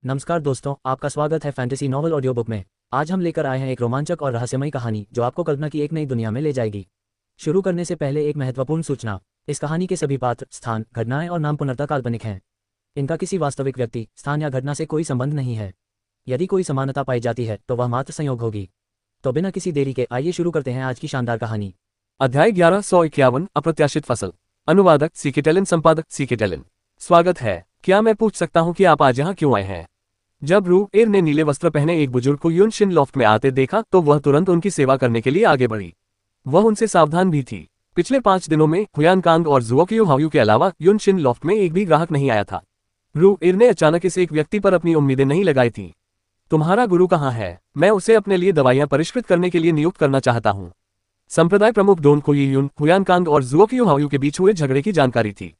नमस्कार दोस्तों, आपका स्वागत है फैंटेसी नॉवल ऑडियो बुक में। आज हम लेकर आए हैं एक रोमांचक और रहस्यमयी कहानी जो आपको कल्पना की एक नई दुनिया में ले जाएगी। शुरू करने से पहले एक महत्वपूर्ण सूचना। इस कहानी के सभी पात्र, स्थान, घटनाएं और नाम पूर्णतः काल्पनिक हैं। इनका किसी वास्तविक व्यक्ति, स्थान या घटना से कोई संबंध नहीं है। यदि कोई समानता पाई जाती है तो वह मात्र संयोग होगी। तो बिना किसी देरी के आइए शुरू करते हैं आज की शानदार कहानी। अध्याय 1151 अप्रत्याशित फसल। अनुवादक सीके टेलन, संपादक सीके टेलन। स्वागत है। क्या मैं पूछ सकता हूँ कि आप आज यहाँ क्यों आए हैं? जब रू एर ने नीले वस्त्र पहने एक बुजुर्ग को युन शिन लॉफ्ट में आते देखा तो वह तुरंत उनकी सेवा करने के लिए आगे बढ़ी। वह उनसे सावधान भी थी। पिछले 5 दिनों में हुयान कांग और जुओकियो हाओयू के अलावा युन शिन लॉफ्ट में एक भी ग्राहक नहीं आया था। रू एर ने अचानक इस एक व्यक्ति पर अपनी उम्मीदें नहीं लगाई थी। तुम्हारा गुरु कहाँ है? मैं उसे अपने लिए दवाइयां परिष्कृत करने के लिए नियुक्त करना चाहता हूँ। संप्रदाय प्रमुख डोन को युन, हुयान कांग और जुओकियो हाओयू के बीच हुए झगड़े की जानकारी थी।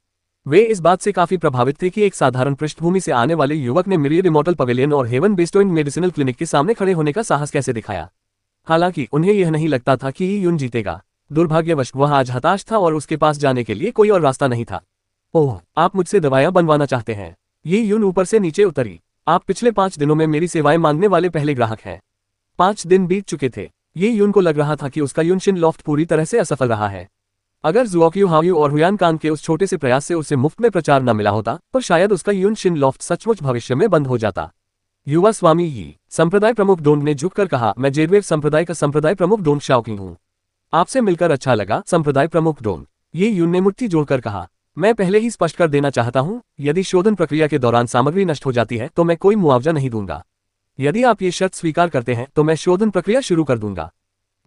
वे इस बात से काफी प्रभावित थे कि एक साधारण पृष्ठभूमि से आने वाले युवक ने मिरियड इमॉर्टल पवेलियन और हेवन बेस्टोइंग मेडिसिनल क्लिनिक के सामने खड़े होने का साहस कैसे दिखाया। हालांकि उन्हें यह नहीं लगता था कि युन जीतेगा। दुर्भाग्यवश वह आज हताश था और उसके पास जाने के लिए कोई और रास्ता नहीं था। ओह, आप मुझसे दवाइयां बनवाना चाहते हैं? ये युन ऊपर से नीचे उतरी। आप पिछले 5 दिनों में मेरी सेवाएं मांगने वाले पहले ग्राहक हैं। 5 दिन बीत चुके थे। ये युन को लग रहा था कि उसका युन शिन लॉफ्ट पूरी तरह से असफल रहा है। अगर जुओकियो हाओयू और हुयान कांग के उस छोटे से प्रयास से उसे मुफ्त में प्रचार न मिला होता तो शायद उसका युन शिन लॉफ्ट सचमुच भविष्य में बंद हो जाता। युवा स्वामी यी, संप्रदाय प्रमुख डोंग ने झुककर कहा, मैं जेडवेव संप्रदाय का संप्रदाय प्रमुख डोंग शाओकिंग हूँ। आपसे मिलकर अच्छा लगा, संप्रदाय प्रमुख डोंग। ये युन ने मुट्ठी जोड़कर कहा, मैं पहले ही स्पष्ट कर देना चाहता हूँ, यदि शोधन प्रक्रिया के दौरान सामग्री नष्ट हो जाती है तो मैं कोई मुआवजा नहीं दूंगा। यदि आप ये शर्त स्वीकार करते हैं तो मैं शोधन प्रक्रिया शुरू कर दूंगा।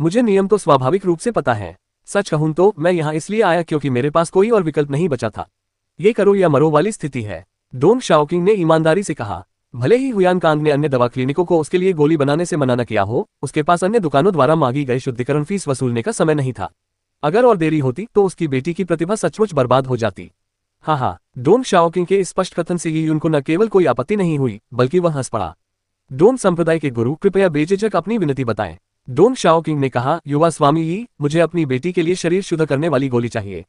मुझे नियम तो स्वाभाविक रूप से पता है। सच कहूं तो मैं यहाँ इसलिए आया क्योंकि मेरे पास कोई और विकल्प नहीं बचा था। ये करो या मरो वाली स्थिति है, डोंग शाओकिंग ने ईमानदारी से कहा। भले ही हुयान कांग ने अन्य दवा क्लिनिकों को उसके लिए गोली बनाने से मना न किया हो, उसके पास अन्य दुकानों द्वारा मांगी गई शुद्धिकरण फीस वसूलने का समय नहीं था। अगर और देरी होती तो उसकी बेटी की प्रतिभा सचमुच बर्बाद हो जाती। हाँ, डोंग शाओकिंग के इस स्पष्ट कथन से युन को न केवल कोई आपत्ति नहीं हुई बल्कि वह हंस पड़ा। डोंग संप्रदाय के गुरु, कृपया बेझिझक अपनी विनती बताएं। डोंग शाओकिंग ने कहा, युवा स्वामी यी, मुझे अपनी बेटी के लिए शरीर शुद्ध करने वाली गोली चाहिए।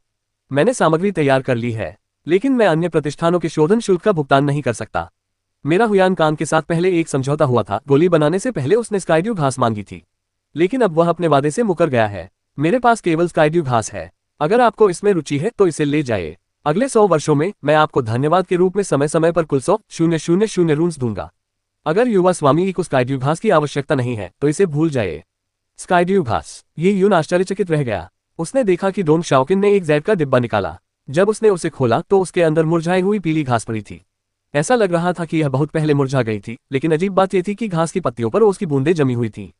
मैंने सामग्री तैयार कर ली है, लेकिन मैं अन्य प्रतिष्ठानों के शोधन शुल्क का भुगतान नहीं कर सकता। मेरा हुयान कांग के साथ पहले एक समझौता हुआ था। गोली बनाने से पहले उसने स्काइड्यू घास मांगी थी, लेकिन अब वह अपने वादे से मुकर गया है। मेरे पास केवल स्काइड्यू घास है। अगर आपको इसमें रुचि है तो इसे ले जाइए। अगले 100 वर्षों में मैं आपको धन्यवाद के रूप में समय समय पर कुल 100,000 रून्स दूंगा। अगर युवा स्वामी को स्काइड्यू घास की आवश्यकता नहीं है तो इसे भूल जाइए। स्काइड्यू घास। ये युन आश्चर्यचकित रह गया। उसने देखा कि डोंग शाओकिन ने एक जैब का डिब्बा निकाला। जब उसने उसे खोला तो उसके अंदर मुरझाई हुई पीली घास पड़ी थी। ऐसा लग रहा था कि यह बहुत पहले मुरझा गई थी, लेकिन अजीब बात यह थी कि घास की पत्तियों पर उसकी बूंदें जमी हुई थी।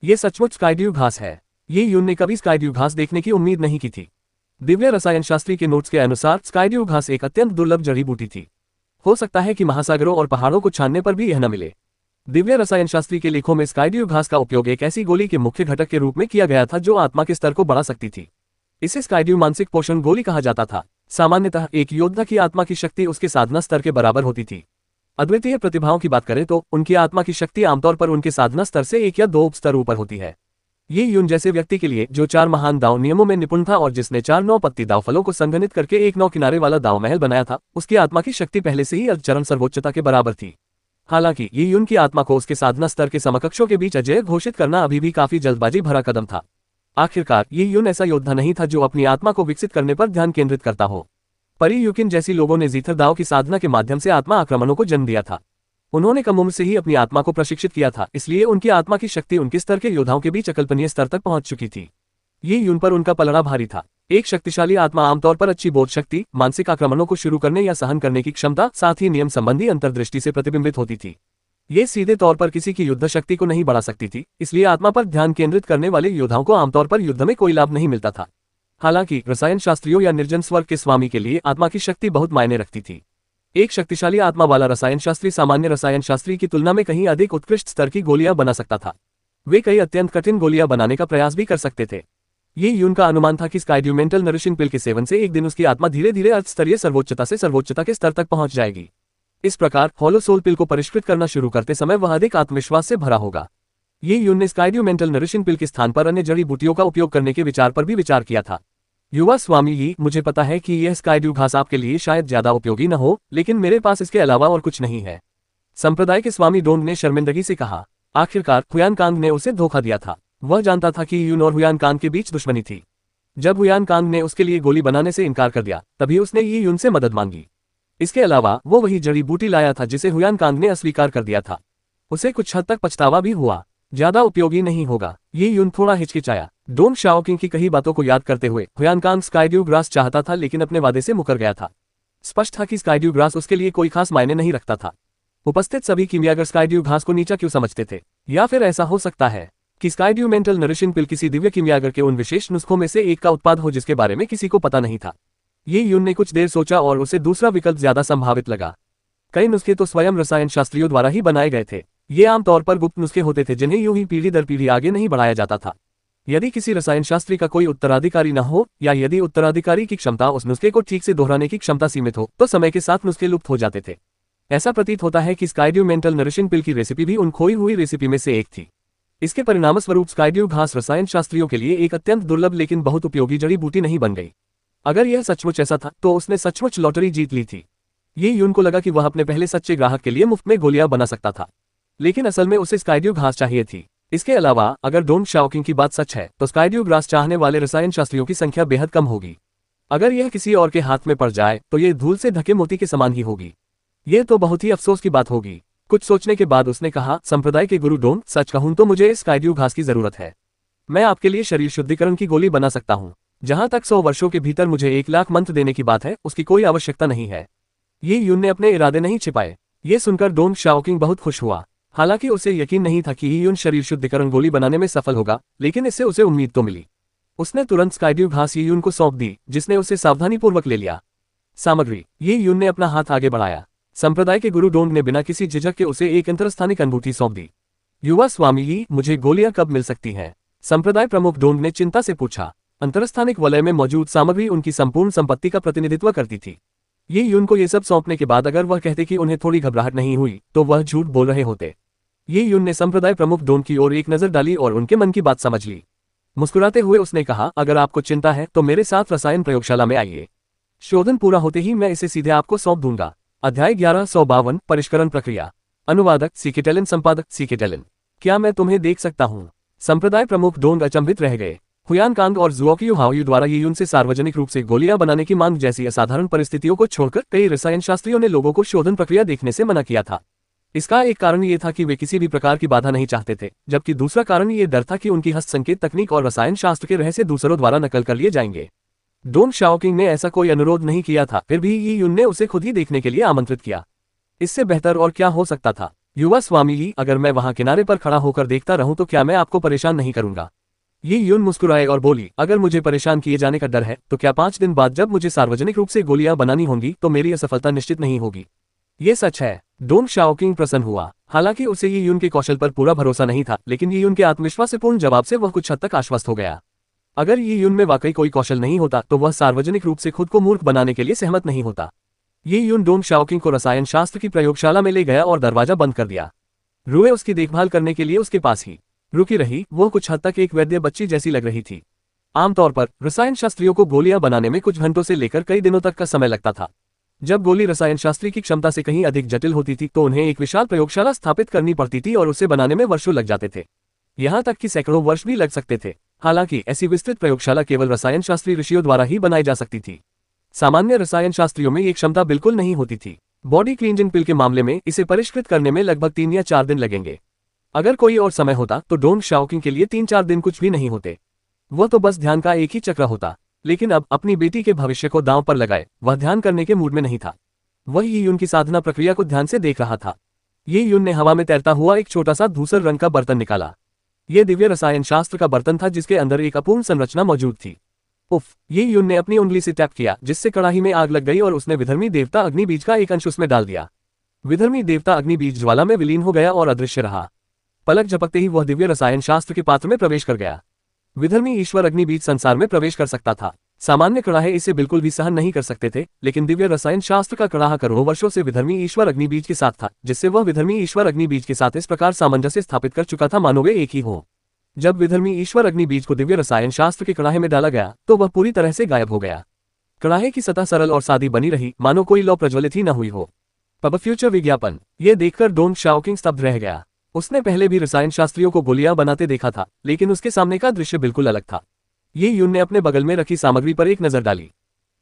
ये सचमुच स्काइड्यू घास है। ये युन ने कभी स्काइड्यू घास देखने की उम्मीद नहीं की थी। दिव्य रसायन शास्त्री के नोट्स के अनुसार स्काइड्यू घास एक अत्यंत दुर्लभ जड़ी बूटी थी। हो सकता है कि महासागरों और पहाड़ों को छानने पर भी यह न मिले। दिव्य रसायन शास्त्री के लेखों में स्काइड्यू घास का उपयोग एक ऐसी गोली के मुख्य घटक के रूप में किया गया था जो आत्मा के स्तर को बढ़ा सकती थी। इसे स्काइड्यू मानसिक पोषण गोली कहा जाता था। सामान्यतः एक योद्धा की आत्मा की शक्ति उसके साधना स्तर के बराबर होती थी। अद्वितीय प्रतिभाओं की बात करें तो उनकी आत्मा की शक्ति आमतौर पर उनके साधना स्तर से 1 या 2 स्तर ऊपर होती है। ये युन जैसे व्यक्ति के लिए जो 4 महान दाव नियमों में निपुण था और जिसने 4 9 पत्ती दाव फलों को संगठित करके एक 9 किनारे वाला दाव महल बनाया था, उसकी आत्मा की शक्ति पहले से ही चरम सर्वोच्चता के बराबर थी। हालांकि ये युन की आत्मा को उसके साधना स्तर के समकक्षों के बीच अजेय घोषित करना अभी भी काफी जल्दबाजी भरा कदम था। आखिरकार ये युन ऐसा योद्धा नहीं था जो अपनी आत्मा को विकसित करने पर ध्यान केंद्रित करता हो। परी युकिन जैसी लोगों ने जीथर दाव की साधना के माध्यम से आत्मा आक्रमणों को जन्म दिया था। उन्होंने कम उम्र से ही अपनी आत्मा को प्रशिक्षित किया था, इसलिए उनकी आत्मा की शक्ति उनके स्तर के योद्धाओं के बीच अकल्पनीय स्तर तक पहुंच चुकी थी। ये युन पर उनका पलड़ा भारी था। एक शक्तिशाली आत्मा आमतौर पर अच्छी बोध शक्ति, मानसिक आक्रमणों को शुरू करने या सहन करने की क्षमता, साथ ही नियम संबंधी अंतर्दृष्टि से प्रतिबिंबित होती थी। ये सीधे तौर पर किसी की युद्ध शक्ति को नहीं बढ़ा सकती थी, इसलिए आत्मा पर ध्यान केंद्रित करने वाले योद्धाओं को आमतौर पर युद्ध में कोई लाभ नहीं मिलता था। हालांकि रसायन शास्त्रियों या निर्जन स्वर्ग के स्वामी के लिए आत्मा की शक्ति बहुत मायने रखती थी। एक शक्तिशाली आत्मा वाला रसायन शास्त्री सामान्य रसायन शास्त्री की तुलना में कहीं अधिक उत्कृष्ट स्तर की गोलियां बना सकता था। वे कई अत्यंत कठिन गोलियां बनाने का प्रयास भी कर सकते थे। ये युन का अनुमान था कि स्काइड्यू मेंटल नरिशिंग पिल के सेवन से एक दिन उसकी आत्मा धीरे धीरे अर्धस्तरीय सर्वोच्चता से सर्वोच्चता के स्तर तक पहुंच जाएगी। इस प्रकार हॉलो सोल पिल को परिष्कृत करना शुरू करते समय वह अधिक आत्मविश्वास से भरा होगा। ये युन ने स्काइड्यू मेंटल नरिशिंग पिल के स्थान पर अन्य जड़ी बूटियों का उपयोग करने के विचार पर भी विचार किया था। युवा स्वामी यी, मुझे पता है कि यह स्काइड्यू घास आपके लिए शायद ज्यादा उपयोगी न हो, लेकिन मेरे पास इसके अलावा और कुछ नहीं है। संप्रदाय के स्वामी डोंग ने शर्मिंदगी से कहा। आखिरकार हुयान कांग ने उसे धोखा दिया था। वह जानता था कि यून और हुयान कांग के बीच दुश्मनी थी। जब हुयान कांग ने उसके लिए गोली बनाने से इनकार कर दिया, तभी उसने ये यून से मदद मांगी। इसके अलावा वो वही जड़ी बूटी लाया था जिसे हुयान कांग ने अस्वीकार कर दिया था। उसे कुछ हद तक पछतावा भी हुआ। ज्यादा उपयोगी नहीं होगा। ये यून थोड़ा हिचकिचाया। डोंग शाओकिंग की कही बातों को याद करते हुए हुयान कांग स्काईड्यू ग्रास चाहता था, लेकिन अपने वादे से मुकर गया था। स्पष्ट था कि स्काईड्यू ग्रास उसके लिए कोई खास मायने नहीं रखता था। उपस्थित सभी कीमियागर स्काईड्यू घास को नीचा क्यों समझते थे? या फिर ऐसा हो सकता है कि स्काईड्यू मेंटल नरिशिंग पिल किसी दिव्य कीमियागर के उन विशेष नुस्खों में से एक का उत्पाद हो जिसके बारे में किसी को पता नहीं था। ये यून ने कुछ देर सोचा और उसे दूसरा विकल्प ज्यादा संभावित लगा। कई नुस्खे तो स्वयं रसायन शास्त्रियों द्वारा ही बनाए गए थे। ये आमतौर पर गुप्त नुस्खे होते थे जिन्हें यूं ही पीढ़ी दर पीढ़ी आगे नहीं बढ़ाया जाता था। यदि किसी रसायन शास्त्री का कोई उत्तराधिकारी न हो, या यदि उत्तराधिकारी की क्षमता उस नुस्खे को ठीक से दोहराने की क्षमता सीमित हो, तो समय के साथ नुस्खे लुप्त हो जाते थे। ऐसा प्रतीत होता है कि स्काईड्यू मेंटल नरिशिंग पिल की रेसिपी भी उन खोई हुई रेसिपी में से एक थी। इसके परिणामस्वरूप स्काईड्यू घास रसायन शास्त्रियों के लिए एक अत्यंत दुर्लभ लेकिन बहुत उपयोगी जड़ी बूटी नहीं बन गई। अगर यह सचमुच ऐसा था तो उसने सचमुच लॉटरी जीत ली थी। ये यून को लगा कि वह अपने पहले सच्चे ग्राहक के लिए मुफ्त में गोलियां बना सकता था, लेकिन असल में उसे स्काईड्यू घास चाहिए थी। इसके अलावा अगर डोंग शाओकिंग की बात सच है तो स्काईड्यू ग्रास चाहने वाले रसायन शास्त्रियों की संख्या बेहद कम होगी। अगर यह किसी और के हाथ में पड़ जाए तो यह धूल से ढके मोती के समान ही होगी। यह तो बहुत ही अफसोस की बात होगी। कुछ सोचने के बाद उसने कहा, संप्रदाय के गुरु डोंग, सच कहूं तो मुझे इस स्काईड्यू घास की जरूरत है। मैं आपके लिए शरीर शुद्धिकरण की गोली बना सकता हूं। जहां तक 100 वर्षों के भीतर मुझे 1 लाख मंत्र देने की बात है, उसकी कोई आवश्यकता नहीं है। ये यून ने अपने इरादे नहीं छिपाए। ये सुनकर डोंग शाओकिंग बहुत खुश हुआ। हालांकि उसे यकीन नहीं था कि यून शरीर शुद्धिकरण गोली बनाने में सफल होगा, लेकिन इससे उसे उम्मीद तो मिली। उसने तुरंत स्काईड्यू घास यून को सौंप दी, जिसने उसे सावधानीपूर्वक ले लिया। सामग्री। ये यून ने अपना हाथ आगे बढ़ाया। संप्रदाय के गुरु डोंग ने बिना किसी झिझक के उसे एक अंतरस्थानिक अनुभूति सौंप दी। युवा स्वामी जी, मुझे गोलियां कब मिल सकती हैं? संप्रदाय प्रमुख डोंग ने चिंता से पूछा। अंतरस्थानिक वलय में मौजूद सामग्री उनकी संपूर्ण संपत्ति का प्रतिनिधित्व करती थी। ये यून को ये सब सौंपने के बाद अगर वह कहते कि उन्हें थोड़ी घबराहट नहीं हुई, तो वह झूठ बोल रहे होते। ये यून ने संप्रदाय प्रमुख डोंग की ओर एक नजर डाली और उनके मन की बात समझ ली। मुस्कुराते हुए उसने कहा, अगर आपको चिंता है तो मेरे साथ रसायन प्रयोगशाला में आइए। शोधन पूरा होते ही मैं इसे सीधे आपको सौंप दूंगा। अध्याय 1152 परिष्करण प्रक्रिया। अनुवादक सीकेटेलिन, संपादक सीकेटेलिन। क्या मैं तुम्हें देख सकता हूँ? संप्रदाय प्रमुख डोंग अचंभित रह गए। हुयान कांग और जुओकियू हाओयू द्वारा ये यून से सार्वजनिक रूप से गोलियां बनाने की मांग जैसी असाधारण परिस्थितियों को छोड़कर कई रसायन शास्त्रियों ने लोगों को शोधन प्रक्रिया देखने से मना किया था। इसका एक कारण ये था कि वे किसी भी प्रकार की बाधा नहीं चाहते थे, जबकि दूसरा कारण ये डर था कि उनकी हस्तसंकेत तकनीक और रसायन शास्त्र के रहस्य दूसरों द्वारा नकल कर लिए जाएंगे। डोंग शाओकिंग ने ऐसा कोई अनुरोध नहीं किया था, फिर भी ये यून ने उसे खुद ही देखने के लिए आमंत्रित किया। इससे बेहतर और क्या हो सकता था? युवा स्वामी जी, अगर मैं वहां किनारे पर खड़ा होकर देखता रहूं तो क्या मैं आपको परेशान नहीं करूंगा? ये यून मुस्कुराए और बोली, अगर मुझे परेशान किए जाने का डर है तो क्या 5 दिन बाद जब मुझे सार्वजनिक रूप से गोलियां बनानी होंगी तो मेरी असफलता निश्चित नहीं होगी? ये सच है। डोंग शाओकिंग प्रसन्न हुआ। हालांकि उसे ये यून के कौशल पर पूरा भरोसा नहीं था, लेकिन ये यून के आत्मविश्वास से पूर्ण जवाब से वह कुछ हद तक आश्वस्त हो गया। अगर ये यून में वाकई कोई कौशल नहीं होता तो वह सार्वजनिक रूप से खुद को मूर्ख बनाने के लिए सहमत नहीं होता। ये यून डोंग शाओकिंग को रसायन शास्त्र की प्रयोगशाला में ले गया और दरवाजा बंद कर दिया। रुए उसकी देखभाल करने के लिए उसके पास ही रुकी रही। वो कुछ हद तक एक वैद्य बच्ची जैसी लग रही थी। आमतौर पर रसायन शास्त्रियों को गोलियां बनाने में कुछ घंटों से लेकर कई दिनों तक का समय लगता था। जब गोली रसायन शास्त्री की क्षमता से कहीं अधिक जटिल होती थी तो उन्हें एक विशाल प्रयोगशाला स्थापित करनी पड़ती थी और उसे बनाने में वर्षों लग जाते थे। यहाँ तक कि सैकड़ों वर्ष भी लग सकते थे। हालांकि ऐसी विस्तृत प्रयोगशाला केवल रसायन शास्त्री ऋषियों द्वारा ही बनाई जा सकती थी। सामान्य रसायन शास्त्रियों में ये क्षमता बिल्कुल नहीं होती थी। बॉडी क्लींजिंग पिल के मामले में इसे परिष्कृत करने में लगभग 3 या 4 दिन लगेंगे। अगर कोई और समय होता तो डोंग शाओकिंग के लिए 3-4 दिन कुछ भी नहीं होते। वह तो बस ध्यान का एक ही चक्र होता। लेकिन अब अपनी बेटी के भविष्य को दांव पर लगाए वह ध्यान करने के मूड में नहीं था। वह ये यून की साधना प्रक्रिया को ध्यान से देख रहा था। ये यून ने हवा में तैरता हुआ एक छोटा सा धूसर रंग का बर्तन निकाला। यह दिव्य रसायन शास्त्र का बर्तन था जिसके अंदर एक अपूर्ण संरचना मौजूद थी। उफ! ये यून ने अपनी उंगली से टैप किया, जिससे कड़ाही में आग लग गई और उसने विधर्मी देवता अग्नि बीज का एक अंश उसमें डाल दिया। विधर्मी देवता अग्नि बीज ज्वाला में विलीन हो गया और अदृश्य रहा। पलक झपकते ही वह दिव्य रसायन शास्त्र के पात्र में प्रवेश कर गया। विधर्मी ईश्वर अग्नि बीज संसार में प्रवेश कर सकता था। सामान्य कड़ाहे इसे बिल्कुल भी सहन नहीं कर सकते थे, लेकिन दिव्य रसायन शास्त्र का कड़ाहा करोड़ों वर्षों से विधर्मी ईश्वर अग्नि बीज के साथ था, जिससे वह विधर्मी ईश्वर अग्नि बीज के साथ इस प्रकार सामंजस्य स्थापित कर चुका था मानो वे एक ही हो। जब विधर्मी ईश्वर अग्नि बीज को दिव्य रसायन शास्त्र के कड़ाहे में डाला गया तो वह पूरी तरह से गायब हो गया। कड़ाहे की सतह सरल और सादी बनी रही, मानो कोई लौ प्रज्वलित ही न हुई हो। अब फ्यूचर विज्ञापन। ये देखकर डोंग शाओकिंग स्तब्ध रह गया। उसने पहले भी रसायन शास्त्रियों को गोलियां बनाते देखा था, लेकिन उसके सामने का दृश्य बिल्कुल अलग था। ये यून ने अपने बगल में रखी सामग्री पर एक नजर डाली।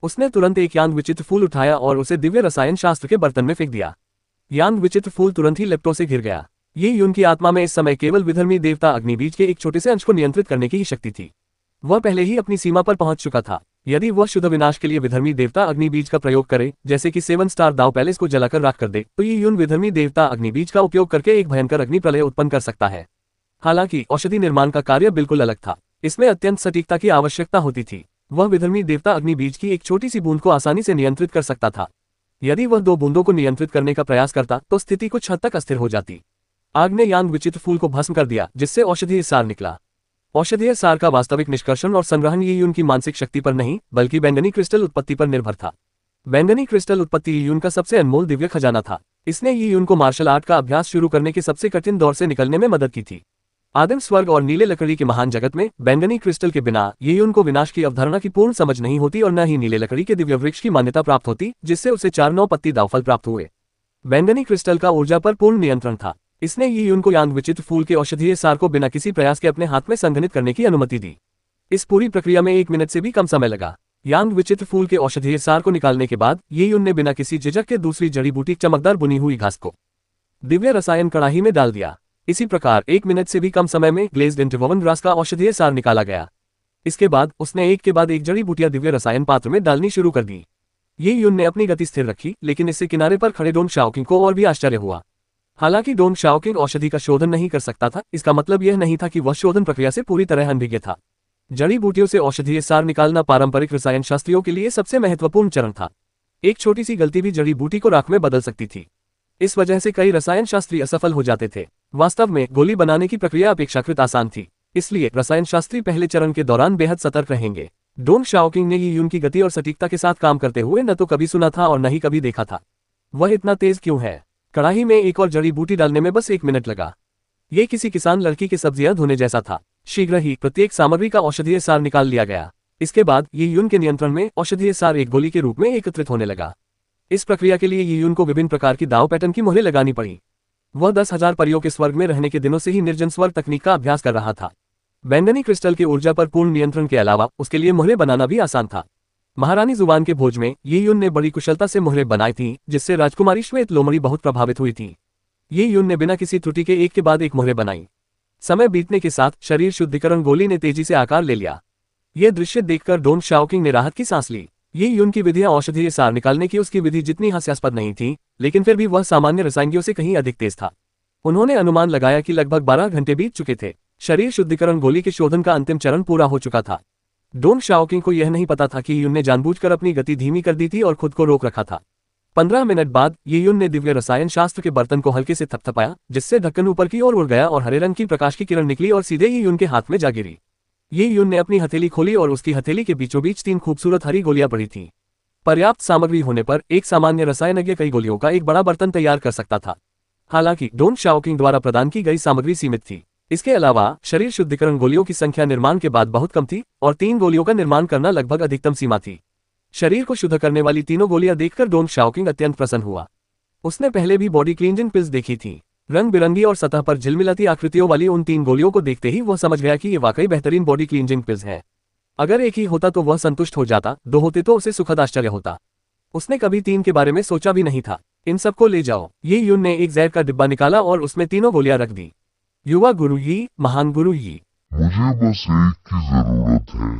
उसने तुरंत एक यांग विचित्र फूल उठाया और उसे दिव्य रसायन शास्त्र के बर्तन में फेंक दिया। यांग विचित्र फूल तुरंत ही लेप्टो से घिर गया। ये यून की आत्मा में इस समय केवल विधर्मी देवता अग्निबीज के एक छोटे से अंश को नियंत्रित करने की ही शक्ति थी। वह पहले ही अपनी सीमा पर पहुंच चुका था। यदि वह शुद्ध विनाश के लिए विधर्मी देवता अग्निबीज का प्रयोग करे, जैसे कि 7 स्टार दाव पैलेस को जलाकर राख कर दे, तो ये यून विधर्मी देवता अग्निबीज का उपयोग करके एक भयंकर अग्नि प्रलय उत्पन्न कर सकता है। हालांकि औषधि निर्माण का कार्य बिल्कुल अलग था। इसमें अत्यंत सटीकता की आवश्यकता होती थी। वह विधर्मी देवता अग्निबीज की एक छोटी सी बूंद को आसानी से नियंत्रित कर सकता था। यदि वह 2 बूंदों को नियंत्रित करने का प्रयास करता तो स्थिति कुछ हद तक अस्थिर हो जाती। आग ने यांग विचित्र फूल को भस्म कर दिया, जिससे औषधीय सार निकला। औषधीय सार का वास्तविक निष्कर्षण और संग्रहण ये यून की मानसिक शक्ति पर नहीं, बल्कि बैंगनी क्रिस्टल उत्पत्ति पर निर्भर था। बैंगनी क्रिस्टल उत्पत्ति ये यून का सबसे अनमोल दिव्य खजाना था। इसने ये यून को मार्शल आर्ट का अभ्यास शुरू करने के सबसे कठिन दौर से निकलने में मदद की थी। आदिम स्वर्ग और नीले लकड़ी के महान जगत में बैंगनी क्रिस्टल के बिना ये यून को विनाश की अवधारणा की पूर्ण समझ नहीं होती और न ही नीले लकड़ी के दिव्य वृक्ष की मान्यता प्राप्त होती, जिससे उसे 4-9 पत्ती दावफल प्राप्त हुए। बैंगनी क्रिस्टल का ऊर्जा पर पूर्ण नियंत्रण था। इसने ये यून को यांग विचित्र फूल के औषधीय सार को बिना किसी प्रयास के अपने हाथ में संघनित करने की अनुमति दी। इस पूरी प्रक्रिया में 1 मिनट से भी कम समय लगा। यांग विचित्र फूल के औषधीय सार को निकालने के बाद ये यून ने बिना किसी झिझक के दूसरी जड़ी बूटी चमकदार बुनी हुई घास को दिव्य रसायन कड़ाही में डाल दिया। इसी प्रकार 1 मिनट से भी कम समय में ग्लेज्ड इंटरवोवन ग्रास का औषधीय सार निकाला गया। इसके बाद उसने एक के बाद एक जड़ी बूटियां दिव्य रसायन पात्र में डालनी शुरू कर दी। ये यून ने अपनी गति स्थिर रखी, लेकिन इससे किनारे पर खड़े डोंग शाओकिंग को और भी आश्चर्य हुआ। हालांकि डोंग शाओकिंग औषधि का शोधन नहीं कर सकता था, इसका मतलब यह नहीं था कि वह शोधन प्रक्रिया से पूरी तरह अनभिज्ञ था। जड़ी बूटियों से औषधीय सार निकालना पारंपरिक रसायन शास्त्रियों के लिए सबसे महत्वपूर्ण चरण था। एक छोटी सी गलती भी जड़ी बूटी को राख में बदल सकती थी। इस वजह से कई रसायन शास्त्री असफल हो जाते थे। वास्तव में गोली बनाने की प्रक्रिया अपेक्षाकृत आसान थी, इसलिए रसायन शास्त्री पहले चरण के दौरान बेहद सतर्क रहेंगे। डोंग शाओकिंग ने ये यून की गति और सटीकता के साथ काम करते हुए न तो कभी सुना था और न ही कभी देखा था। वह इतना तेज क्यों है? कड़ाही में एक और जड़ी बूटी डालने में बस 1 मिनट लगा। ये किसी किसान लड़की के सब्जियां धोने जैसा था। शीघ्र ही प्रत्येक सामग्री का औषधीय सार निकाल लिया गया। इसके बाद ये यून के नियंत्रण में औषधीय सार एक गोली के रूप में एकत्रित होने लगा। इस प्रक्रिया के लिए ये यून को विभिन्न प्रकार की दाव पैटर्न की मोहरें लगानी पड़ी। वह 10,000 परियों के स्वर्ग में रहने के दिनों से ही निर्जन स्वर्ग तकनीक का अभ्यास कर रहा था। बैंगनी क्रिस्टल के ऊर्जा पर पूर्ण नियंत्रण के अलावा उसके लिए मोहरें बनाना भी आसान था। महारानी जुबान के भोज में ये यून ने बड़ी कुशलता से मोहरें बनाई थीं, जिससे राजकुमारी श्वेत लोमड़ी बहुत प्रभावित हुई थी। ये यून ने बिना किसी त्रुटि के एक के बाद एक मोहरें बनाई। समय बीतने के साथ शरीर शुद्धिकरण गोली ने तेजी से आकार ले लिया। यह दृश्य देखकर डोंग शाओकिंग ने राहत की सांस ली। ये यून की विधियां औषधीय सार निकालने की उसकी विधि जितनी हास्यास्पद नहीं थी, लेकिन फिर भी वह सामान्य रसायनियों से कहीं अधिक तेज था। उन्होंने अनुमान लगाया कि लगभग 12 घंटे बीत चुके थे। शरीर शुद्धिकरण गोली के शोधन का अंतिम चरण पूरा हो चुका था। डोंग शाओकिंग को यह नहीं पता था कि यून ने जानबूझकर अपनी गति धीमी कर दी थी और खुद को रोक रखा था। 15 मिनट बाद ये यून ने दिव्य रसायन शास्त्र के बर्तन को हल्के से थपथपाया, जिससे ढक्कन ऊपर की ओर उड़ गया और हरे रंग की प्रकाश की किरण निकली और सीधे ये यून के हाथ में जा गिरी। ये यून ने अपनी हथेली खोली और उसकी हथेली के बीचों बीच 3 खूबसूरत हरी गोलियां पड़ी थीं। पर्याप्त सामग्री होने पर एक सामान्य रसायनज्ञ कई गोलियों का एक बड़ा बर्तन तैयार कर सकता था। हालांकि डोंग शाओकिंग द्वारा प्रदान की गई सामग्री सीमित थी। इसके अलावा शरीर शुद्धिकरण गोलियों की संख्या निर्माण के बाद बहुत कम थी और 3 गोलियों का निर्माण करना लगभग अधिकतम सीमा थी। शरीर को शुद्ध करने वाली तीनों गोलियां देखकर डोंग शाओकिंग अत्यंत प्रसन्न हुआ। उसने पहले भी बॉडी क्लींजिंग पिल्स देखी थी। रंग बिरंगी और सतह पर झिलमिलाती आकृतियों वाली उन 3 गोलियों को देखते ही वह समझ गया कि ये वाकई बेहतरीन बॉडी क्लींजिंग पिल्स हैं। अगर एक ही होता तो वह संतुष्ट हो जाता, 2 होते तो उसे सुखद आश्चर्य होता। उसने कभी 3 के बारे में सोचा भी नहीं था। इन सबको ले जाओ। ये यून ने एक जहर का डिब्बा निकाला और उसमें 3 गोलियां रख दी। युवा गुरु यी, महान गुरु यी, मुझे बस एक की जरूरत है।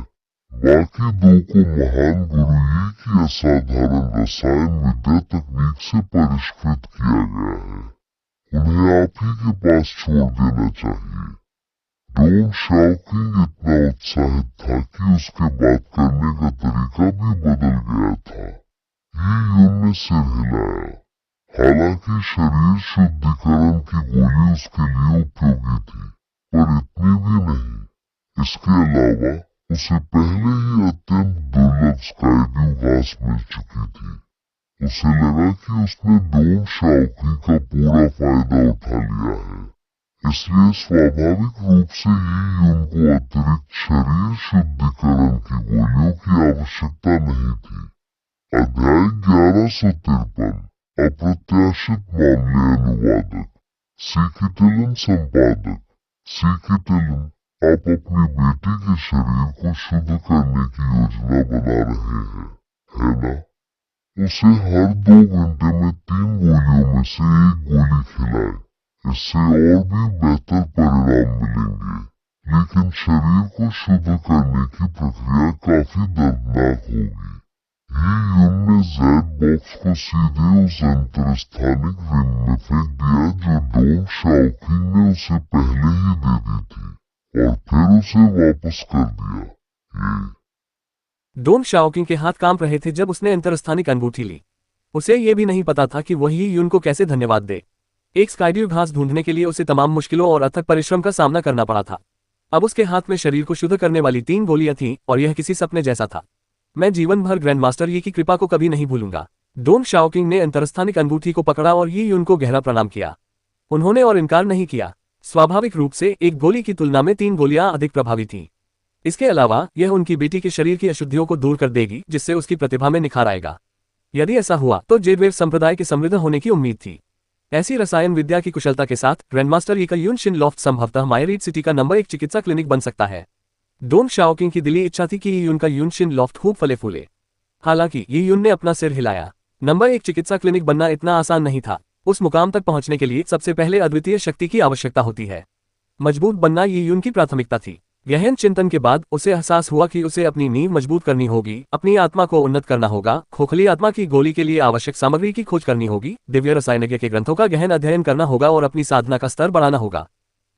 बाकी 2 को महान गुरु यी की असाधारण रसायन विद्या तकनीक से परिष्कृत किया गया है। उन्हें आप ही के पास छोड़ देना चाहिए। डोंग शाओकिंग इतना उत्साहित था कि उसके बात करने का तरीका भी बदल गया था। ये यून ने सिर हिलाया। हालांकि शरीर शुद्धिकरण की गोली उसके लिए उपयोगी थी, पर इतनी भी नहीं। इसके अलावा उसे पहले ही अत्यंत दुर्लभ स्काई ब्लू घास मिल चुकी थी। उसे लगा कि उसने डोंग शाओकिंग का पूरा फायदा उठा लिया है, इसलिए स्वाभाविक रूप से ही यून को अतिरिक्त शरीर शुद्धिकरण की गोलियों की आवश्यकता नहीं थी। अध्याय 1153 अप्रत्याशित मामले अनुवादक, सीकेटेलन संपादक। सीकेटेलन, आप अपनी बेटी के शरीर को शुद्ध करने की योजना बना रहे हैं, है ना? उसे हर 2 घंटे में 3 गोलियों में से 1 गोली खिलाएं। इससे और भी बेहतर परिणाम मिलेंगे, लेकिन शरीर को शुद्ध करने की प्रक्रिया काफी दर्दनाक होगी। ये यून ने जैड बॉक्स को सीधे उस अंतरस्थानिक रिंग में फेंक दिया जो डोंग शाओकिंग ने उसे पहले ही दे दी थी, और फिर उसे वापस कर दिया। डोंग शाओकिंग के हाथ कांप रहे थे जब उसने अंतरस्थानिक अंगूठी ली। उसे ये भी नहीं पता था कि वही यून को कैसे धन्यवाद दे। एक स्काइड्यू घास ढूंढने के लिए उसे तमाम मुश्किलों और अथक परिश्रम का सामना करना पड़ा था। अब उसके हाथ में शरीर को शुद्ध करने वाली 3 गोलियां थीं और यह किसी सपने जैसा था। मैं जीवन भर ग्रैंड मास्टर यी की कृपा को कभी नहीं भूलूंगा। डोंग शाओकिंग ने अंतरस्थानिक अंगूठी को पकड़ा और यी यून को गहरा प्रणाम किया। उन्होंने और इनकार नहीं किया। स्वाभाविक रूप से 1 गोली की तुलना में 3 गोलियां अधिक प्रभावी थीं। इसके अलावा यह उनकी बेटी के शरीर की अशुद्धियों को दूर कर देगी, जिससे उसकी प्रतिभा में निखार आएगा। यदि ऐसा हुआ तो जेडवेव संप्रदाय के समृद्ध होने की उम्मीद थी। ऐसी रसायन विद्या की कुशलता के साथ ग्रैंडमास्टर यी का यून शिन लॉफ्ट संभवतः मायरीड सिटी का नंबर 1 चिकित्सा क्लिनिक बन सकता है। डोंग शाओकिंग की दिली इच्छा थी कि यी यून का यून शिन लॉफ्ट खूब फले फूले। हालांकि यी यून ने अपना सिर हिलाया। नंबर 1 चिकित्सा क्लिनिक बनना इतना आसान नहीं था। उस मुकाम तक पहुंचने के लिए सबसे पहले अद्वितीय शक्ति की आवश्यकता होती है। मजबूत बनना यी यून की प्राथमिकता थी। गहन चिंतन के बाद उसे एहसास हुआ कि उसे अपनी नींव मजबूत करनी होगी, अपनी आत्मा को उन्नत करना होगा, खोखली आत्मा की गोली के लिए आवश्यक सामग्री की खोज करनी होगी, दिव्य रसायनज्ञ के ग्रंथों का गहन अध्ययन करना होगा और अपनी साधना का स्तर बढ़ाना होगा।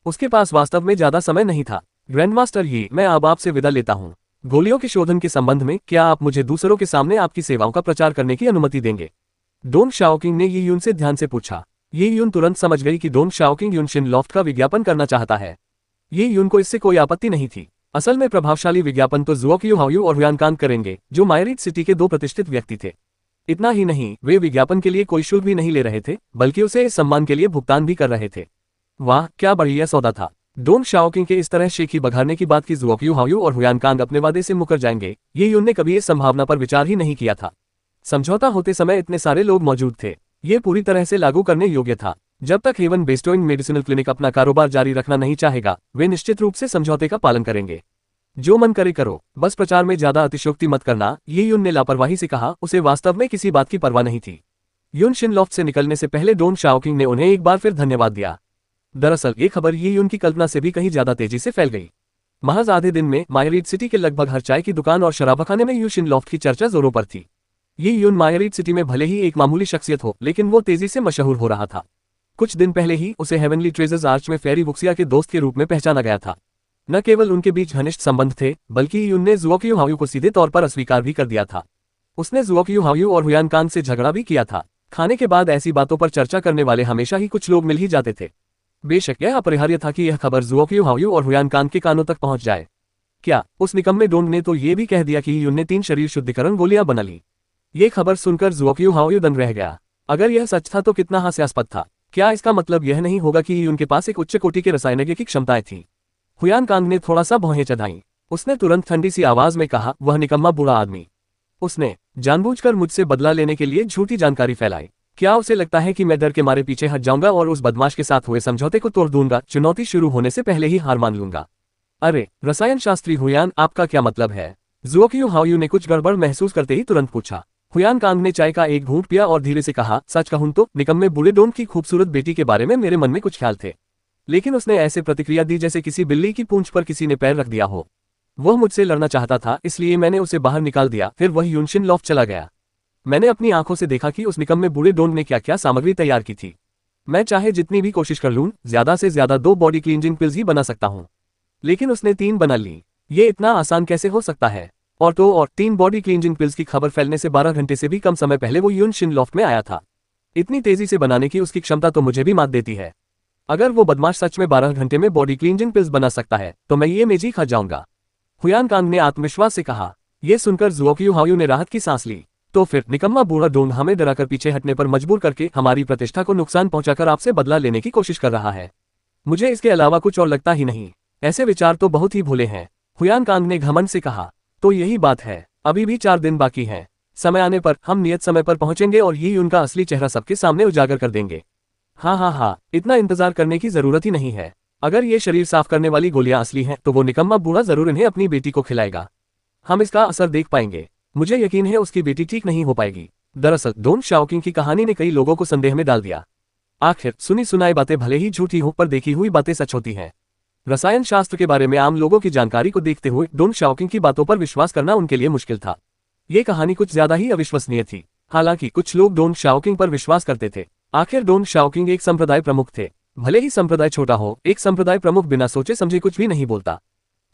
उसके पास वास्तव में ज्यादा समय नहीं था। ग्रैंडमास्टर यी, मैं अब आपसे विदा लेता हूँ। गोलियों के शोधन के संबंध में क्या आप मुझे दूसरों के सामने आपकी सेवाओं का प्रचार करने की अनुमति देंगे? डोंग शाओकिंग ने यी यून से ध्यान से पूछा। यी यून तुरंत समझ गई कि डोंग शाओकिंग यून शिन लॉफ्ट का विज्ञापन करना चाहता है। यी यून को इससे कोई आपत्ति नहीं थी। असल में प्रभावशाली विज्ञापन तो जुओक्यू हाओयू और हुयान कांग करेंगे, जो मायरीड सिटी के 2 प्रतिष्ठित व्यक्ति थे। इतना ही नहीं, वे विज्ञापन के लिए कोई शुल्क भी नहीं ले रहे थे, बल्कि उसे इस सम्मान के लिए भुगतान भी कर रहे थे। वाह, क्या बढ़िया सौदा था। डोंग शाओकिंग के इस तरह शेखी बघारने की बात की जुओक्यू हाओयू और हुयान कांग अपने वादे से मुकर जाएंगे, ये यून ने कभी इस संभावना पर विचार ही नहीं किया था। समझौता होते समय इतने सारे लोग मौजूद थे। ये पूरी तरह से लागू करने योग्य था। जब तक हेवन बेस्टोइंग मेडिसिनल क्लिनिक अपना कारोबार जारी रखना नहीं चाहेगा, वे निश्चित रूप से समझौते का पालन करेंगे। जो मन करे करो, बस प्रचार में ज्यादा अतिशयोक्ति मत करना, ये यून ने लापरवाही से कहा। उसे वास्तव में किसी बात की परवाह नहीं थी। यून शिन लॉफ्ट से निकलने से पहले डोंग शाओकिंग ने उन्हें एक बार फिर धन्यवाद दिया। दरअसल ये खबर ये यून की कल्पना से भी कहीं ज्यादा तेजी से फैल गई। महज आधे दिन में मायरीड सिटी के लगभग हर चाय की दुकान और शराबखाने में यून शिन लॉफ्ट की चर्चा जोरों पर थी। ये यून मायरीड सिटी में भले ही एक मामूली शख्सियत हो, लेकिन वो तेजी से मशहूर हो रहा था। कुछ दिन पहले ही उसे हेवनली ट्रेजर्स आर्च में फेरी वुक्सिया के दोस्त के रूप में पहचाना गया था। न केवल उनके बीच घनिष्ठ संबंध थे, बल्कि यून ने जुओक्यू हाओयू को सीधे तौर पर अस्वीकार भी कर दिया था। उसने जुओक्यू हाओयू और हुयान कांग से झगड़ा भी किया था। खाने के बाद ऐसी बातों पर चर्चा करने वाले हमेशा ही कुछ लोग मिल ही जाते थे। बेशक यह अपरिहार्य था कि यह खबर जुओक्यू हाओयू और हुयान कांग के कानों तक पहुंच जाए। क्या उस निकम्मे डोंग ने तो ये भी कह दिया कि यून ने 3 शरीर शुद्धिकरण गोलियां बना ली? ये खबर सुनकर जुओक्यू हाओयू दंग रह गया। अगर यह सच था तो कितना हास्यास्पद था। क्या इसका मतलब यह नहीं होगा कि यून के पास एक उच्च कोटि के रसायनज्ञ की क्षमताएं थीं? हुयान कांग ने थोड़ा सा भौहें चढ़ाई। उसने तुरंत ठंडी सी आवाज में कहा, वह निकम्मा बुरा आदमी। उसने जानबूझकर मुझसे बदला लेने के लिए झूठी जानकारी फैलाई। क्या उसे लगता है कि मैं डर के मारे पीछे हट जाऊंगा और उस बदमाश के साथ हुए समझौते को तोड़ दूंगा, चुनौती शुरू होने से पहले ही हार मान लूंगा? अरे रसायन शास्त्री हुयान, आपका क्या मतलब है? जुओक्यू हाओयू ने कुछ गड़बड़ महसूस करते ही तुरंत पूछा। हुयान कांग ने चाय का एक घूंट पिया और धीरे से कहा, सच कहूं तो निकम्मे बूढ़े डोंग की खूबसूरत बेटी के बारे में मेरे मन में कुछ ख्याल थे, लेकिन उसने ऐसे प्रतिक्रिया दी जैसे किसी बिल्ली की पूंछ पर किसी ने पैर रख दिया हो। वह मुझसे लड़ना चाहता था, इसलिए मैंने उसे बाहर निकाल दिया। फिर वह यून शिन लॉफ्ट चला गया। मैंने अपनी आंखों से देखा कि उस निकम्मे बूढ़े डोंग ने क्या क्या सामग्री तैयार की थी। मैं चाहे जितनी भी कोशिश कर लूं, ज्यादा से ज्यादा 2 बॉडी क्लींजिंग पिल्स ही बना सकता हूं, लेकिन उसने 3 बना ली। ये इतना आसान कैसे हो सकता है? और 3 बॉडी क्लींजिंग पिल्स की खबर फैलने से 12 घंटे से भी कम समय पहले वो यून शिन लॉफ्ट में आया था। इतनी तेजी से बनाने की उसकी क्षमता तो मुझे भी मात देती है। अगर वो बदमाश सच में 12 घंटे में बॉडी क्लींजिंग पिल्स बना सकता है, तो मैं ये मेजी खा जाऊंगा। हुयान कांग ने आत्मविश्वास से कहा। यह सुनकर जुओक्यू हाओयू ने राहत की सांस ली। तो फिर निकम्मा बूढ़ा डोंग हमें डराकर पीछे हटने पर मजबूर करके हमारी प्रतिष्ठा को नुकसान पहुंचाकर आपसे बदला लेने की कोशिश कर रहा है। मुझे इसके अलावा कुछ और लगता ही नहीं। ऐसे विचार तो बहुत ही भोले हैं। हुयान कांग ने घमंड से कहा। तो यही बात है, अभी भी 4 दिन बाकी हैं। समय आने पर हम नियत समय पर पहुंचेंगे और यही उनका असली चेहरा सबके सामने उजागर कर देंगे। हाँ, इतना इंतजार करने की जरूरत ही नहीं है। अगर ये शरीर साफ करने वाली गोलियां असली हैं तो वो निकम्मा बूढ़ा जरूर इन्हें अपनी बेटी को खिलाएगा। हम इसका असर देख पाएंगे। मुझे यकीन है उसकी बेटी ठीक नहीं हो पाएगी। दरअसल डोंग शाओकिंग की कहानी ने कई लोगों को संदेह में डाल दिया। आखिर सुनी सुनाई बातें भले ही झूठी हो पर देखी हुई बातें सच होती हैं। रसायन शास्त्र के बारे में आम लोगों की जानकारी को देखते हुए डोंग शाओकिंग की बातों पर विश्वास करना उनके लिए मुश्किल था। ये कहानी कुछ ज्यादा ही अविश्वसनीय थी। हालांकि कुछ लोग डोंग शाओकिंग पर विश्वास करते थे। आखिर डोंग शाओकिंग एक संप्रदाय प्रमुख थे। भले ही संप्रदाय छोटा हो, एक संप्रदाय प्रमुख बिना सोचे समझे कुछ भी नहीं बोलता।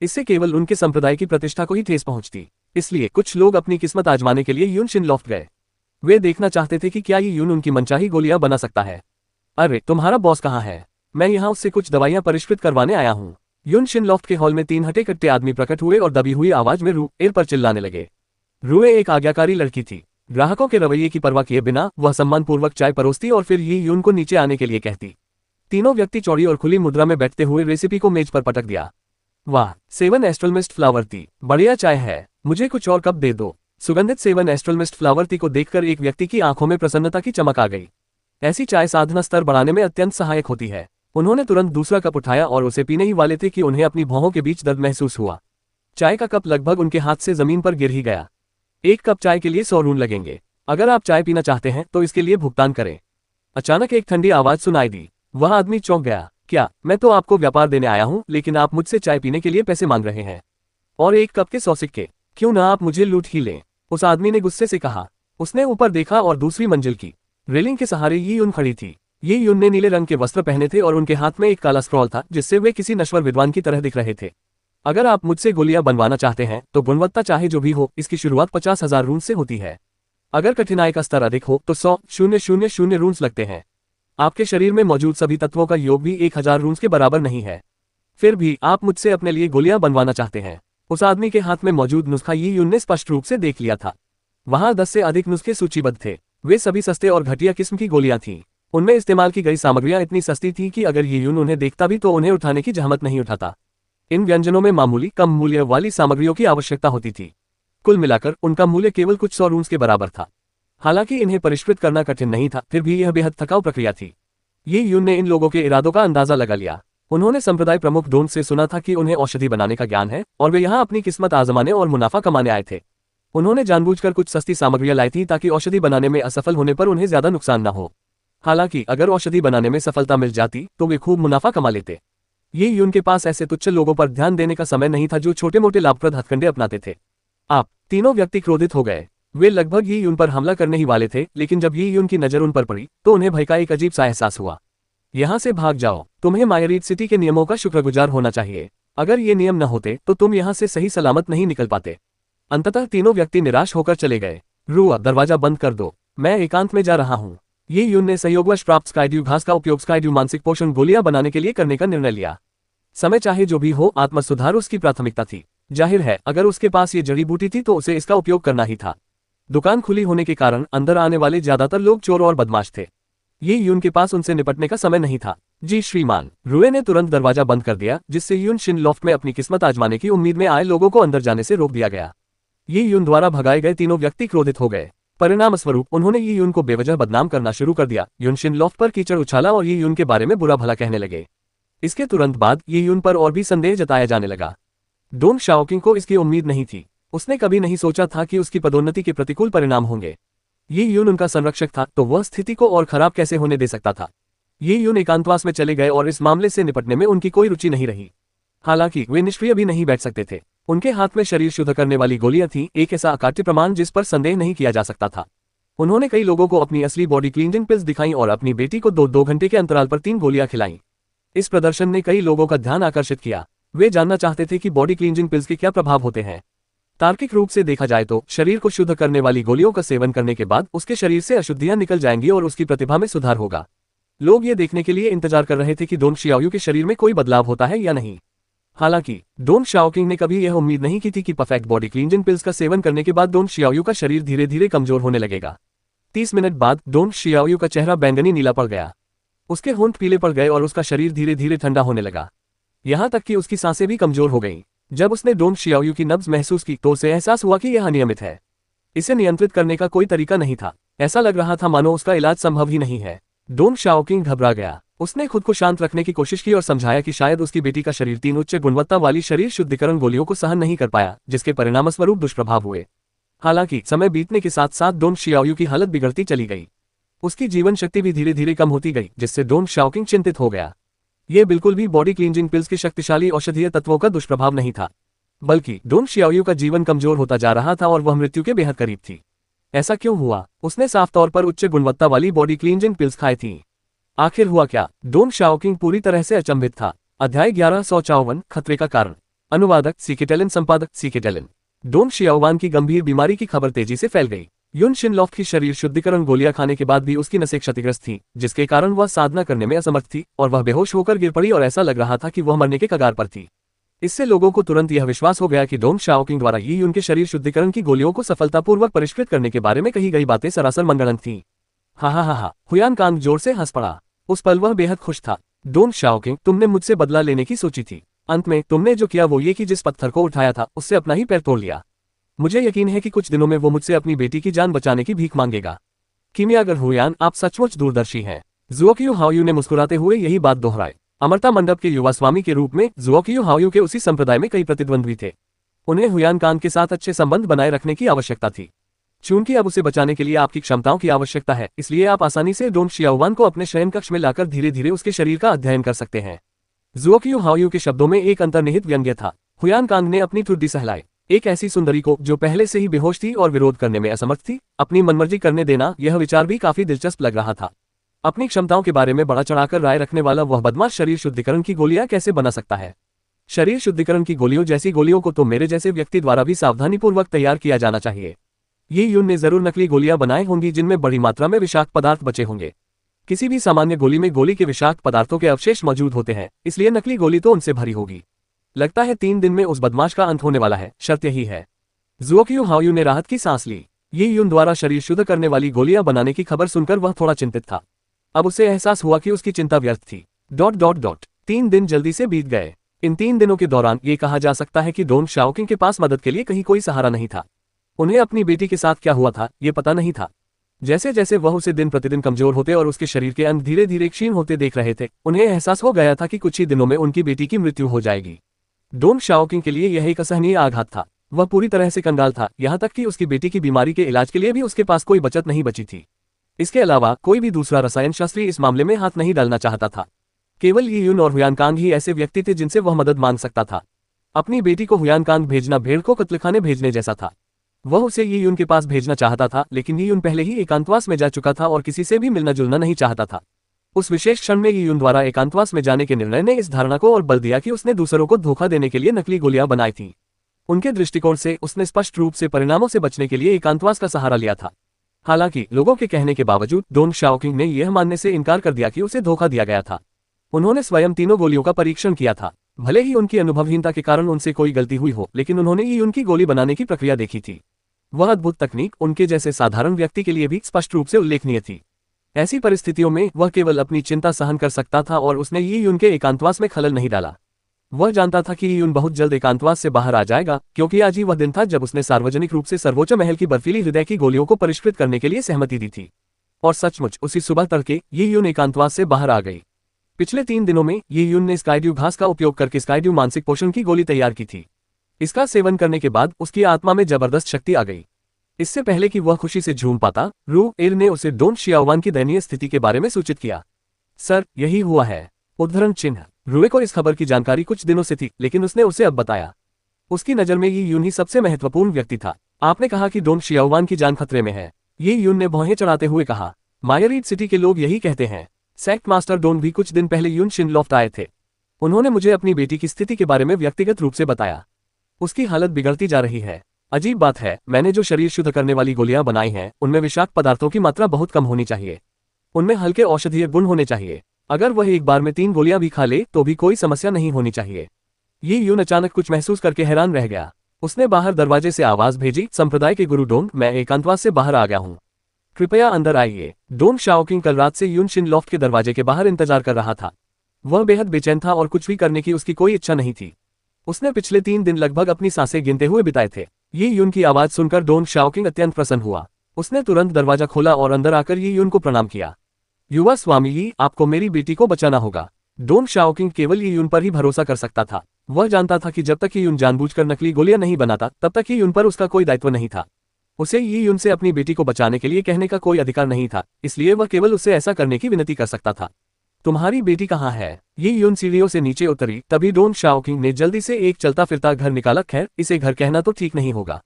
इससे केवल उनके संप्रदाय की प्रतिष्ठा को ही ठेस पहुंचती। इसलिए कुछ लोग अपनी किस्मत आजमाने के लिए यून शिनलॉफ्ट गए। वे देखना चाहते थे कि क्या ये यून उनकी मनचाही गोलियां बना सकता है। अरे तुम्हारा बॉस कहाँ है? मैं यहाँ उससे कुछ दवाइयां परिष्कृत करवाने आया हूँ। यून शिनलॉफ्ट के हॉल में 3 हटे कट्टे आदमी प्रकट हुए और दबी हुई आवाज में रू एर पर चिल्लाने लगे। रूए एक आज्ञाकारी लड़की थी। ग्राहकों के रवैये की परवाह किए बिना वह सम्मानपूर्वक चाय परोसती और फिर ये यून को नीचे आने के लिए कहती। तीनों व्यक्ति चौड़ी और खुली मुद्रा में बैठते हुए रेसिपी को मेज पर पटक दिया। वाह, 7 एस्ट्रल मिस्ट फ्लावर टी, बढ़िया चाय है, मुझे कुछ और कप दे दो। सुगंधित 7 एस्ट्रल मिस्ट फ्लावर टी को देखकर एक व्यक्ति की आंखों में प्रसन्नता की चमक आ गई। ऐसी चाय साधना स्तर बढ़ाने में अत्यंत सहायक होती है। उन्होंने तुरंत दूसरा कप उठाया और उसे पीने ही वाले थे कि उन्हें अपनी भौहों के बीच दर्द महसूस हुआ। चाय का कप लगभग उनके हाथ से जमीन पर गिर ही गया। 1 कप चाय के लिए 100 रून लगेंगे। अगर आप चाय पीना चाहते हैं तो इसके लिए भुगतान करें। अचानक एक ठंडी आवाज सुनाई दी। वह आदमी चौंक गया। क्या? मैं तो आपको व्यापार देने आया हूं, लेकिन आप मुझसे चाय पीने के लिए पैसे मांग रहे हैं और 1 कप के 100 सिक्के। क्यों ना आप मुझे लूट ही लें, उस आदमी ने गुस्से से कहा। उसने ऊपर देखा और दूसरी मंजिल की रेलिंग के सहारे ये यून खड़ी थी। ये यून ने नीले रंग के वस्त्र पहने थे और उनके हाथ में एक काला स्क्रॉल था जिससे वे किसी नश्वर विद्वान की तरह दिख रहे थे। अगर आप मुझसे गोलियां बनवाना चाहते हैं तो गुणवत्ता चाहे जो भी हो, इसकी शुरुआत 50,000 रून से होती है। अगर कठिनाई का स्तर अधिक हो तो 100,000 रून्स लगते हैं। आपके शरीर में मौजूद सभी तत्वों का योग भी 1000 रून्स के बराबर नहीं है। फिर भी आप मुझसे अपने लिए गोलियां बनवाना चाहते हैं। उस आदमी के हाथ में मौजूद नुस्खा ये यून ने स्पष्ट रूप से देख लिया था। वहां 10 से अधिक नुस्खे सूचीबद्ध थे। वे सभी सस्ते और घटिया किस्म की गोलियां थीं। उनमें इस्तेमाल की गई सामग्रियां इतनी सस्ती थी कि अगर ये यून उन्हें देखता भी तो उन्हें उठाने की जहमत नहीं उठाता। इन व्यंजनों में मामूली कम मूल्य वाली सामग्रियों की आवश्यकता होती थी। कुल मिलाकर उनका मूल्य केवल कुछ 100 रून्स के बराबर था। हालांकि इन्हें परिष्कृत करना कठिन नहीं था, फिर भी यह बेहद थकाऊ प्रक्रिया थी। ये यून ने इन लोगों के इरादों का अंदाजा लगा लिया। उन्होंने संप्रदाय प्रमुख डोंग से सुना था कि उन्हें औषधि बनाने का ज्ञान है और वे यहाँ अपनी किस्मत आजमाने और मुनाफा कमाने आए थे। उन्होंने जानबूझकर कुछ सस्ती सामग्रियां लाई थी ताकि औषधि बनाने में असफल होने पर उन्हें ज्यादा नुकसान न हो। हालांकि अगर औषधि बनाने में सफलता मिल जाती तो वे खूब मुनाफा कमा लेते। ये यून के पास ऐसे तुच्छ लोगों पर ध्यान देने का समय नहीं था जो छोटे मोटे लाभप्रद हथकंडे अपनाते थे। आप तीनों व्यक्ति क्रोधित हो गए। वे लगभग ये यून पर हमला करने ही वाले थे, लेकिन जब ये यून की नजर उन पर पड़ी तो उन्हें भय का एक अजीब सा एहसास हुआ। यहाँ से भाग जाओ, तुम्हें मायरीड सिटी के नियमों का शुक्रगुजार होना चाहिए। अगर ये नियम न होते तो तुम यहाँ से सही सलामत नहीं निकल पाते। अंततः तीनों व्यक्ति निराश होकर चले गए। रुआ, दरवाजा बंद कर दो, मैं एकांत में जा रहा हूँ। ये यून ने संयोगवश प्राप्त स्काइड्यू घास का उपयोग स्काइड्यू मानसिक पोषण गोलियां बनाने के लिए करने का निर्णय लिया। समय चाहे जो भी हो, आत्मसुधार उसकी प्राथमिकता थी। जाहिर है अगर उसके पास ये जड़ी बूटी थी तो उसे इसका उपयोग करना ही था। दुकान खुली होने के कारण अंदर आने वाले ज्यादातर लोग चोर और बदमाश थे। ये यून के पास उनसे निपटने का समय नहीं था। जी श्रीमान। रुए ने तुरंत दरवाजा बंद कर दिया, जिससे यून शिनलॉफ्ट में अपनी किस्मत आजमाने की उम्मीद में आए लोगों को अंदर जाने से रोक दिया गया। ये यून द्वारा भगाए गए तीनों व्यक्ति क्रोधित हो गए। परिणाम स्वरूप उन्होंने ये यून को बेवजह बदनाम करना शुरू कर दिया। यून शिनलॉफ्ट पर कीचड़ उछाला और ये यून के बारे में बुरा भला कहने लगे। इसके तुरंत बाद ये यून पर और भी संदेह जताया जाने लगा। डोंग शाओकिंग को इसकी उम्मीद नहीं थी। उसने कभी नहीं सोचा था कि उसकी पदोन्नति के प्रतिकूल परिणाम होंगे। ये यून उनका संरक्षक था तो वह स्थिति को और खराब कैसे होने दे सकता था। ये यून एकांतवास में चले गए और इस मामले से निपटने में उनकी कोई रुचि नहीं रही। हालांकि वे निष्क्रिय भी नहीं बैठ सकते थे। उनके हाथ में शरीर शुद्ध करने वाली गोलियां थीं, एक ऐसा अकाट्य प्रमाण जिस पर संदेह नहीं किया जा सकता था। उन्होंने कई लोगों को अपनी असली बॉडी क्लींजिंग पिल्स दिखाई और अपनी बेटी को 2-2 घंटे के अंतराल पर 3 गोलियां खिलाईं। इस प्रदर्शन ने कई लोगों का ध्यान आकर्षित किया। वे जानना चाहते थे कि बॉडी क्लींजिंग पिल्स के क्या प्रभाव होते हैं। तार्किक रूप से देखा जाए तो शरीर को शुद्ध करने वाली गोलियों का सेवन करने के बाद उसके शरीर से अशुद्धियां निकल जाएंगी और उसकी प्रतिभा में सुधार होगा। लोग ये देखने के लिए इंतजार कर रहे थे कि डोंग शियाओयू के शरीर में कोई बदलाव होता है या नहीं। हालांकि डोंग शाओकिंग ने कभी यह उम्मीद नहीं की थी कि परफेक्ट बॉडी क्लींजिंग पिल्स का सेवन करने के बाद डोंग शियाओयू का शरीर धीरे धीरे कमजोर होने लगेगा। 30 मिनट बाद डोंग शियाओयू का चेहरा बैंगनी नीला पड़ गया। उसके होंठ पीले पड़ गए और उसका शरीर धीरे धीरे ठंडा होने लगा। यहाँ तक कि उसकी सांसें भी कमजोर हो गईं। जब उसने डोंग शियाओयू की नब्ज महसूस की तो उसे एहसास हुआ कि यह अनियमित है। इसे नियंत्रित करने का कोई तरीका नहीं था। ऐसा लग रहा था मानो उसका इलाज संभव ही नहीं है। डोंग शाओकिंग घबरा गया। उसने खुद को शांत रखने की कोशिश की और समझाया कि शायद उसकी बेटी का शरीर 3 उच्च गुणवत्ता वाली शरीर शुद्धिकरण गोलियों को सहन नहीं कर पाया, जिसके परिणामस्वरूप दुष्प्रभाव हुए। हालांकि समय बीतने के साथ साथ डोंग शियाओयू की हालत बिगड़ती चली गई। उसकी जीवन शक्ति भी धीरे धीरे कम होती गई, जिससे डोंग शाओकिंग चिंतित हो गया। ये बिल्कुल भी बॉडी क्लींजिंग पिल्स के शक्तिशाली औषधीय तत्वों का दुष्प्रभाव नहीं था, बल्कि डोंग शियाओयू का जीवन कमजोर होता जा रहा था और वह मृत्यु के बेहद करीब थी। ऐसा क्यों हुआ? उसने साफ तौर पर उच्च गुणवत्ता वाली बॉडी क्लींजिंग पिल्स खाई थी। आखिर हुआ क्या? डोंग शाओकिंग पूरी तरह से अचंभित था। अध्याय 1154 खतरे का कारण। अनुवादक सीकेटेलिन, संपादक सीकेटेलिन। डोंग शियाओवान की गंभीर बीमारी की खबर तेजी से फैल गई। युन शिनलॉफ्ट की शरीर शुद्धिकरण गोलियां खाने के बाद भी उसकी नसें क्षतिग्रस्त थीं, जिसके कारण वह साधना करने में असमर्थ थी और वह बेहोश होकर गिर पड़ी और ऐसा लग रहा था कि वह मरने के कगार पर थी। इससे लोगों को तुरंत यह विश्वास हो गया कि डोंग शाओकिंग द्वारा यी युन के शरीर शुद्धिकरण की गोलियों को सफलतापूर्वक परिष्कृत करने के बारे में कही गई बातें सरासर मनगढ़ंत थीं। हा, हुयान कांग जोर से हंस पड़ा। उस पल वह बेहद खुश था। डोंग शाओकिंग, तुमने मुझसे बदला लेने की सोची थी। अंत में तुमने जो किया वो ये कि जिस पत्थर को उठाया था उससे अपना ही पैर तोड़ लिया। मुझे यकीन है कि कुछ दिनों में वो मुझसे अपनी बेटी की जान बचाने की भीख मांगेगा। किमियागर हुयान, आप सचमुच दूरदर्शी हैं। जुओकियो हाओयू ने मुस्कुराते हुए यही बात दोहराई। अमरता मंडप के युवा स्वामी के रूप में जुओकियो हाओयू के उसी संप्रदाय में कई प्रतिद्वंद्वी थे। उन्हें हुयान कांग के साथ अच्छे संबंध बनाए रखने की आवश्यकता थी। चूंकि अब उसे बचाने के लिए आपकी क्षमताओं की आवश्यकता है, इसलिए आप आसानी से डोंग शियाओवान को अपने शयन कक्ष में लाकर धीरे धीरे उसके शरीर का अध्ययन कर सकते हैं। जुओकियो हाओयू के शब्दों में एक अंतर्निहित व्यंग्य था। हुयान कांग ने अपनी ठुड्डी सहलाई। एक ऐसी सुंदरी को जो पहले से ही बेहोश थी और विरोध करने में असमर्थ थी, अपनी मनमर्जी करने देना, यह विचार भी काफी दिलचस्प लग रहा था। अपनी क्षमताओं के बारे में बड़ा चढ़ाकर राय रखने वाला वह बदमाश शरीर शुद्धिकरण की गोलियां कैसे बना सकता है? शरीर शुद्धिकरण की गोलियों जैसी गोलियों को तो मेरे जैसे व्यक्ति द्वारा भी सावधानीपूर्वक तैयार किया जाना चाहिए। ये युन ने जरूर नकली गोलियां बनाई होंगी जिनमें बड़ी मात्रा में विषाक्त पदार्थ बचे होंगे। किसी भी सामान्य गोली में गोली के विषाक्त पदार्थों के अवशेष मौजूद होते हैं, इसलिए नकली गोली तो उनसे भरी होगी। लगता है 3 दिन में उस बदमाश का अंत होने वाला है। शर्त यही है। जुओकियो हाओयू ने राहत की सांस ली। ये युन द्वारा शरीर शुद्ध करने वाली गोलियां बनाने की खबर सुनकर वह थोड़ा चिंतित था। अब उसे एहसास हुआ कि उसकी चिंता व्यर्थ थी। 3 दिन जल्दी से बीत गए। इन 3 दिनों के दौरान ये कहा जा सकता है कि डोंग शाओकिंग के पास मदद के लिए कहीं कोई सहारा नहीं था। उन्हें अपनी बेटी के साथ क्या हुआ था ये पता नहीं था। जैसे जैसे वह उसे दिन प्रतिदिन कमजोर होते और उसके शरीर के अंग धीरे धीरे क्षीण होते देख रहे थे, उन्हें एहसास हो गया था कि कुछ ही दिनों में उनकी बेटी की मृत्यु हो जाएगी। डोंग शाओकिंग के लिए यह एक असहनीय आघात था। वह पूरी तरह से कंगाल था, यहाँ तक कि उसकी बेटी की बीमारी के इलाज के लिए भी उसके पास कोई बचत नहीं बची थी। इसके अलावा कोई भी दूसरा रसायन शास्त्री इस मामले में हाथ नहीं डालना चाहता था। केवल ये युन और हुयान कांग ही ऐसे व्यक्ति थे जिनसे वह मदद मांग सकता था। अपनी बेटी को हुयान कांग भेजना भेड़ को कत्लखाने भेजने जैसा था। वह उसे ये युन के पास भेजना चाहता था, लेकिन ये युन पहले ही एकांतवास में जा चुका था और किसी से भी मिलना जुलना नहीं चाहता था। उस विशेष क्षण में ये युन द्वारा एकांतवास में जाने के निर्णय ने इस धारणा को और बल दिया कि उसने दूसरों को धोखा देने के लिए नकली गोलियां बनाई थीं। उनके दृष्टिकोण से उसने स्पष्ट रूप से परिणामों से बचने के लिए एकांतवास का सहारा लिया था। हालांकि लोगों के कहने के बावजूद डोंग शाओकिंग ने यह मानने से इनकार कर दिया कि उसे धोखा दिया गया था। उन्होंने स्वयं तीनों गोलियों का परीक्षण किया था। भले ही उनकी अनुभवहीनता के कारण उनसे कोई गलती हुई हो, लेकिन उन्होंने ये उनकी गोली बनाने की प्रक्रिया देखी थी। वह अद्भुत तकनीक उनके जैसे साधारण व्यक्ति के लिए भी स्पष्ट रूप से उल्लेखनीय थी। ऐसी परिस्थितियों में वह केवल अपनी चिंता सहन कर सकता था और उसने ये उनके एकांतवास में खलल नहीं डाला। वह जानता था कि यून बहुत जल्द एकांतवास से बाहर आ जाएगा, क्योंकि आज ही वह दिन था जब उसने सार्वजनिक रूप से सर्वोच्च महल की बर्फीली हृदय की गोलियों को परिष्कृत करने के लिए सहमति दी थी। और सचमुच उसी सुबह तड़के ये यून एकांतवास से बाहर आ गई। पिछले 3 दिनों में ये यून ने स्काइड्यू घास का उपयोग करके स्काइड्यू मानसिक पोषण की गोली तैयार की थी। इसका सेवन करने के बाद उसकी आत्मा में जबरदस्त शक्ति आ गई। इससे पहले कि वह खुशी से झूम पाता, रू एर ने उसे डोंग शियाओवान की दयनीय स्थिति के बारे में सूचित किया। सर, यही हुआ है। उद्धरण चिन्ह। रुए को इस खबर की जानकारी कुछ दिनों से थी, लेकिन उसने उसे अब बताया। उसकी नजर में ये यून ही सबसे महत्वपूर्ण व्यक्ति था। आपने कहा कि डोंग शियाओवान की जान खतरे में है, ये यून ने भौहें चढ़ाते हुए कहा। मायरीड सिटी के लोग यही कहते हैं। सेक्ट मास्टर डोंग भी कुछ दिन पहले यून शिनलॉफ्ट आए थे। उन्होंने मुझे अपनी बेटी की स्थिति के बारे में व्यक्तिगत रूप से बताया। उसकी हालत बिगड़ती जा रही है। अजीब बात है, मैंने जो शरीर शुद्ध करने वाली गोलियां बनाई हैं, उनमें विषाक्त पदार्थों की मात्रा बहुत कम होनी चाहिए। उनमें हल्के औषधीय गुण होने चाहिए। अगर वह एक बार में 3 गोलियां भी खा ले तो भी कोई समस्या नहीं होनी चाहिए। ये यून अचानक कुछ महसूस करके हैरान रह गया। उसने बाहर दरवाजे से आवाज भेजी, संप्रदाय के गुरु डोंग, मैं एकांतवास से बाहर आ गया हूँ, कृपया अंदर आइए। डोंग शाओकिंग कल रात से यून शिनलॉफ्ट के दरवाजे के बाहर इंतजार कर रहा था। वह बेहद बेचैन था और कुछ भी करने की उसकी कोई इच्छा नहीं थी। उसने पिछले 3 दिन लगभग अपनी सांसें गिनते हुए बिताए थे। ये यून की आवाज सुनकर डोंग शाओकिंग अत्यंत प्रसन्न हुआ। उसने तुरंत दरवाजा खोला और अंदर आकर ये यून को प्रणाम किया। युवा स्वामी यी, आपको मेरी बेटी को बचाना होगा। डोंग शाओकिंग केवल ये यून पर ही भरोसा कर सकता था। वह जानता था कि जब तक ये यून जानबूझकर नकली गोलियां नहीं बनाता तब तक ये यून पर उसका कोई दायित्व नहीं था। उसे ये यून से अपनी बेटी को बचाने के लिए कहने का कोई अधिकार नहीं था, इसलिए वह केवल उससे ऐसा करने की विनती कर सकता था। तुम्हारी बेटी कहाँ है? ये यून सीढ़ियों से नीचे उतरी तभी डोंग शाओकिंग ने जल्दी से एक चलता फिरता घर निकाला। खैर, इसे घर कहना तो ठीक नहीं होगा।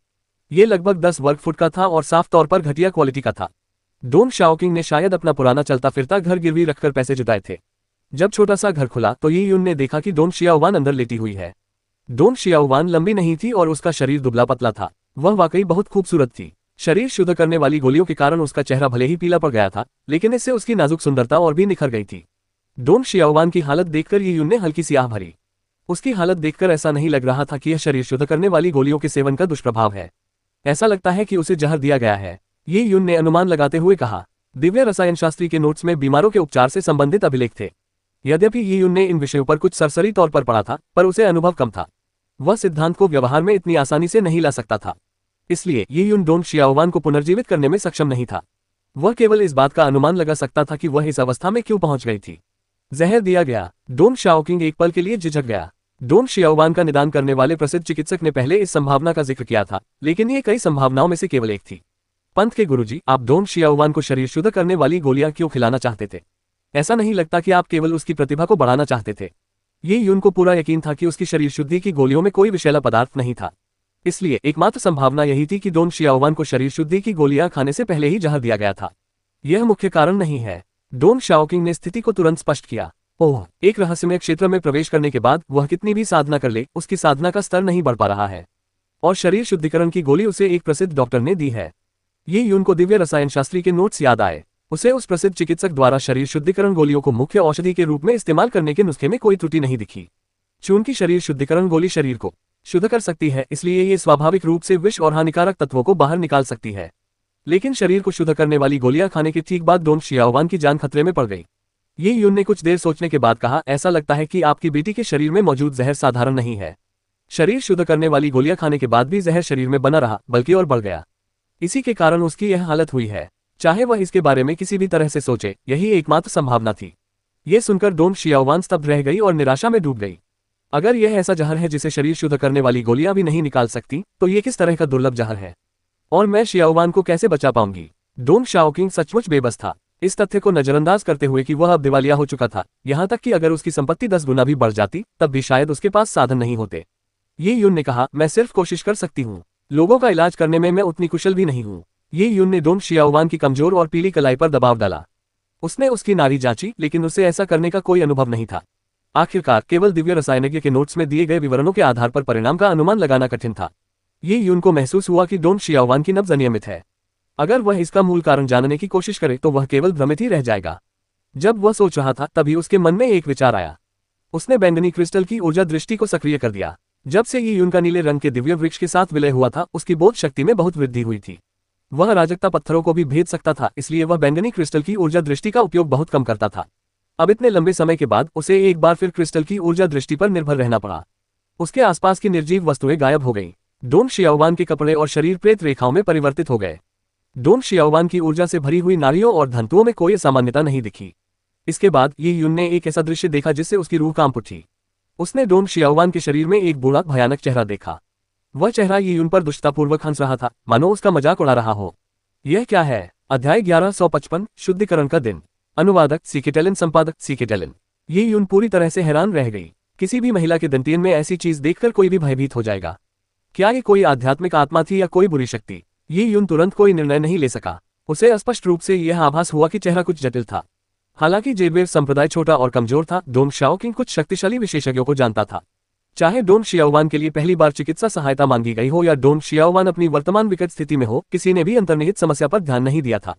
ये लगभग 10 वर्ग फुट का था और साफ तौर पर घटिया क्वालिटी का था। डोंग शाओकिंग ने शायद अपना पुराना चलता फिरता घर गिरवी रखकर पैसे जुटाए थे। जब छोटा सा घर खुला तो ये यून ने देखा कि डोंग शियाओवान अंदर लेटी हुई है। डोंग शियाओवान लंबी नहीं थी और उसका शरीर दुबला पतला था। वह वाकई बहुत खूबसूरत थी। शरीर शुद्ध करने वाली गोलियों के कारण उसका चेहरा भले ही पीला पड़ गया था, लेकिन इससे उसकी नाजुक सुंदरता और भी निखर गई थी। डोंग शियाओवान की हालत देखकर ये यून ने हल्की सी आह भरी। उसकी हालत देखकर ऐसा नहीं लग रहा था कि यह शरीर शुद्ध करने वाली गोलियों के सेवन का दुष्प्रभाव है। ऐसा लगता है कि उसे जहर दिया गया है, ये यून ने अनुमान लगाते हुए कहा। दिव्य रसायन शास्त्री के नोट्स में बीमारों के उपचार से संबंधित अभिलेख थे। यद्यपि ये यून ने इन विषयों पर कुछ सरसरी तौर पर पढ़ा था, पर उसे अनुभव कम था। वह सिद्धांत को व्यवहार में इतनी आसानी से नहीं ला सकता था। इसलिए ये यून डोंग शियाओवान को पुनर्जीवित करने में सक्षम नहीं था। वह केवल इस बात का अनुमान लगा सकता था कि वह इस अवस्था में क्यों पहुंच गई थी। जहर दिया गया। डोंग शाओकिंग एक पल के लिए झिझक गया। डोंग शियाओवान का निदान करने वाले प्रसिद्ध चिकित्सक ने पहले इस संभावना का जिक्र किया था, लेकिन ये कई संभावनाओं में से केवल एक थी। पंत के गुरुजी, आप डोंग शियाओवान को शरीर शुद्ध करने वाली गोलियां क्यों खिलाना चाहते थे? ऐसा नहीं लगता कि आप केवल उसकी प्रतिभा को बढ़ाना चाहते थे। ये यून को पूरा यकीन था कि उसकी शरीर शुद्धि की गोलियों में कोई विषैला पदार्थ नहीं था। इसलिए एकमात्र संभावना यही थी कि डोंग शियाओवान को शरीर शुद्धि की गोलियां खाने से पहले ही जहर दिया गया था। यह मुख्य कारण नहीं है। डोंग शाओकिंग ने स्थिति को तुरंत स्पष्ट किया। ओह, एक रहस्यमय क्षेत्र में प्रवेश करने के बाद वह कितनी भी साधना कर ले, उसकी साधना का स्तर नहीं बढ़ पा रहा है। और शरीर शुद्धिकरण की गोली उसे एक प्रसिद्ध डॉक्टर ने दी है। ये यून को दिव्य रसायन शास्त्री के नोट्स याद आए। उसे उस प्रसिद्ध चिकित्सक द्वारा शरीर शुद्धिकरण गोलियों को मुख्य औषधि के रूप में इस्तेमाल करने के नुस्खे में कोई त्रुटि नहीं दिखी। चूंकि शरीर शुद्धिकरण गोली शरीर को शुद्ध कर सकती है, इसलिए ये स्वाभाविक रूप से विष और हानिकारक तत्वों को बाहर निकाल सकती है। लेकिन शरीर को शुद्ध करने वाली गोलियां खाने के ठीक बाद डोंग शियाओवान की जान खतरे में पड़ गई। ये यून ने कुछ देर सोचने के बाद कहा, ऐसा लगता है कि आपकी बेटी के शरीर में मौजूद जहर साधारण नहीं है। शरीर शुद्ध करने वाली गोलियां खाने के बाद भी जहर शरीर में बना रहा, बल्कि और बढ़ गया। इसी के कारण उसकी यह हालत हुई है। चाहे वह इसके बारे में किसी भी तरह से सोचे, यही एकमात्र संभावना थी। ये सुनकर डोंग शियाओवान स्तब्ध रह गई और निराशा में डूब गई। अगर यह ऐसा जहर है जिसे शरीर शुद्ध करने वाली गोलियां भी नहीं निकाल सकती, तो ये किस तरह का दुर्लभ जहर है, और मैं शियाओवान को कैसे बचा पाऊंगी? डोंग शाओकिंग सचमुच बेबस था, इस तथ्य को नजरअंदाज करते हुए कि वह अब दिवालिया हो चुका था। यहां तक कि अगर उसकी संपत्ति 10 गुना भी बढ़ जाती, तब भी शायद उसके पास साधन नहीं होते। ये यून ने कहा, मैं सिर्फ कोशिश कर सकती हूँ, लोगों का इलाज करने में मैं उतनी कुशल भी नहीं हूँ। ये यून ने डोंग शियाओवान की कमजोर और पीली कलाई पर दबाव डाला। उसने उसकी नाड़ी जांची, लेकिन उसे ऐसा करने का कोई अनुभव नहीं था। आखिरकार केवल दिव्य रसायनज्ञ के नोट्स में दिए गए विवरणों के आधार पर परिणाम का अनुमान लगाना कठिन था। ये यून को महसूस हुआ कि डोंग शियाओवान की नब्ज अनियमित है। अगर वह इसका मूल कारण जानने की कोशिश करे तो वह केवल भ्रमित ही रह जाएगा। जब वह सोच रहा था तभी उसके मन में एक विचार आया। उसने बैंगनी क्रिस्टल की ऊर्जा दृष्टि को सक्रिय कर दिया। जब से ये यून का नीले रंग के दिव्य वृक्ष के साथ विलय हुआ था, उसकी बोध शक्ति में बहुत वृद्धि हुई थी। वह अराजकता पत्थरों को भी भेद सकता था, इसलिए वह बैंगनी क्रिस्टल की ऊर्जा दृष्टि का उपयोग बहुत कम करता था। अब इतने लंबे समय के बाद उसे एक बार फिर क्रिस्टल की ऊर्जा दृष्टि पर निर्भर रहना पड़ा। उसके आसपास की निर्जीव वस्तुएं गायब हो गईं। डोंग शियाओवान के कपड़े और शरीर प्रेत रेखाओं में परिवर्तित हो गए। डोंग शियाओवान की ऊर्जा से भरी हुई नाड़ियों और धंतुओं में कोई असामान्यता नहीं दिखी। इसके बाद ये यून ने एक ऐसा दृश्य देखा जिससे उसकी रूह कांप उठी। उसने डोंग शियाओवान के शरीर में एक बूढ़ा भयानक चेहरा देखा। वह चेहरा ये यून पर दुष्टतापूर्वक हंस रहा था, मानो उसका मजाक उड़ा रहा हो। यह क्या है? अध्याय 1155 शुद्धिकरण का दिन। अनुवादक सीकेटेलिन, संपादक सीकेटेलिन। ये यून पूरी तरह से हैरान रह गई। किसी भी महिला के दंतियन में ऐसी चीज देखकर कोई भी भयभीत हो जाएगा। क्या ये कोई आध्यात्मिक आत्मा थी या कोई बुरी शक्ति? ये यून तुरंत कोई निर्णय नहीं ले सका। उसे स्पष्ट रूप से यह आभास हुआ कि चेहरा कुछ जटिल था। हालांकि जेडवेव संप्रदाय छोटा और कमजोर था, डोंग शाओकिंग कुछ शक्तिशाली विशेषज्ञों को जानता था। चाहे डोंग शियाओवान के लिए पहली बार चिकित्सा सहायता मांगी गई हो या डोंग शियाओवान अपनी वर्तमान विकट स्थिति में हो, किसी ने भी अंतर्निहित समस्या पर ध्यान नहीं दिया था।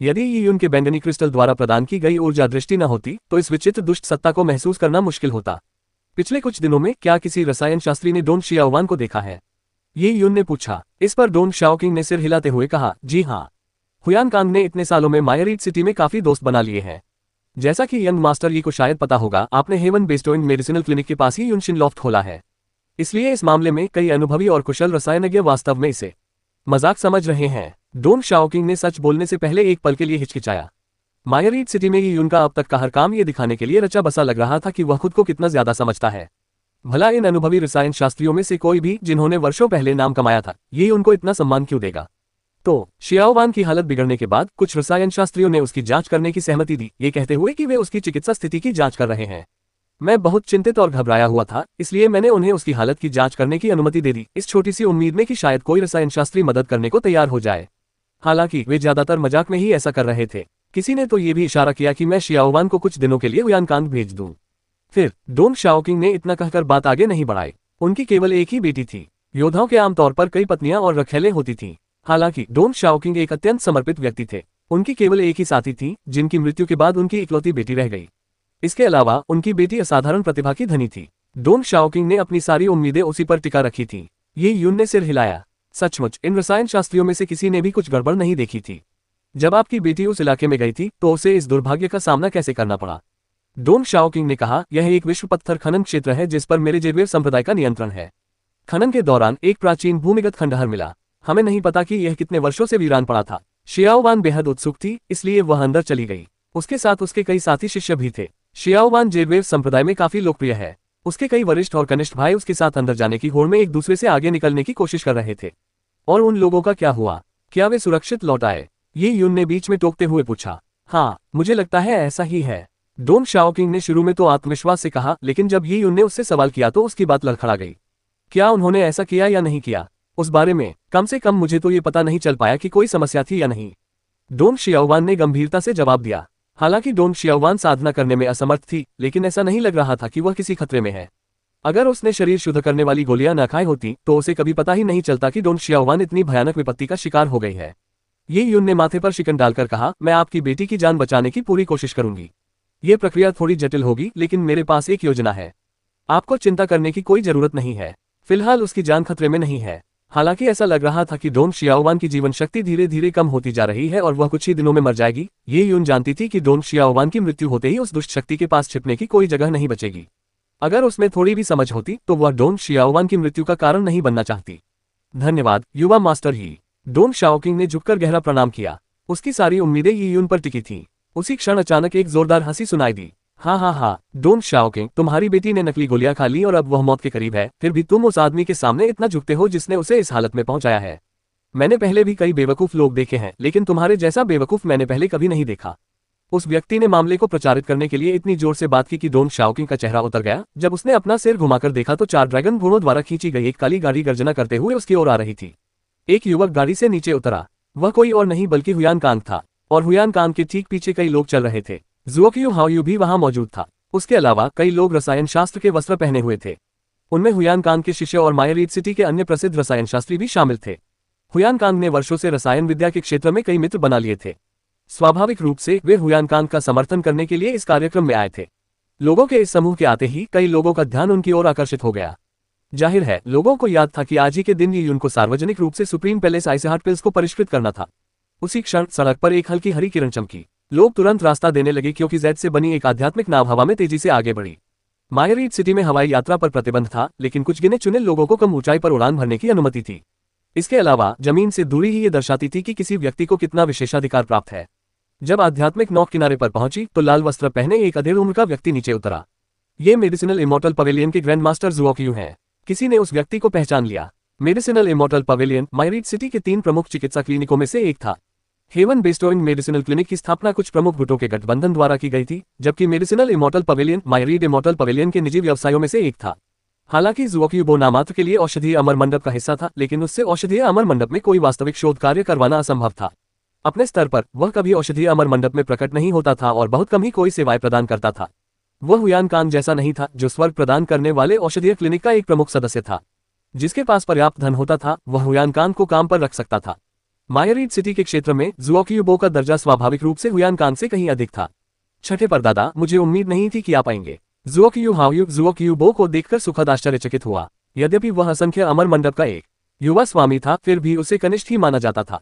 यदि ये यून के बैंगनी क्रिस्टल द्वारा प्रदान की गई ऊर्जा दृष्टि न होती, तो इस विचित्र दुष्ट सत्ता को महसूस करना मुश्किल होता। पिछले कुछ दिनों में क्या किसी रसायन शास्त्री ने डोंग शियाओवान को देखा है? ये यून ने पूछा। इस पर डोंग शाओकिंग ने सिर हिलाते हुए कहा, जी हाँ। हुयान कांग ने इतने सालों में मायरीड सिटी में काफी दोस्त बना लिए हैं। जैसा कि यंग मास्टर ये को शायद पता होगा, आपने हेवन बेस्टोइंग मेडिसिनल क्लिनिक के पास ही यूनशिन लॉफ्ट खोला है। इसलिए इस मामले में कई अनुभवी और कुशल रसायनज्ञ वास्तव में इसे मजाक समझ रहे हैं। डोंग शाओकिंग ने सच बोलने से पहले एक पल के लिए हिचकिचाया। मायरीड सिटी में ये उनका अब तक का हर काम ये दिखाने के लिए रचा बसा लग रहा था कि वह खुद को कितना ज्यादा समझता है। भला इन अनुभवी रसायन शास्त्रियों में से कोई भी जिन्होंने वर्षों पहले नाम कमाया था, ये उनको इतना सम्मान क्यों देगा? तो शियाओवान की हालत बिगड़ने के बाद कुछ रसायन शास्त्रियों ने उसकी जांच करने की सहमति दी, ये कहते हुए कि वे उसकी चिकित्सा स्थिति की जांच कर रहे हैं। मैं बहुत चिंतित और घबराया हुआ था, इसलिए मैंने उन्हें उसकी हालत की जांच करने की अनुमति दे दी, इस छोटी सी उम्मीद में कि शायद कोई रसायन शास्त्री मदद करने को तैयार हो जाए। हालांकि वे ज्यादातर मजाक में ही ऐसा कर रहे थे। किसी ने तो ये भी इशारा किया कि मैं शियाओवान को कुछ दिनों के लिए हुयानकांग भेज दूं। फिर डोंग शाओकिंग ने इतना कहकर बात आगे नहीं बढ़ाई। उनकी केवल एक ही बेटी थी। योद्धाओं के आमतौर पर कई पत्नियां और रखैलें होती थीं। हालांकि डोंग शाओकिंग एक अत्यंत समर्पित व्यक्ति थे। उनकी केवल एक ही साथी थी, जिनकी मृत्यु के बाद उनकी इकलौती बेटी रह गई। इसके अलावा उनकी बेटी असाधारण प्रतिभा की धनी थी। डोंग शाओकिंग ने अपनी सारी उम्मीदें उसी पर टिका रखी थी। ये यून ने सिर हिलाया। सचमुच इन रसायन शास्त्रियों में से किसी ने भी कुछ गड़बड़ नहीं देखी थी। जब आपकी बेटी उस इलाके में गई थी तो उसे इस दुर्भाग्य का सामना कैसे करना पड़ा? डोंग शाओकिंग ने कहा, यह एक विश्व पत्थर खनन क्षेत्र है जिस पर मेरे जेडवेव संप्रदाय का नियंत्रण है। खनन के दौरान एक प्राचीन भूमिगत खंडहर मिला। हमें नहीं पता कि यह कितने वर्षों से वीरान पड़ा था। शियाओवान बेहद उत्सुक थी, इसलिए वह अंदर चली गई। उसके साथ उसके कई साथी शिष्य भी थे। शियाओवान जेडवेव संप्रदाय में काफी लोकप्रिय है। उसके कई वरिष्ठ और कनिष्ठ भाई उसके साथ अंदर जाने की होड़ में एक दूसरे से आगे निकलने की कोशिश कर रहे थे। और उन लोगों का क्या हुआ? क्या वे सुरक्षित लौट आए? ये यून ने बीच में टोकते हुए पूछा। हाँ, मुझे लगता है ऐसा ही है। डोंग शाओकिंग ने शुरू में तो आत्मविश्वास से कहा, लेकिन जब ये यून ने उससे सवाल किया तो उसकी बात लड़खड़ा गई। क्या उन्होंने ऐसा किया या नहीं किया, उस बारे में कम से कम मुझे तो ये पता नहीं चल पाया कि कोई समस्या थी या नहीं। डोंग शियाओवान ने गंभीरता से जवाब दिया। हालांकि डोंग शियाओवान साधना करने में असमर्थ थी, लेकिन ऐसा नहीं लग रहा था कि वह किसी खतरे में है। अगर उसने शरीर शुद्ध करने वाली गोलियां न खाई होती तो उसे कभी पता ही नहीं चलता कि डोंग शियाओवान इतनी भयानक विपत्ति का शिकार हो गई है। ये यून ने माथे पर शिकन डालकर कहा, मैं आपकी बेटी की जान बचाने की पूरी कोशिश करूंगी। ये प्रक्रिया थोड़ी जटिल होगी, लेकिन मेरे पास एक योजना है। आपको चिंता करने की कोई जरूरत नहीं है। फिलहाल उसकी जान खतरे में नहीं है। हालांकि ऐसा लग रहा था कि डोंग शियाओवान की जीवन शक्ति धीरे धीरे कम होती जा रही है और वह कुछ ही दिनों में मर जाएगी। ये यून जानती थी कि डोंग शियाओवान की मृत्यु होते ही उस दुष्ट शक्ति के पास छिपने की कोई जगह नहीं बचेगी। अगर उसमें थोड़ी भी समझ होती तो वह डोंग शियाओवान की मृत्यु का कारण नहीं बनना चाहती। धन्यवाद युवा मास्टर ही। डोंग शाओकिंग ने झुककर गहरा प्रणाम किया। उसकी सारी उम्मीदें ये यून पर टिकी थीं। उसी क्षण अचानक एक जोरदार हंसी सुनाई दी। हाँ, डोंग शाओकिंग, तुम्हारी बेटी ने नकली गोलियां खा ली और अब वह मौत के करीब है, फिर भी तुम उस आदमी के सामने इतना झुकते हो जिसने उसे इस हालत में पहुंचाया है। मैंने पहले भी कई बेवकूफ लोग देखे हैं, लेकिन तुम्हारे जैसा बेवकूफ मैंने पहले कभी नहीं देखा। उस व्यक्ति ने मामले को प्रचारित करने के लिए इतनी जोर से बात की कि डोंग शाओकिंग का चेहरा उतर गया। जब उसने अपना सिर घुमाकर देखा तो 4 ड्रैगन घोड़ों द्वारा खींची गई एक काली गाड़ी गर्जना करते हुए उसकी ओर आ रही थी। एक युवक गाड़ी से नीचे उतरा। वह कोई और नहीं बल्कि हुयानकांग था, और हुयानकांग के ठीक पीछे कई लोग चल रहे थे। जुओक्यू हाओयू भी वहां मौजूद था। उसके अलावा कई लोग रसायन शास्त्र के वस्त्र पहने हुए थे। उनमें हुयानकांग के शिष्य और मायरीड सिटी के अन्य प्रसिद्ध रसायन शास्त्री भी शामिल थे। हुयानकांग ने वर्षों से रसायन विद्या के क्षेत्र में कई मित्र बना लिए थे। स्वाभाविक रूप से वे हुयानकांग का समर्थन करने के लिए इस कार्यक्रम में आए थे। लोगों के इस समूह के आते ही कई लोगों का ध्यान उनकी ओर आकर्षित हो गया। जाहिर है, लोगों को याद था कि आज ही के दिन ये यून को सार्वजनिक रूप से सुप्रीम पैलेस आइसहार्ट पिल्स को परिष्कृत करना था। उसी क्षण सड़क पर एक हल्की हरी किरण चमकी। लोग तुरंत रास्ता देने लगे क्योंकि जेड से बनी एक आध्यात्मिक नाव हवा में तेजी से आगे बढ़ी। मायरीड सिटी में हवाई यात्रा पर प्रतिबंध था, लेकिन कुछ गिने चुने लोगों को कम ऊंचाई पर उड़ान भरने की अनुमति थी। इसके अलावा जमीन से दूरी ही ये दर्शाती थी कि किसी व्यक्ति को कितना विशेषाधिकार प्राप्त है। जब आध्यात्मिक नौक किनारे पर पहुंची तो लाल वस्त्र पहने एक अधेड़ उम्र का व्यक्ति नीचे उतरा। ये मेडिसिनल इमॉर्टल पवेलियन के ग्रैंड मास्टर जुओक्यू हैं। किसी ने उस व्यक्ति को पहचान लिया। मेडिसिनल इमॉर्टल पवेलियन मायरीड सिटी के 3 प्रमुख चिकित्सा क्लिनिकों में से एक था। हेवन बेस्टोइंग मेडिसिनल क्लिनिक की स्थापना कुछ प्रमुख गुटों के गठबंधन द्वारा की गई थी, जबकि medicinal immortal pavilion myriad immortal pavilion के निजी व्यवसायों में से एक था। हालांकि जुओक्यू नामात्र के लिए औषधीय अमर मंडप का हिस्सा था, लेकिन उससे औषधीय अमर मंडप में कोई वास्तविक शोध कार्य करवाना असंभव था। अपने स्तर पर वह कभी औषधीय अमर मंडप में प्रकट नहीं होता था और बहुत कम ही कोई सेवाएं प्रदान करता था। वह हुयानकांग जैसा नहीं था, जो स्वर्ग प्रदान करने वाले औषधीय क्लिनिक का एक प्रमुख सदस्य था। जिसके पास पर्याप्त धन होता था वह हुयानकांग को काम पर रख सकता था। मायरीड सिटी के क्षेत्र में जुओक्यू का दर्जा स्वाभाविक रूप से हुयानकांग से कहीं अधिक था। छठे परदादा, मुझे उम्मीद नहीं थी कि आप आएंगे। जुओक्यू हाओयू जुओक्यू को देखकर सुखद आश्चर्यचकित हुआ। यद्यपि वह असंख्य अमर मंडप का एक युवा स्वामी था, फिर भी उसे कनिष्ठ ही माना जाता था।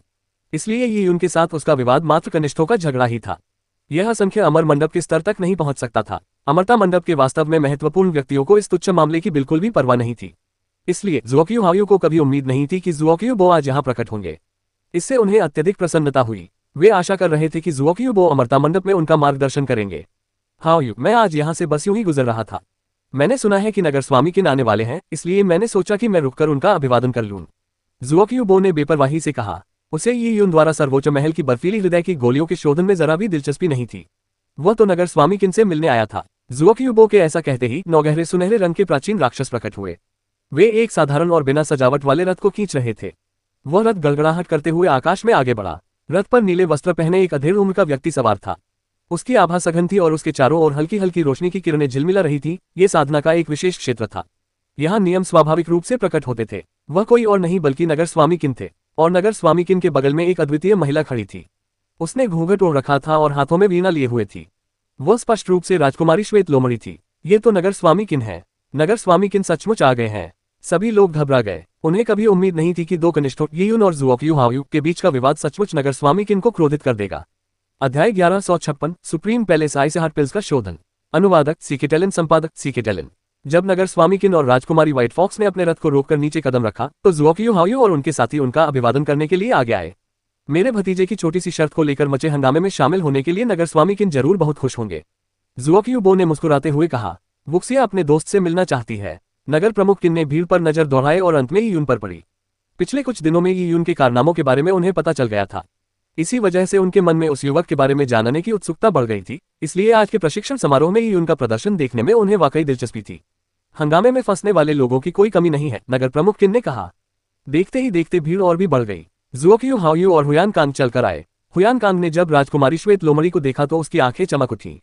इसलिए ये उनके साथ उसका विवाद मात्र कनिष्ठों का झगड़ा ही था। यह असंख्य अमर मंडप के स्तर तक नहीं पहुंच सकता था। अमरता मंडप के वास्तव में महत्वपूर्ण व्यक्तियों को इस तुच्छ मामले की बिल्कुल भी परवाह नहीं थी। इसलिए जुओक्यू हाओयू को कभी उम्मीद नहीं थी कि जुओक्यू बो आज यहाँ प्रकट होंगे। इससे उन्हें अत्यधिक प्रसन्नता हुई। वे आशा कर रहे थे कि जुओक्यू बो अमरता मंडप में उनका मार्गदर्शन करेंगे। हाओयू, मैं आज यहाँ से बस यूं ही गुजर रहा था। मैंने सुना है कि नगर स्वामी किन आने वाले हैं, इसलिए मैंने सोचा कि मैं रुककर उनका अभिवादन कर लूं। जुओक्यू बो ने बेपरवाही से कहा। उसे यी यून द्वारा सर्वोच्च महल की बर्फीली हृदय की गोलियों के शोधन में जरा भी दिलचस्पी नहीं थी। वह तो नगर स्वामी किन से मिलने आया था। जुओक्यू बो के ऐसा कहते ही 9 गहरे सुनहरे रंग के प्राचीन राक्षस प्रकट हुए। वे एक साधारण और बिना सजावट वाले रथ को खींच रहे थे। वह रथ गड़गड़ाहट करते हुए आकाश में आगे बढ़ा। रथ पर नीले वस्त्र पहने एक अधेड़ उम्र का व्यक्ति सवार था। उसकी आभा सघन थी और उसके चारों ओर हल्की हल्की रोशनी की किरणें झिलमिला रही थी। ये साधना का एक विशेष क्षेत्र था। यहाँ नियम स्वाभाविक रूप से प्रकट होते थे। वह कोई और नहीं बल्कि नगर स्वामी किन थे, और नगर स्वामी किन के बगल में एक अद्वितीय महिला खड़ी थी। उसने घूंघट ओढ़ रखा था और हाथों में वीणा लिए हुए थी। वह स्पष्ट रूप से राजकुमारी श्वेत लोमड़ी थी। ये तो नगर स्वामी किन है। नगर स्वामी किन सचमुच आ गए हैं। सभी लोग घबरा गए। उन्हें कभी उम्मीद नहीं थी कि दो कनिष्ठों यी यून और जुओक्यू हाओयू के बीच का विवाद सचमुच नगर स्वामी किन को क्रोधित कर देगा। अध्याय 1156 सुप्रीम पैलेस आइसहार्ट पिल्स का शोधन। अनुवादक सीके टेलन, संपादक सीके टेलन। जब नगर स्वामी किन और राजकुमारी व्हाइट फॉक्स ने अपने रथ को रोककर नीचे कदम रखा तो जुओक्यू हाओयू और उनके साथी उनका अभिवादन करने के लिए आगे आए। मेरे भतीजे की छोटी सी शर्त को लेकर मचे हंगामे में शामिल होने के लिए नगर स्वामी किन जरूर बहुत खुश होंगे। जुओक्यू बो ने मुस्कुराते हुए कहा। वुक्सिया अपने दोस्त से मिलना चाहती है। नगर प्रमुख किन ने भीड़ पर नजर दौड़ाए और अंत में यी यून पर पड़ी। पिछले कुछ दिनों में यी यून के कारनामों के बारे में उन्हें पता चल गया था। इसी वजह से उनके मन में उस युवक के बारे में जानने की उत्सुकता बढ़ गई थी। इसलिए आज के प्रशिक्षण समारोह में यी यून का प्रदर्शन देखने में उन्हें वाकई दिलचस्पी थी। हंगामे में फंसने वाले लोगों की कोई कमी नहीं है, नगर प्रमुख किन ने कहा। देखते ही देखते भीड़ और भी बढ़ गई। जुओक्यू हाओयू और हुयान कांग चलकर आए। हुयान कांग ने जब राजकुमारी श्वेत लोमड़ी को देखा तो उसकी आंखें चमक उठी।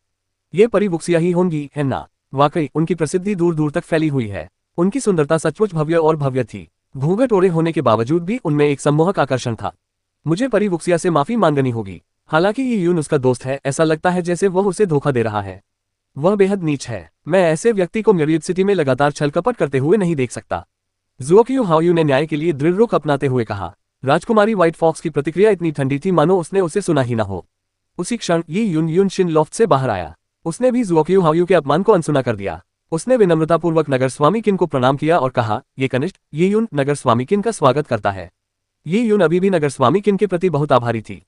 ये परी वुक्सिया ही होंगी, है ना। वाकई उनकी प्रसिद्धि दूर दूर तक फैली हुई है। उनकी सुंदरता सचमुच भव्य और भव्य थी। घूंघट ओढ़े होने के बावजूद भी उनमें एक सम्मोहक आकर्षण था। मुझे परी वुक्सिया से माफी मांगनी होगी। हालांकि यी यून उसका दोस्त है, ऐसा लगता है जैसे वह उसे धोखा दे रहा है। वह बेहद नीच है। मैं ऐसे व्यक्ति को म्यूरियड सिटी में लगातार छलकपट करते हुए नहीं देख सकता। जुओक्यू हाओयू ने न्याय के लिए दृढ़ रुख अपनाते हुए कहा। राजकुमारी व्हाइट फॉक्स की प्रतिक्रिया इतनी ठंडी थी मानो उसने उसे सुना ही न हो। उसी क्षण यी यून यूनशिन लॉफ्ट से बाहर आया। उसने भी जुओक्यू हाओयू के अपमान को अनसुना कर दिया। उसने विनम्रतापूर्वक नगर स्वामी किन को प्रणाम किया और कहा, ये कनिष्ठ यी यून नगर स्वामी किन का स्वागत करता है। यी यून अभी भी नगर स्वामी किन के प्रति बहुत आभारी थी।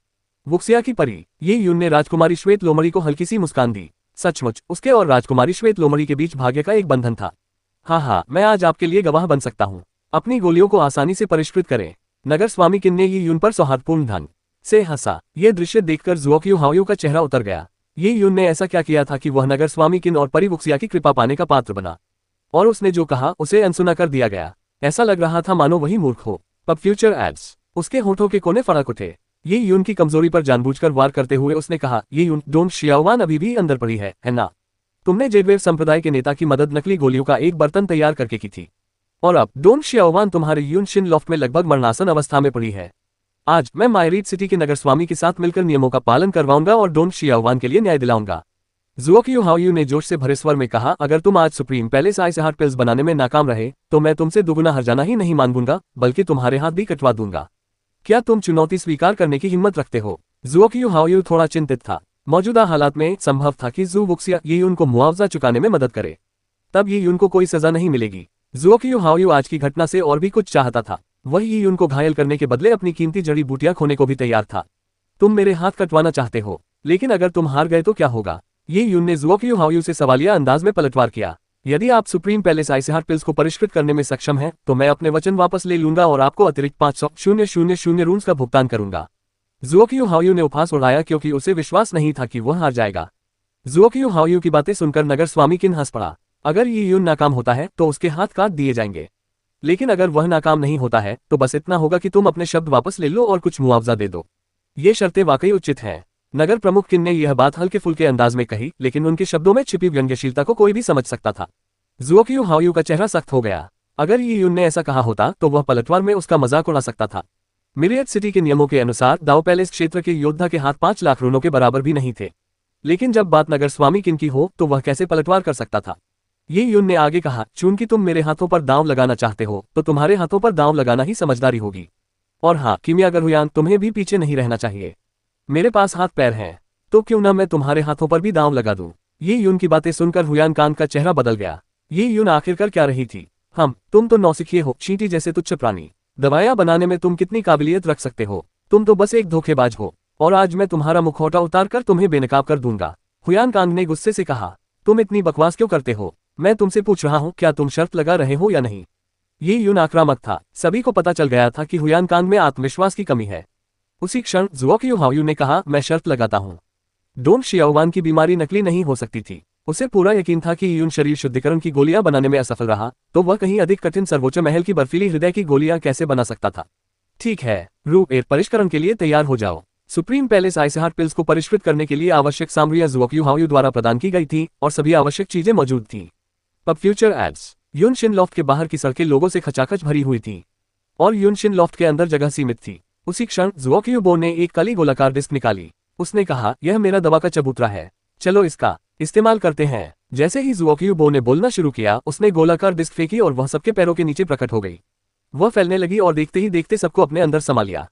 वुक्सिया की परी। यी यून ने राजकुमारी श्वेत लोमड़ी को हल्की सी मुस्कान दी। सचमुच उसके और राजकुमारी श्वेत लोमड़ी के बीच भाग्य का एक बंधन था। हाँ, मैं आज आपके लिए गवाह बन सकता हूँ। अपनी गोलियों को आसानी से परिष्कृत करें। नगर स्वामी किन ने यी यून पर सौहार्दपूर्ण ढंग से हंसा। यह दृश्य देखकर जुओक्यू हाओयू का चेहरा उतर गया। यी यून ने ऐसा क्या किया था कि वह नगर स्वामी किन और परी वुक्सिया की कृपा पाने का पात्र बना, और उसने जो कहा उसे अनसुना कर दिया गया। ऐसा लग रहा था मानो वही मूर्ख हो। पब फ्यूचर एड्स। उसके होठों के कोने फड़क उठे। यी यून की कमजोरी पर जानबूझकर वार करते हुए उसने कहा, यी यून डोंट शियाओवान अभी भी अंदर पड़ी है ना। तुमने जेडवेव संप्रदाय के नेता की मदद नकली गोलियों का एक बर्तन तैयार करके की थी, और अब डोंट शियाओवान तुम्हारे यूनशिन लॉफ्ट में लगभग मरणासन अवस्था में पड़ी है। आज मैं मायरीड सिटी के नगर स्वामी के साथ मिलकर नियमों का पालन करवाऊंगा और डोंट शियाओवान के लिए न्याय दिलाऊंगा। जुओक्यू हाओयू ने जोश से भरे स्वर में कहा, अगर तुम आज सुप्रीम पैलेस आइसहार्ट पिल्स बनाने में नाकाम रहे तो मैं तुमसे दुगुना हर्जाना ही नहीं मांगूंगा, बल्कि तुम्हारे हाथ भी कटवा दूंगा। क्या तुम चुनौती स्वीकार करने की हिम्मत रखते हो। जुओक्यू हाओयू थोड़ा चिंतित था। मौजूदा हालात में संभव था कि जू वुक्सिया यी यून को मुआवजा चुकाने में मदद करे। तब यी यून को कोई सजा नहीं मिलेगी। जुओक्यू हाओयू आज की घटना से और भी कुछ चाहता था। वह यी यून को घायल करने के बदले अपनी कीमती जड़ी बूटियां खोने को भी तैयार था। तुम मेरे हाथ कटवाना चाहते हो, लेकिन अगर तुम हार गए तो क्या होगा। यी यून ने जुओक्यू हाओयू से सवालिया अंदाज में पलटवार किया। यदि आप सुप्रीम पैलेस आइसहार्ट पिल्स को परिष्कृत करने में सक्षम हैं, तो मैं अपने वचन वापस ले लूंगा और आपको अतिरिक्त 500,000 रून्स का भुगतान करूंगा। जुओक्यू हाओयू ने उपहास उड़ाया क्योंकि उसे विश्वास नहीं था कि वह हार जाएगा। जुओक्यू हाओयू की बातें सुनकर नगर स्वामी किन हंस पड़ा। अगर यी यून नाकाम होता है तो उसके हाथ काट दिए जाएंगे, लेकिन अगर वह नाकाम नहीं होता है तो बस इतना होगा कि तुम अपने शब्द वापस ले लो और कुछ मुआवजा दे दो। ये शर्तें वाकई उचित हैं। नगर प्रमुख किन ने यह बात हल्के फुल्के अंदाज में कही, लेकिन उनके शब्दों में छिपी व्यंग्यशीलता को कोई भी समझ सकता था। जुओक्यू हाओयू का चेहरा सख्त हो गया। अगर यी यून ने ऐसा कहा होता तो वह पलटवार में उसका मजाक उड़ा सकता था। मिरियड सिटी के नियमों के अनुसार दाव पैलेस क्षेत्र के योद्धा के हाथ 5 लाख रूनों के बराबर भी नहीं थे, लेकिन जब बात नगर स्वामी किन की हो तो वह कैसे पलटवार कर सकता था। यी यून ने आगे कहा, चूंकि तुम मेरे हाथों पर दांव लगाना चाहते हो तो तुम्हारे हाथों पर दांव लगाना ही समझदारी होगी। और हाँ किमियागर हुयान, तुम्हें भी पीछे नहीं रहना चाहिए। मेरे पास हाथ पैर हैं, तो क्यों ना मैं तुम्हारे हाथों पर भी दांव लगा दूं। यी यून की बातें सुनकर हुयान कांग का चेहरा बदल गया। यी यून आखिरकार क्या रही थी। तुम तो नौसिखिए हो, चींटी जैसे तुच्छ प्राणी। दवाइयां बनाने में तुम कितनी काबिलियत रख सकते हो? तुम तो बस एक धोखेबाज हो, और आज मैं तुम्हारा मुखौटा उतार कर तुम्हें बेनकाब कर दूंगा। हुयान कांग ने गुस्से से कहा, तुम इतनी बकवास क्यों करते हो? मैं तुमसे पूछ रहा हूँ, क्या तुम शर्त लगा रहे हो या नहीं? ये यून आक्रामक था। सभी को पता चल गया था कि हुयान कांग में आत्मविश्वास की कमी है। उसी क्षण ज़ुओक्यू हाओयू ने कहा, मैं शर्त लगाता हूँ। डोंग शियाओवान की बीमारी नकली नहीं हो सकती थी। उसे पूरा यकीन था कि यून शरीर शुद्धिकरण की गोलियां बनाने में असफल रहा तो वह कहीं अधिक कठिन सर्वोच्च महल की बर्फीली हृदय की गोलियां कैसे बना सकता था। ठीक है, रू एयर परिष्करण के लिए तैयार हो जाओ। सुप्रीम पैलेस आइसहार्ट पिल्स को परिष्कृत करने के लिए आवश्यक सामग्रियां ज़ुओक्यू हाओयू द्वारा प्रदान की गई थी और सभी आवश्यक चीजें मौजूद थीं। अब फ्यूचर एड्स। यूनशिन लॉफ्ट के बाहर की सड़कें लोगों से खचाखच भरी हुई थीं और यूनशिन लॉफ्ट के अंदर जगह सीमित थी। उसी क्षण ज़ुओक्यू बो ने एक काली गोलाकार डिस्क निकाली। उसने कहा, यह मेरा दवा का चबूतरा है, चलो इसका इस्तेमाल करते हैं। जैसे ही ज़ुओक्यू बो ने बोलना शुरू किया, उसने गोलाकार डिस्क फेंकी और वह सबके पैरों के नीचे प्रकट हो गई। वह फैलने लगी और देखते ही देखते सबको अपने अंदर समा लिया।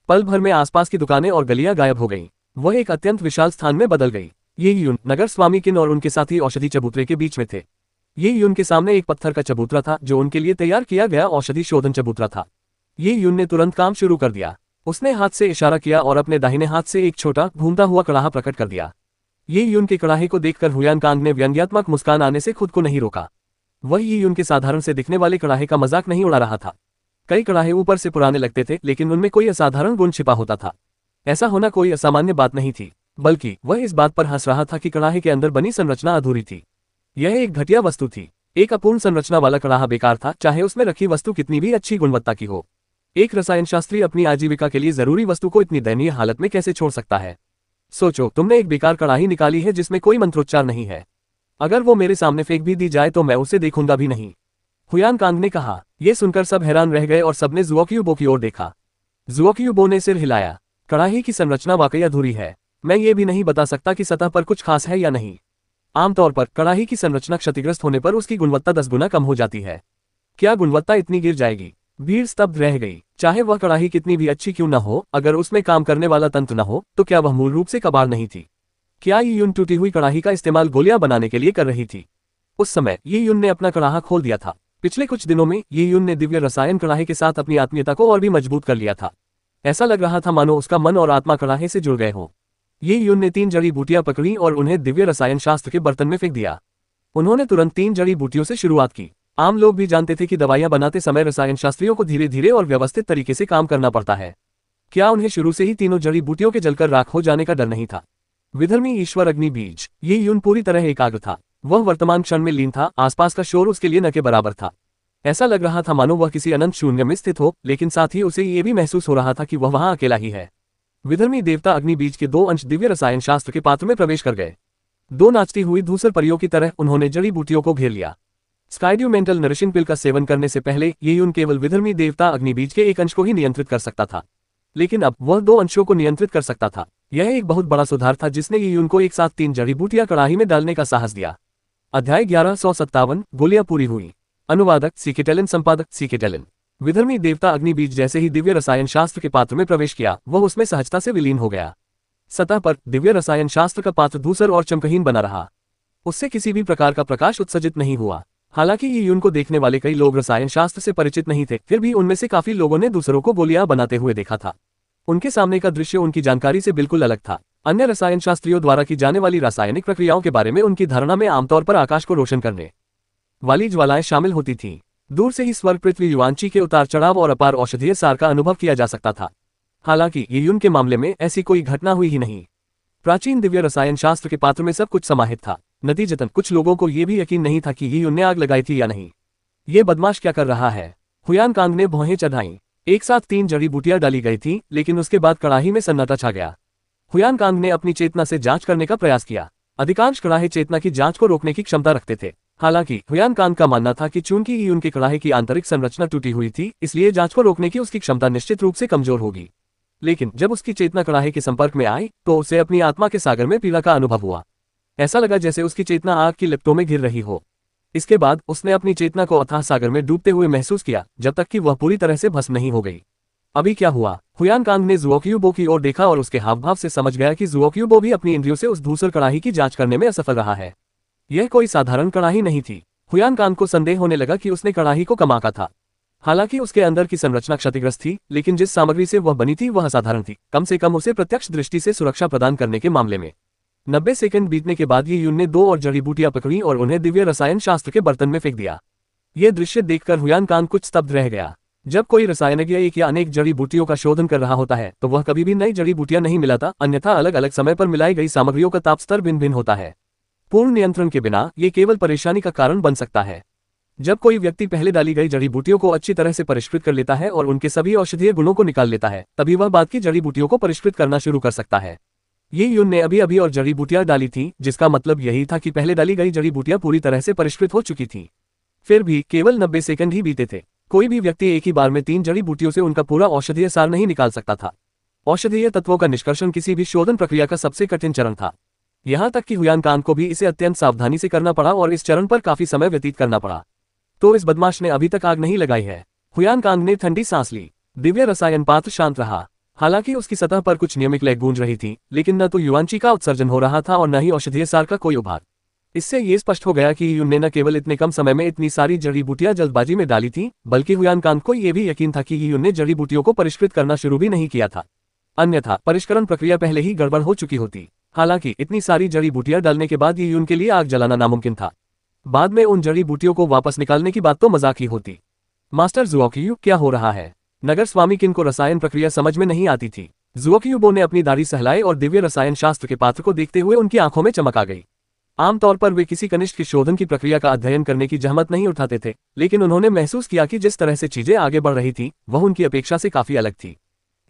पल भर में आसपास की दुकानें और गलियां गायब हो गईं। वह एक अत्यंत विशाल स्थान में बदल गई। ये यून नगर स्वामी किन और उनके साथी औषधि चबूतरे के बीच में थे। ये यून के सामने एक पत्थर का चबूतरा था जो उनके लिए तैयार किया गया औषधि शोधन चबूतरा था। ये यून ने तुरंत काम शुरू कर दिया। उसने हाथ से इशारा किया और अपने दाहिने हाथ से एक छोटा घूमता हुआ कड़ाहा प्रकट कर दिया। ये यून के कड़ाहे को देखकर हुयान कांग ने व्यंग्यात्मक मुस्कान आने से खुद को नहीं रोका। वह ये यून के साधारण से दिखने वाले कड़ाहे का मजाक नहीं उड़ा रहा था। कई कड़ाहे ऊपर से पुराने लगते थे, लेकिन उनमें कोई असाधारण गुण छिपा होता था। ऐसा होना कोई असामान्य बात नहीं थी, बल्कि वह इस बात पर हंस रहा था कि कड़ाहे के अंदर बनी संरचना अधूरी थी। यह एक घटिया वस्तु थी। एक अपूर्ण संरचना वाला कड़ाहा बेकार था, चाहे उसमें रखी वस्तु कितनी भी अच्छी गुणवत्ता की हो। एक रसायनशास्त्री अपनी आजीविका के लिए जरूरी वस्तु को इतनी दयनीय हालत में कैसे छोड़ सकता है? सोचो, तुमने एक बेकार कड़ाही निकाली है जिसमें कोई मंत्रोच्चार नहीं है। अगर वो मेरे सामने फेंक भी दी जाए तो मैं उसे देखूंगा भी नहीं। हुयान कांग ने कहा। यह सुनकर सब हैरान रह गए और सबने ज़ुओक्यू बो की ओर देखा। ज़ुओक्यू बो ने सिर हिलाया। कड़ाही की संरचना वाकई अधूरी है। मैं ये भी नहीं बता सकता कि सतह पर कुछ खास है या नहीं। आमतौर पर कड़ाही की संरचना क्षतिग्रस्त होने पर उसकी गुणवत्ता 10 गुना कम हो जाती है। क्या गुणवत्ता इतनी गिर जाएगी? भीड़ स्तब्ध रह गई। चाहे वह कड़ाही कितनी भी अच्छी क्यों न हो, अगर उसमें काम करने वाला तंत्र न हो तो क्या वह मूल रूप से कबाड़ नहीं थी? क्या ये यून टूटी हुई कड़ाही का इस्तेमाल गोलियां बनाने के लिए कर रही थी? उस समय ये यून ने अपना कड़ाहा खोल दिया था। पिछले कुछ दिनों में ये यून ने दिव्य रसायन कड़ाहे के साथ अपनी आत्मीयता को और भी मजबूत कर लिया था। ऐसा लग रहा था मानो उसका मन और आत्मा कड़ाहे से जुड़ गए हों। ये यून ने 3 जड़ी बूटियां पकड़ी और उन्हें दिव्य रसायन शास्त्र के बर्तन में फेंक दिया। उन्होंने तुरंत 3 जड़ी बूटियों से शुरुआत की। आम लोग भी जानते थे कि दवाइयां बनाते समय रसायन शास्त्रियों को धीरे धीरे और व्यवस्थित तरीके से काम करना पड़ता है। क्या उन्हें शुरू से ही तीनों जड़ी बूटियों के जलकर राख हो जाने का डर नहीं था? विधर्मी ईश्वर अग्नि बीज। ये यून पूरी तरह एकाग्र था। वह वर्तमान क्षण में लीन था। आसपास का शोर उसके लिए न के बराबर था। ऐसा लग रहा था मानो वह किसी अनंत शून्य में स्थित हो, लेकिन साथ ही उसे ये भी महसूस हो रहा था कि वह वहां अकेला ही है। विधर्मी देवता अग्नि बीज के 2 अंश दिव्य रसायन शास्त्र के पात्र में प्रवेश कर गए। 2 नाचती हुई धूसर परियों की तरह उन्होंने जड़ी बूटियों को घेर लिया। स्काइड्यू मेंटल नरिशिंग पिल का सेवन करने से पहले ये यून केवल विधर्मी देवता अग्नि बीज के 1 अंश को ही नियंत्रित कर सकता था, लेकिन अब वह 2 अंशों को नियंत्रित कर सकता था। यह एक बहुत बड़ा सुधार था जिसने ये यून को एक साथ 3 जड़ी बूटियां कड़ाही में डालने का साहस दिया। अध्याय 1157 गोलियां पूरी हुई। अनुवादक सीकेटेलन, संपादक सीकेटेलन। विधर्मी देवता अग्नि बीज जैसे ही दिव्य रसायन शास्त्र के पात्र में प्रवेश किया, वह उसमें सहजता से विलीन हो गया। सतह पर दिव्य रसायन शास्त्र का पात्र धूसर और चमकहीन बना रहा। उससे किसी भी प्रकार का प्रकाश उत्सर्जित नहीं हुआ। हालांकि ये यून को देखने वाले कई लोग रसायन शास्त्र से परिचित नहीं थे, फिर भी उनमें से काफी लोगों ने दूसरों को गोलियां बनाते हुए देखा था। उनके सामने का दृश्य उनकी जानकारी से बिल्कुल अलग था। अन्य रसायन शास्त्रियों द्वारा की जाने वाली रासायनिक प्रक्रियाओं के बारे में उनकी धारणा में आमतौर पर आकाश को रोशन करने वाली ज्वालाएं शामिल होती थीं। दूर से ही स्वर्ग पृथ्वी युवांची के उतार चढ़ाव और अपार औषधीय सार का अनुभव किया जा सकता था। हालांकि ये यून के मामले में ऐसी कोई घटना हुई ही नहीं। प्राचीन दिव्य रसायन शास्त्र के पात्र में सब कुछ समाहित था। नतीजतन कुछ लोगों को यह भी यकीन नहीं था कि ये यून ने आग लगाई थी या नहीं। ये बदमाश क्या कर रहा है? हुयान कांग ने भौहें चढ़ाईं। एक साथ 3 जड़ी बूटियां डाली गई थी, लेकिन उसके बाद कड़ाही में सन्नाटा छा गया। हुयान कांग ने अपनी चेतना से जांच करने का प्रयास किया। अधिकांश कड़ाहे चेतना की जांच को रोकने की क्षमता रखते थे। हालांकि हुयान कांग का मानना था कि चूंकि ये यून के कड़ाहे की आंतरिक संरचना टूटी हुई थी, इसलिए जांच को रोकने की उसकी क्षमता निश्चित रूप से कमजोर होगी। लेकिन जब उसकी चेतना कड़ाहे के संपर्क में आई तो उसे अपनी आत्मा के सागर में पीड़ा का अनुभव हुआ। ऐसा लगा जैसे उसकी चेतना आग की लिपटों में घिर रही हो। इसके बाद उसने अपनी चेतना को अथाह सागर में डूबते हुए महसूस किया, जब तक कि वह पूरी तरह से भस्म नहीं हो गई। अभी क्या हुआ? हुयान कांग ने ज़ुओक्यू बो की ओर देखा और उसके हाव भाव से समझ गया कि ज़ुओक्यू बो भी अपनी इंद्रियों से उस धूसर कड़ाही की जांच करने में असफल रहा है। यह कोई साधारण कड़ाही नहीं थी। हुयान कांग को संदेह होने लगा कि उसने कड़ाही को कमाका था। हालांकि उसके अंदर की संरचना क्षतिग्रस्त थी, लेकिन जिस सामग्री से वह बनी थी वह असाधारण थी, कम से कम उसे प्रत्यक्ष दृष्टि से सुरक्षा प्रदान करने के मामले में। 90 सेकंड बीतने के बाद ये यून ने 2 और जड़ी बूटियां पकड़ी और उन्हें दिव्य रसायन शास्त्र के बर्तन में फेंक दिया। यह दृश्य देखकर हुयान कांग कुछ स्तब्ध रह गया। जब कोई रसायनज्ञ एक या अनेक जड़ी बूटियों का शोधन कर रहा होता है तो वह कभी भी नई जड़ी बूटियां नहीं मिलाता, अन्यथा अलग अलग समय पर मिलाई गई सामग्रियों का ताप स्तर भिन्न भिन्न होता है। पूर्ण नियंत्रण के बिना ये केवल परेशानी का कारण बन सकता है। जब कोई व्यक्ति पहले डाली गई जड़ी बूटियों को अच्छी तरह से परिष्कृत कर लेता है और उनके सभी औषधीय गुणों को निकाल लेता है, तभी वह बाद की जड़ी बूटियों को परिष्कृत करना शुरू कर सकता है। ये यून ने अभी अभी और जड़ी बूटियां डाली थी, जिसका मतलब यही था कि पहले डाली गई जड़ी बूटियां पूरी तरह से परिष्कृत हो चुकी थी। फिर भी केवल 90 सेकंड ही बीते थे। कोई भी व्यक्ति एक ही बार में 3 जड़ी बूटियों से उनका पूरा औषधीय सार नहीं निकाल सकता था। औषधीय तत्वों का निष्कर्षण किसी भी शोधन प्रक्रिया का सबसे कठिन चरण था। यहां तक कि हुयान कांग को भी इसे अत्यंत सावधानी से करना पड़ा और इस चरण पर काफी समय व्यतीत करना पड़ा। तो इस बदमाश ने अभी तक आग नहीं लगाई है। हुयान कांग ने ठंडी सांस ली। दिव्य रसायन पात्र शांत रहा। हालांकि उसकी सतह पर कुछ नियमित लय गूंज रही थी, लेकिन न तो युआनची का उत्सर्जन हो रहा था और न ही औषधीय सार का कोई उभार। इससे ये स्पष्ट हो गया कि यून ने न केवल इतने कम समय में इतनी सारी जड़ी बूटियां जल्दबाजी में डाली थी, बल्कि हुयान कांग को यह भी यकीन था कि यून ने जड़ी बूटियों को परिष्कृत करना शुरू भी नहीं किया था। अन्यथा परिष्करण प्रक्रिया पहले ही गड़बड़ हो चुकी होती। हालांकि इतनी सारी जड़ी बूटियां डालने के बाद यून के लिए आग जलाना नामुमकिन था। बाद में उन जड़ी बूटियों को वापस निकालने की बात तो मजाक ही होती। मास्टर जुओक्यू, क्या हो रहा है? नगर स्वामी किन को रसायन प्रक्रिया समझ में नहीं आती थी। जुओक्यूबो ने अपनी दाढ़ी सहलाई और दिव्य रसायन शास्त्र के पात्र को देखते हुए उनकी आंखों में चमक आ गई। आमतौर पर वे किसी कनिष्ठ की शोधन की प्रक्रिया का अध्ययन करने की जहमत नहीं उठाते थे, लेकिन उन्होंने महसूस किया कि जिस तरह से चीजें आगे बढ़ रही थी वह उनकी अपेक्षा से काफी अलग थी।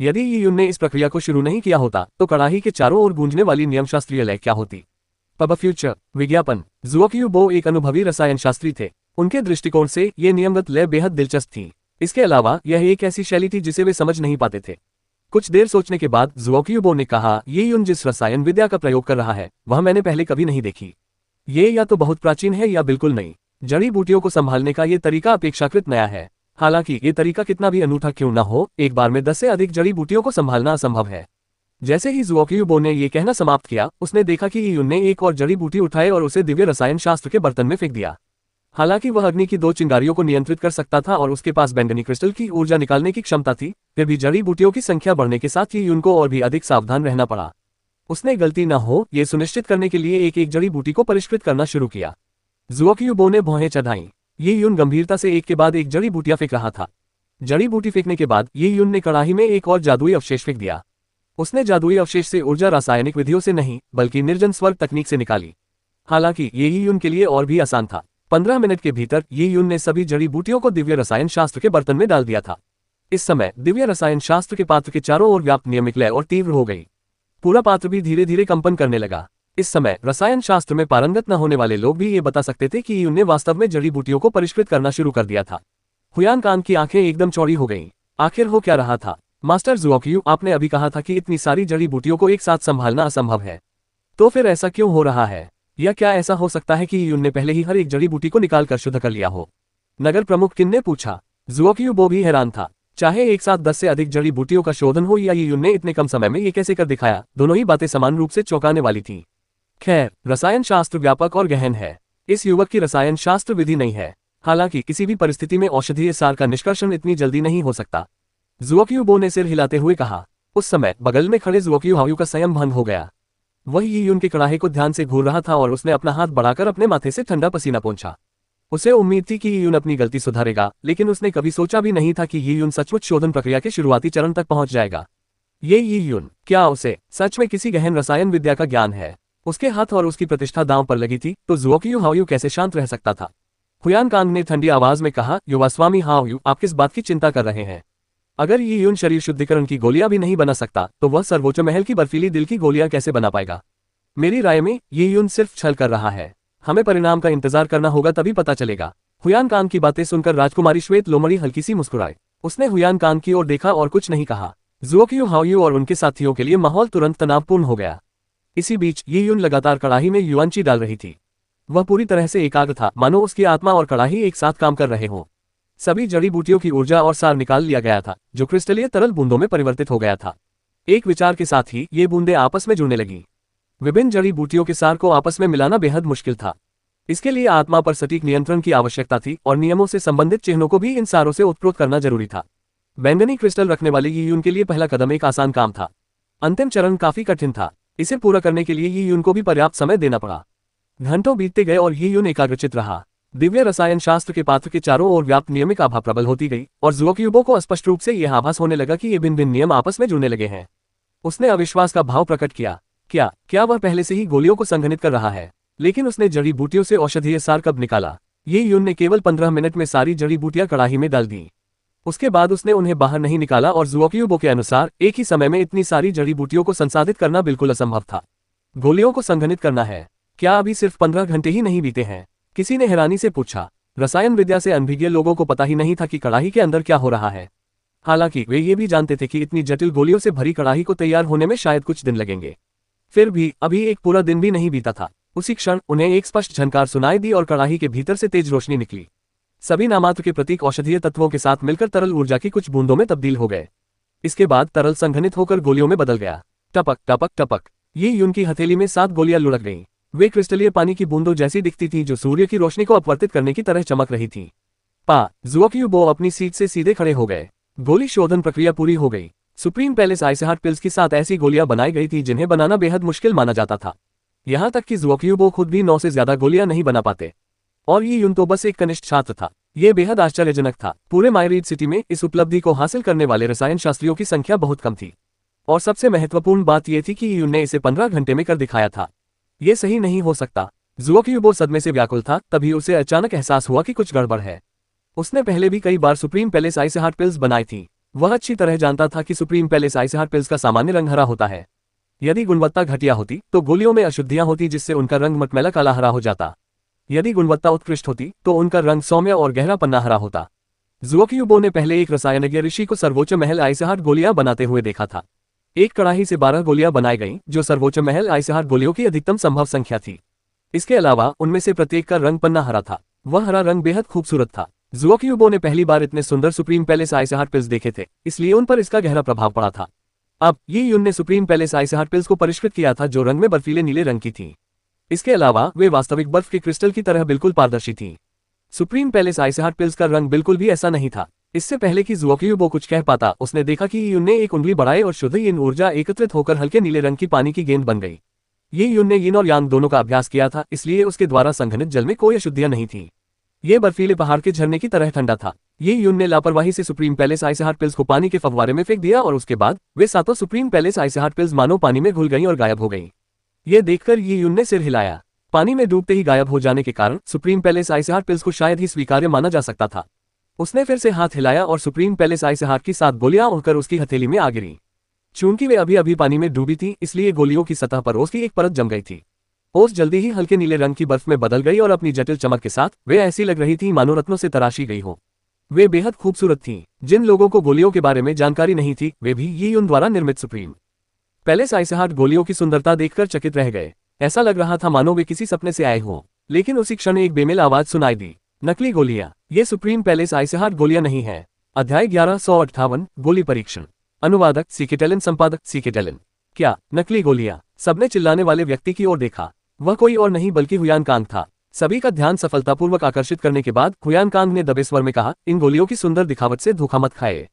यदि यून ने इस प्रक्रिया को शुरू नहीं किया होता तो कड़ाही के चारों ओर गूंजने वाली नियमशास्त्रीय लय क्या होती। पब फ्यूचर विज्ञापन। जुओक्यूबो एक अनुभवी रसायन शास्त्री थे। उनके दृष्टिकोण से ये नियमगत लय बेहद दिलचस्प थी। इसके अलावा यह एक ऐसी शैली थी जिसे वे समझ नहीं पाते थे। कुछ देर सोचने के बाद जुओक्यूबो ने कहा, ये यून जिस रसायन विद्या का प्रयोग कर रहा है वह मैंने पहले कभी नहीं देखी। ये या तो बहुत प्राचीन है या बिल्कुल नहीं। जड़ी बूटियों को संभालने का ये तरीका अपेक्षाकृत नया है। हालांकि ये तरीका कितना भी अनूठा क्यों न हो, एक बार में 10 से अधिक जड़ी बूटियों को संभालना असंभव है। जैसे ही जुओक्यूबो ने ये कहना समाप्त किया, उसने देखा कि यून ने एक और जड़ी बूटी उठाई और उसे दिव्य रसायन शास्त्र के बर्तन में फेंक दिया। हालांकि वह अग्नि की 2 चिंगारियों को नियंत्रित कर सकता था और उसके पास बैंगनी क्रिस्टल की ऊर्जा निकालने की क्षमता थी, फिर भी जड़ी बूटियों की संख्या बढ़ने के साथ ही यून को और भी अधिक सावधान रहना पड़ा। उसने गलती न हो ये सुनिश्चित करने के लिए एक एक जड़ी बूटी को परिष्कृत करना शुरू किया। जुओक्यूबो ने भौहें चढ़ाईं। ये यून गंभीरता से एक के बाद एक जड़ी बूटियां फेंक रहा था। जड़ी बूटी फेंकने के बाद ये यून ने कड़ाही में एक और जादुई अवशेष फेंक दिया। उसने जादुई अवशेष से ऊर्जा रासायनिक विधियों से नहीं बल्कि निर्जन स्वर्ग तकनीक से निकाली। हालांकि ये यून के लिए और भी आसान था। 15 मिनट के भीतर ये यून ने सभी जड़ी बूटियों को दिव्य रसायन शास्त्र के बर्तन में डाल दिया था। इस समय दिव्य रसायन शास्त्र के पात्र के चारों ओर व्याप्त नियमित लय और तीव्र हो गई। पूरा पात्र भी धीरे धीरे कंपन करने लगा। इस समय रसायन शास्त्र में पारंगत न होने वाले लोग भी ये बता सकते थे कि यून ने वास्तव में जड़ी बूटियों को परिष्कृत करना शुरू कर दिया था। हुयान कांग की आंखें एकदम चौड़ी हो गईं। आखिर हो क्या रहा था? मास्टर जुओक्यू, आपने अभी कहा था कि इतनी सारी जड़ी बूटियों को एक साथ संभालना असंभव है। तो फिर ऐसा क्यों हो रहा है? या क्या ऐसा हो सकता है कि यून ने पहले ही हर एक जड़ी बूटी को निकालकर शुद्ध कर लिया हो? नगर प्रमुख किन ने पूछा। जुओक्यूबो भी हैरान था। चाहे एक साथ 10 से अधिक जड़ी बूटियों का शोधन हो या यून ने इतने कम समय में ये कैसे कर दिखाया, दोनों ही बातें समान रूप से चौंकाने वाली थीं। खैर, रसायन शास्त्र व्यापक और गहन है। इस युवक की रसायन शास्त्र विधि नहीं है। हालांकि किसी भी परिस्थिति में औषधीय सार का निष्कर्षण इतनी जल्दी नहीं हो सकता। जुओक्यूबो ने सिर हिलाते हुए कहा। उस समय बगल में खड़े जुओक्यूहायू का संयम भंग हो गया। वह यून के कड़ाहे को ध्यान से घूर रहा था और उसने अपना हाथ बढ़ाकर अपने माथे से ठंडा पसीना पोंछा। उसे उम्मीद थी कि यून अपनी गलती सुधारेगा, लेकिन उसने कभी सोचा भी नहीं था कि यून सचमुच शोधन प्रक्रिया के शुरुआती चरण तक पहुंच जाएगा। ये यून, क्या उसे सच में किसी गहन रसायन विद्या का ज्ञान है? उसके हाथ और उसकी प्रतिष्ठा दांव पर लगी थी, तो जुओक्यूहायू कैसे शांत रह सकता था? हुयान कांग ने ठंडी आवाज में कहा, युवा स्वामी हाओयू, आप किस बात की चिंता कर रहे हैं? अगर ये यून शरीर शुद्धिकरण की गोलियां भी नहीं बना सकता तो वह सर्वोच्च महल की बर्फीली दिल की गोलियां कैसे बना पाएगा? मेरी राय में ये यून सिर्फ छल कर रहा है। हमें परिणाम का इंतजार करना होगा, तभी पता चलेगा। हुयान कांग की बातें सुनकर राजकुमारी श्वेत लोमड़ी हल्की सी मुस्कुराई। उसने हुयान कांग की ओर देखा और कुछ नहीं कहा। जुओक्यूहायू और उनके साथियों के लिए माहौल तुरंत तनावपूर्ण हो गया। इसी बीच ये यून लगातार कड़ाही में युआनची डाल रही थी। वह पूरी तरह से एकाग्र था, मानो उसकी आत्मा और कड़ाही एक साथ काम कर रहे हों। सभी जड़ी बूटियों की ऊर्जा और सार निकाल लिया गया था, जो क्रिस्टलीय तरल बूंदों में परिवर्तित हो गया था। एक विचार के साथ ही ये बूंदें आपस में जुड़ने लगीं। विभिन्न जड़ी बूटियों के सार को आपस में मिलाना बेहद मुश्किल था। इसके लिए आत्मा पर सटीक नियंत्रण की आवश्यकता थी और नियमों से संबंधित चिन्हों को भी इन सारों से उत्प्रोत करना जरूरी था। बैंगनी क्रिस्टल रखने वाले यी यून के लिए पहला कदम एक आसान काम था। अंतिम चरण काफी कठिन था। इसे पूरा करने के लिए यी यून को भी पर्याप्त समय देना पड़ा। घंटों बीतते गए और यी यून एकाग्रचित रहा। दिव्य रसायन शास्त्र के पात्र के चारों ओर व्याप्त नियमिक आभा प्रबल होती गई और ज़ुओक्यूबो को स्पष्ट रूप से यह आभास होने लगा कि ये भिन्न भिन्न नियम आपस में जुड़ने लगे हैं। उसने अविश्वास का भाव प्रकट किया। क्या वह पहले से ही गोलियों को संघनित कर रहा है? लेकिन उसने जड़ी बूटियों से औषधीय सार कब निकाला? ये यून ने केवल 15 मिनट में सारी जड़ी बूटियां कड़ाही में डाल दी। उसके बाद उसने उन्हें बाहर नहीं निकाला और ज़ुओक्यूबो के अनुसार एक ही समय में इतनी सारी जड़ी बूटियों को संसाधित करना बिल्कुल असंभव था। गोलियों को संघनित करना है? क्या अभी सिर्फ 15 घंटे ही नहीं बीते हैं? किसी ने हैरानी से पूछा। रसायन विद्या से अनभिज्ञ लोगों को पता ही नहीं था कि कड़ाही के अंदर क्या हो रहा है। हालांकि वे ये भी जानते थे कि इतनी जटिल गोलियों से भरी कड़ाही को तैयार होने में शायद कुछ दिन लगेंगे। फिर भी अभी एक पूरा दिन भी नहीं बीता था। उसी क्षण उन्हें एक स्पष्ट झनकार सुनाई दी और कड़ाही के भीतर से तेज रोशनी निकली। सभी नामात्र के प्रतीक औषधीय तत्वों के साथ मिलकर तरल ऊर्जा की कुछ बूंदों में तब्दील हो गए। इसके बाद तरल संघनित होकर गोलियों में बदल गया। टपक टपक टपक। ये यून की हथेली में 7 गोलियां लुढ़क गईं। वे क्रिस्टलीय पानी की बूंदों जैसी दिखती थीं जो सूर्य की रोशनी को अपवर्तित करने की तरह चमक रही थीं। ज़ुओक्यूबो अपनी सीट से सीधे खड़े हो गए। गोली शोधन प्रक्रिया पूरी हो गई। सुप्रीम पैलेस आइसहार्ट पिल्स की 7 ऐसी गोलियां बनाई गई थी जिन्हें बनाना बेहद मुश्किल माना जाता था। यहां तक कि ज़ुओक्यूबो खुद भी 9 से ज्यादा गोलियां नहीं बना पाते। और ये यून तो बस एक कनिष्ठ छात्र था। यह बेहद आश्चर्यजनक था। पूरे मायरीड सिटी में इस उपलब्धि को हासिल करने वाले रसायन शास्त्रियों की संख्या बहुत कम थी। और सबसे महत्वपूर्ण बात यह थी कि यून ने इसे 15 घंटे में कर दिखाया था। यह सही नहीं हो सकता। ज़ुओक्यूबो सदमे से व्याकुल था। तभी उसे अचानक एहसास हुआ कि कुछ गड़बड़ है। उसने पहले भी कई बार सुप्रीम पैलेस आइसहार्ट पिल्स बनाई थी। वह अच्छी तरह जानता था कि सुप्रीम पैलेस आइसहार्ट पिल्स का सामान्य रंग हरा होता है। यदि गुणवत्ता घटिया होती तो गोलियों में अशुद्धियां होती जिससे उनका रंग मटमैला काला हरा हो जाता। यदि गुणवत्ता उत्कृष्ट होती तो उनका रंग सौम्य और गहरा पन्ना हरा होता। ज़ुओक्यूबो ने पहले एक रसायनज्ञ ऋषि को सर्वोच्च महल आइसहार्ट गोलियां बनाते हुए देखा था। एक कड़ाही से 12 गोलियां बनाई गईं, जो सर्वोच्च महल आइसहार्ट गोलियों की अधिकतम संभव संख्या थी। इसके अलावा उनमें से प्रत्येक का रंग पन्ना हरा था। वह हरा रंग बेहद खूबसूरत था। ज़ुओक्यूबो ने पहली बार इतने सुंदर सुप्रीम पैलेस आइसहार्ट पिल्स देखे थे, इसलिए उन पर इसका गहरा प्रभाव पड़ा था। अब ये यून ने सुप्रीम पैलेस आइसहार्ट पिल्स को परिष्कृत किया था जो रंग में बर्फीले नीले रंग की थी। इसके अलावा वे वास्तविक बर्फ के क्रिस्टल की तरह बिल्कुल पारदर्शी थीं। सुप्रीम पैलेस आइसहार्ट पिल्स का रंग बिल्कुल भी ऐसा नहीं था। इससे पहले कि ज़ुओक्यूबो कुछ कह पाता, उसने देखा कि यून ने एक उंगली बढ़ाई और शुद्ध यिन ऊर्जा एकत्रित होकर हल्के नीले रंग की पानी की गेंद बन गई। ये यून ने यिन और यांग दोनों का अभ्यास किया था, इसलिए उसके द्वारा संघनित जल में कोई अशुद्धियां नहीं थी। ये बर्फीले पहाड़ के झरने की तरह ठंडा था। ये यून ने लापरवाही से सुप्रीम पैलेस आइसहार्ट पिल्स को पानी के फव्वारे में फेंक दिया और उसके बाद वे 7 सुप्रीम पैलेस आइसहार्ट पिल्स मानो पानी में घुल गईं और गायब हो गईं। ये देखकर ये यून ने सिर हिलाया। पानी में डूबते ही गायब हो जाने के कारण सुप्रीम पैलेस आइसहार्ट पिल्स को शायद ही स्वीकार्य माना जा सकता था। उसने फिर से हाथ हिलाया और सुप्रीम पैलेस आइसहार्ट की 7 गोलियां उड़कर उसकी हथेली में आ गिरीं। चूंकि वे अभी अभी पानी में डूबी थी, इसलिए गोलियों की सतह पर ओस की एक परत जम गई थी। ओस जल्दी ही हल्के नीले रंग की बर्फ में बदल गई और अपनी जटिल चमक के साथ वे ऐसी लग रही थी मानो रत्नों से तराशी गई हो। वे बेहद खूबसूरत थीं। जिन लोगों को गोलियों के बारे में जानकारी नहीं थी, वे भी यी यून द्वारा निर्मित सुप्रीम पैलेस आइसहार्ट गोलियों की सुंदरता देखकर चकित रह गए। ऐसा लग रहा था मानो वे किसी सपने से आए हों। लेकिन उसी क्षण एक बेमेल आवाज सुनाई दी। नकली गोलियां। ये सुप्रीम पैलेस आइसहार्ट गोलियां नहीं है। अध्याय 1158 गोली परीक्षण। अनुवादक सीकेटेलन, संपादक सीकेटेलन। क्या नकली गोलियां? सबने चिल्लाने वाले व्यक्ति की ओर देखा। वह कोई और नहीं बल्कि हुयान कांग था। सभी का ध्यान सफलतापूर्वक आकर्षित करने के बाद हुयान कांग ने दबे स्वर में कहा, इन गोलियों की सुंदर दिखावट से धोखा मत खाए।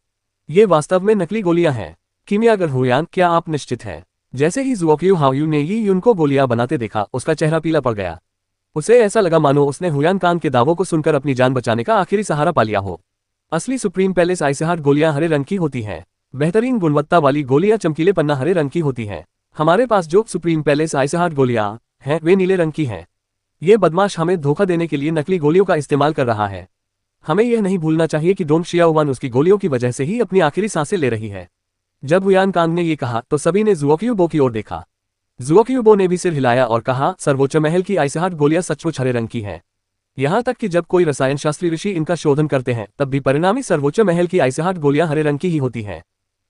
ये वास्तव में नकली गोलियां हैं। कीमियागर हुयान, क्या आप निश्चित हैं? जैसे ही ज़ुओक्यू हाओयू ने यी यून को गोलियां बनाते देखा, उसका चेहरा पीला पड़ गया। उसे ऐसा लगा मानो उसने हुयान कांग के दावों को सुनकर अपनी जान बचाने का आखिरी सहारा पा लिया हो। असली सुप्रीम पैलेस आइसहार्ट गोलियां हरे रंग की होती हैं। बेहतरीन गुणवत्ता वाली गोलियां चमकीले पन्ना हरे रंग की होती हैं। हमारे पास जो सुप्रीम पैलेस आइसहार्ट गोलियां हैं, वे नीले रंग की हैं। ये बदमाश हमें धोखा देने के लिए नकली गोलियों का इस्तेमाल कर रहा है। हमें यह नहीं भूलना चाहिए कि डोंग शियाओवान उसकी गोलियों की वजह से ही अपनी आखिरी सांसें ले रही है। जब हुयान कांग ने यह कहा तो सभी ने ज़ुओक्यूबो की ओर देखा। ज़ुओक्यूबो ने भी सिर हिलाया और कहा, सर्वोच्च महल की आइसहार्ट गोलियां सचमुच हरे रंग की हैं। यहां तक कि जब कोई रसायन शास्त्री ऋषि इनका शोधन करते हैं, तब भी परिणामी सर्वोच्च महल की आइसहार्ट गोलियां हरे रंग की ही होती हैं।